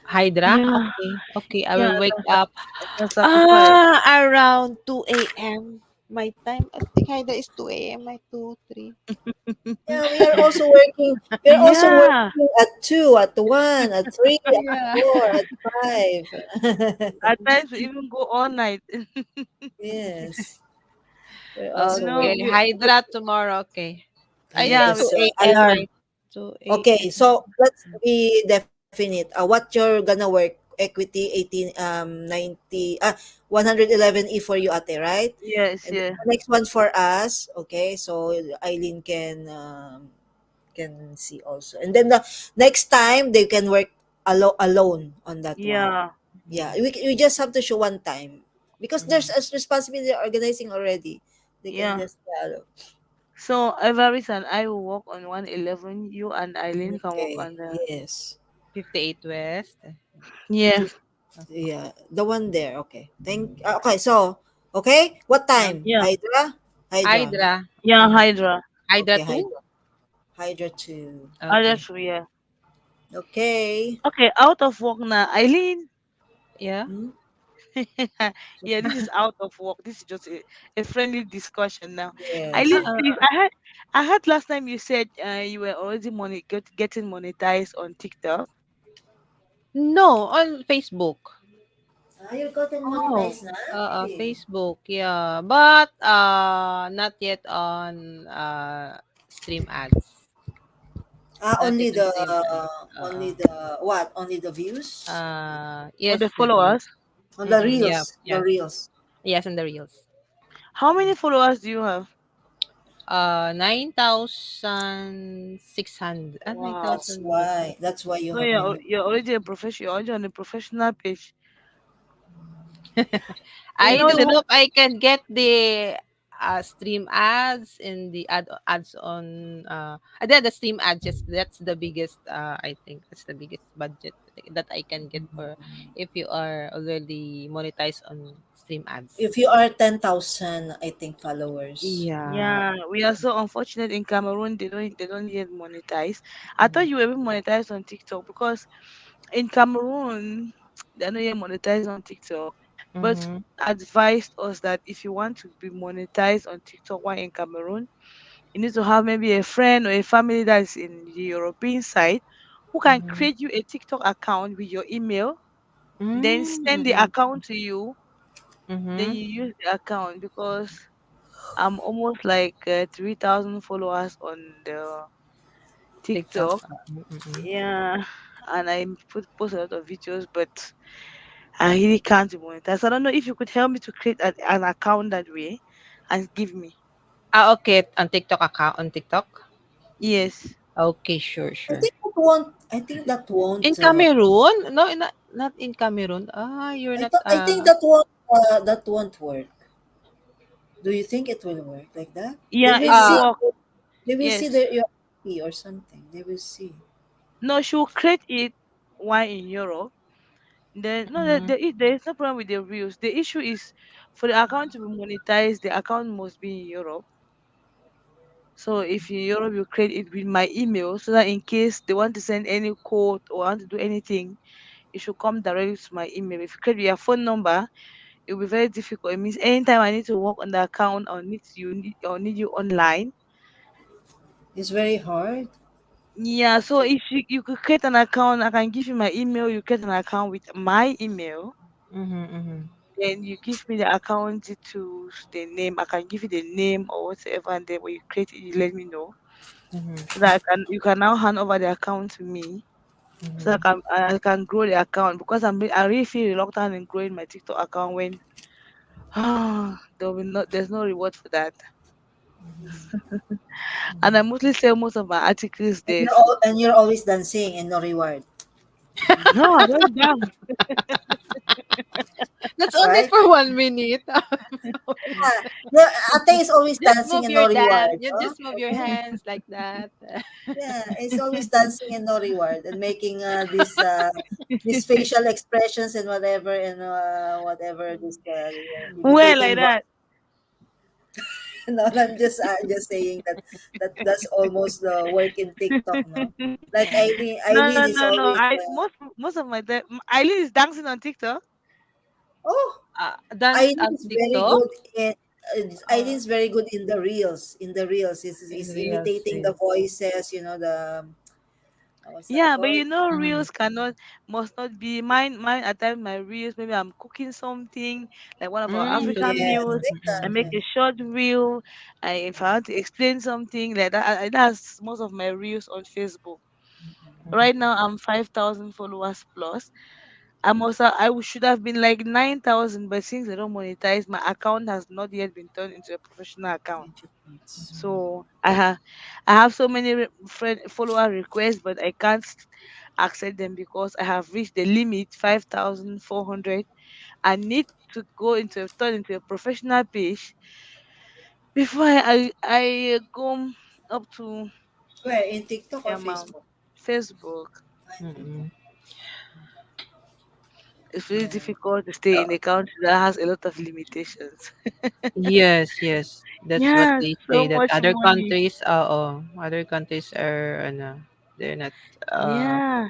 Hydra. yeah, Okay. Okay. I yeah. will wake up I can sacrifice. around 2 a.m. my time. I think Hydra is 2 a.m. My 2, 3. Yeah, we are also working. We are also Yeah, working at 2, at 1, at 3, at Yeah. 4, at 5. at times we even go all night. Yes, we're also No, Okay. working. we Hydra tomorrow. Okay. I think yeah, Yes, 2 a.m. alarm. my 2 a.m. Okay, so let's be definite. What you're gonna work? Equity 18, 90, 111 for you, ate, right? yes, And then yeah, the next one for us. Okay, so Eileen can see also. And then the next time they can work alone on that one. yeah, Yeah, Mhm. we just have to show one time because there's Mhm. a responsibility organizing already. They can yeah. just So Everest and I will work on 111. You and Eileen can work okay. on the Yes. 58 West. yeah, Fif- yeah, the one there. Okay. Okay, so okay, what time? yeah, Hydra? Hydra. Hydra. yeah. Hydra. Hydra Okay, 2? Hydra. Hydra 2. Hydra Okay. too, yeah. Okay. Okay, out of work now, Eileen. Yeah. Hmm? Yeah, this is out of work. This is just a friendly discussion now. Yes. Eileen, Uh, please, I heard last time you said you were already getting monetized on TikTok. no, on Facebook. You gotten Oh, monetized na? Really? Facebook, yeah. But not yet on stream ads. Not Only yet on the stream ads. what? Only the views? on the Yes, the followers. views. On the Mm-hmm, yeah, reels. The yeah. reels. Yes, and the reels. How many followers do you have? 9,600. Wow. That's 9,000 what? why. That's why you So have you're money. you're already a professional. You're already on a professional page. You I know do the hope I can get the stream ads in the ads on the stream ads, just that's the biggest I think that's the biggest budget that I can get for if you are already monetized on stream If ads. you are 10,000, I think, followers. Yeah. Yeah, we are so unfortunate in Cameroon. They don't yet monetize. I thought you were even monetized on TikTok because in Cameroon they're not yet monetized on TikTok. But Mm-hmm. advised us that if you want to be monetized on TikTok while in Cameroon, you need to have maybe a friend or a family that is in the European side who can Mm-hmm. create you a TikTok account with your email, then send the Mm-hmm. account to you, then Mm-hmm. you use the account because I'm almost like 3,000 followers on the TikTok. TikTok. Mm-mm. Yeah, and I post a lot of videos, but I really can't monetize. So I don't know if you could help me to create an account that way and give me. Okay, on TikTok account on TikTok. Yes. Okay, sure, I sure. think that won't. I think that In won't. Cameroon? No, not in Cameroon. You're not I think that won't. That won't work. Do you think it will work like that? They Yeah, will it will see. uh work. They will see Yes. your IP or something. They will see. No, she will create it while in Europe. Then no, mhm, there is no problem with the reels. The issue is for the account to be monetized, the account must be in Europe. So if in Europe you create it with my email so that in case they want to send any code or want to do anything, it should come directly to my email. If you create with your phone number, it will be very difficult. It means anytime I need to work on the account or need you online. It's very hard. Yeah, so if you could create an account, I can give you my email, you create an account with my email, mhm, mhm, then you give me the account details, the name, I can give you the name or whatever, and then when you create it, you let me know. mhm, So that you can now hand over the account to me. So mhm, I can grow the account because I really feel reluctant in growing my TikTok account when there's no reward for that. And I mostly sell most of my articles And there. you're always dancing and no reward, No, I don't dance. That's only right? for 1 minute. Yeah. Yeah. Ate is always Just dancing move and no your dance. reward. You No? just move your hands like that. Yeah, it's always dancing and no reward and making these facial expressions and whatever this Where like imitating voice. that? No, I'm just saying that that's almost the work in TikTok, no? Like No, Eileen no, is no, no. always I most of my time, Eileen is dancing on TikTok. oh, Dance Eileen on is very TikTok. good in Uh, Eileen's very good in the reels. In the reels, in is real imitating the estate. voices. The what's that Yeah, but called? Mhm, reels must not be mine. Mine at times my reels. Maybe I'm cooking something like one of our African Yes, meals. like I that. make a short reel. If I want to explain something like that, that's most of my reels on Facebook. Right now I'm 5,000 followers plus. Should have been like 9,000, but since they don't monetize, my account has not yet been turned into a professional account. 20 points. So I have so many friend follower requests, but I can't accept them because I have reached the limit 5,400. I need to turn into a professional page before I go up to Where in TikTok the or amount. Facebook? Facebook. In TikTok. mhm. It's really Yeah. difficult to stay in a country that has a lot of limitations. Yes, yes. That's what Yeah, they say so that much money. other countries are they're not uh Yeah.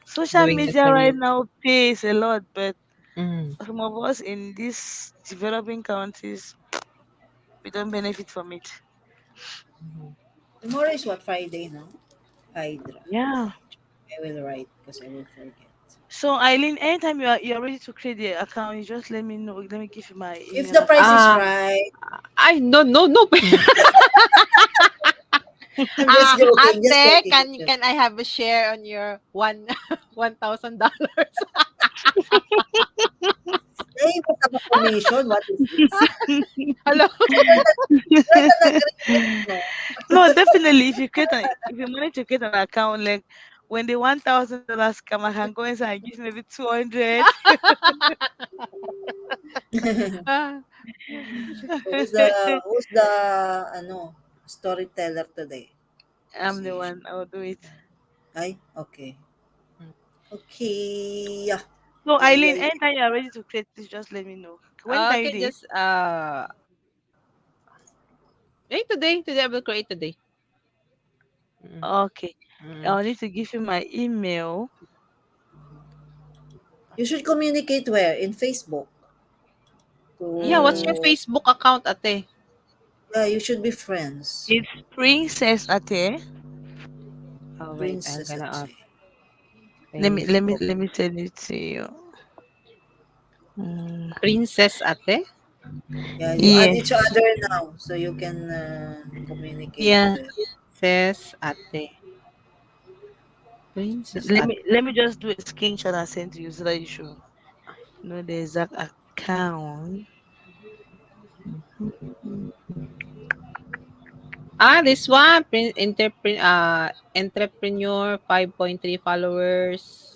Social doing the media same. right now pays a lot, but Mhm, some of us in these developing countries, we don't benefit from it. mhm. Tomorrow is what, Friday, no? Hydra. Yeah. I will write because I will forget. So Eileen, anytime you're ready to create the account, you just let me know. Let me give you my If email the price is Ah, address. right, I no. I'm just joking, just Ate, joking, just can joking. I have a share on your $1,000? Hey, what's a commission? What is this? Hello. You're an agreement, no? No, definitely. If you manage to create an account, like when the $1,000 come, I can go inside and give maybe 200. Who's the ano storyteller today? I'm the Si one. I'll do it. Ay, okay. Mm. Okay. Yeah. So Yeah, yeah, Eileen, yeah. anytime you are ready to create this, just let me know. When can you Okay, do it? just today I will create today. Mm, Okay. mm. I'll need to give you my email. You should communicate where? In Facebook. Yeah, what's your Mm, To Facebook account, ate? yeah, you should be friends. it's Princess Ate. Oh wait, I'm Princess gonna at say. Facebook. Let me send it to you. Mm, Princess ate? Yeah, you add yes. each other now so you can communicate. Yeah. Princess ate. Princess ate. Let me just do a screenshot and send to you so that you should know the exact account. Ah, this one. Entrepreneur, 5.3 followers.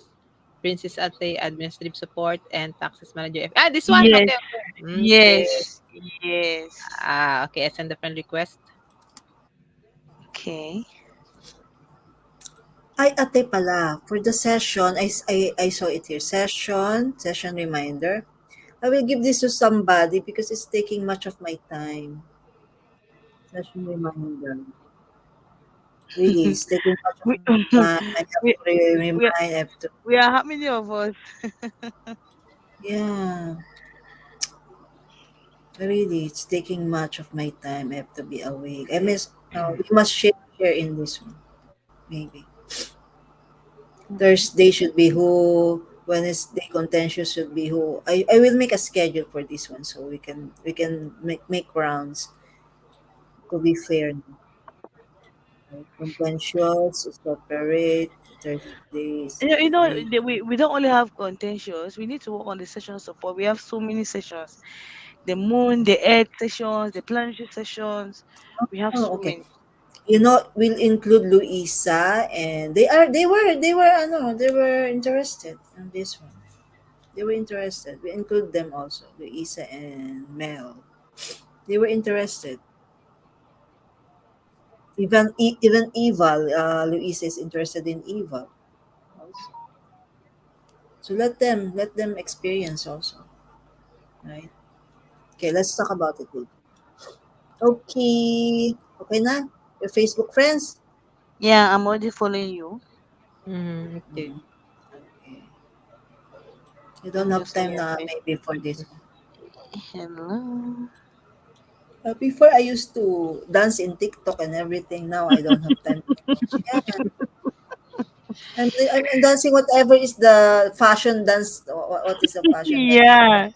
Princess ate, administrative support, and taxes manager. This one. Yes. Okay, okay. Okay. Yes. Yes. Okay. I send a friend request. Okay. Ay, ate pala, for the session, I saw it here. Session reminder. I will give this to somebody because it's taking much of my time. Session reminder. Really, it's taking much of we, my time. I have we, to remind, we, are, I have to, we are how many of us? yeah, really, it's taking much of my time. I have to be awake. We must share in this one, maybe. Mhm. Thursday should be who, Wednesday contentious should be who. I will make a schedule for this one so we can make rounds to be fair. Right? Contentious is separate. Thursday is You know, separate. we don't only have contentious. We need to work on the session support. We have so many sessions. The moon, the earth sessions, the planetary sessions. We have Oh, so okay. many. We'll include Luisa, and they were interested in this one. They were interested. We include them also, Luisa and Mel. They were interested. Even Eva, Luisa is interested in Eva also. So let them experience also, right? Okay, let's talk about it. Dude. Okay, okay na. Your Facebook friends. Yeah, I'm already following you. Okay. Mm, okay. You Let don't me have just send time you a na message. maybe for this one. Hello. Before I used to dance in TikTok and everything. Now I don't have time. Yeah, I'm dancing whatever is the fashion dance. What is the fashion dance? Yeah.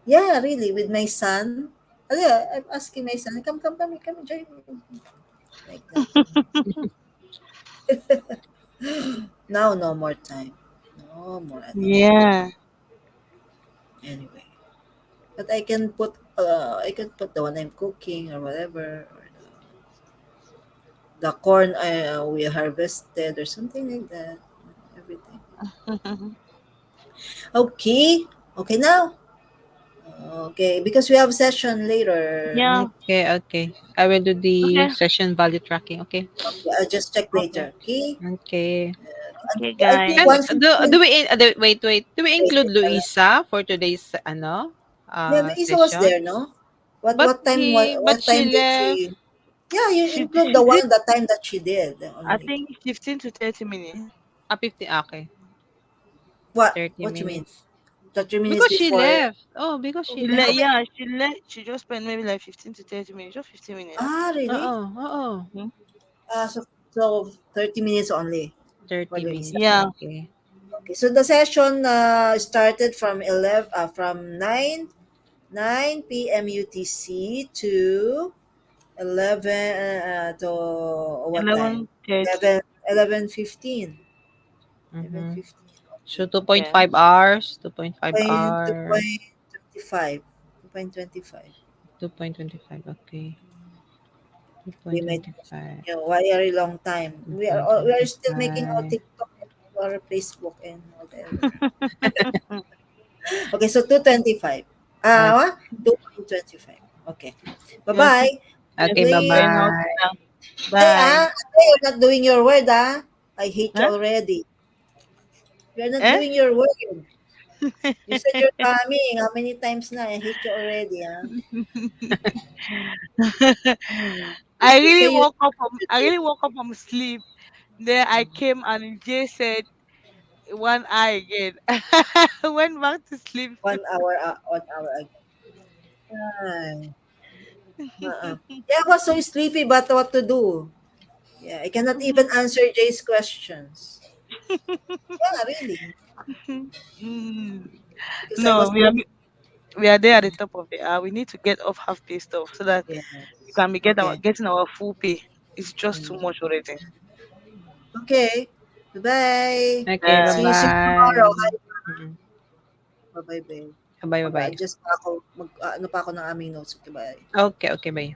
Yeah, really, with my son. Yeah, I'm asking my son, come, join me. Like that. Now, no more time. No more. I don't have more Yeah. time. Anyway, but I can put the one I'm cooking or whatever, or the corn we harvested or something like that. Everything. Okay. Okay now. Okay, because we have session later. Yeah. Okay, okay. I will do the Okay. session value tracking. Okay. Okay, I'll just check Okay. later. Okay. Okay. Okay, I think And guys. 1:15. wait. Do we Wait, include wait, pala. Luisa for today's Yeah, Luisa was session? there, no? What time But what she time did left she? Yeah, you include She did. the time that she did I only. think 15 to 30 minutes. 15. Okay. Thirty What you mean? minutes. 30 minutes Because she before? left. Oh, because she How left. many? Yeah, she let. She just spent maybe like 15 to 30 minutes. Just 15 minutes. Ah, really? Oo. Mhm. So 30 minutes only for 30 Luisa. minutes. Yeah. Okay. Okay, so the session started from 9 p.m. UTC to what time? 11:30. 11:15. Mm-hmm. 11:15 So only. 2.5 hours. 2.5 Point two hours. point 25. 2.25. 2.25. Okay. They might question 2.25. you, why a very long time? We are still making our 2.25. TikTok and our Facebook and whatever. Okay, so 2:25. Uh, What? 2.25. Okay. Yeah, Bye-bye. yeah, okay, keep going Please. out bye-bye. now. Hey, Bye. you're not doing your word, ah. I hate you Huh? already. You're not Eh? doing your word. You said you're coming. How many times na? I hate you already, ah. You say you I really woke up from sleep. Then I came and Jay said one eye again. I went back to sleep. 1 hour, 1 hour again. Ay, yeah, I was so sleepy, but what to do? Yeah, I cannot even answer Jay's questions. Yeah, really. Mm. Because I No, was we are there at the top of the hour. We need to get off half pay stuff so that yes. we can be Okay. getting our full pay. It's just too Mm. much already. Okay. Bye-bye. Okay, See you Bye. soon bye-bye. tomorrow. Mm. Bye-bye, babe. Bye-bye. Mag-a-adjust pa ako. Mag, ano pa ako ng aming notes. Okay, bye. Okay, okay, bye.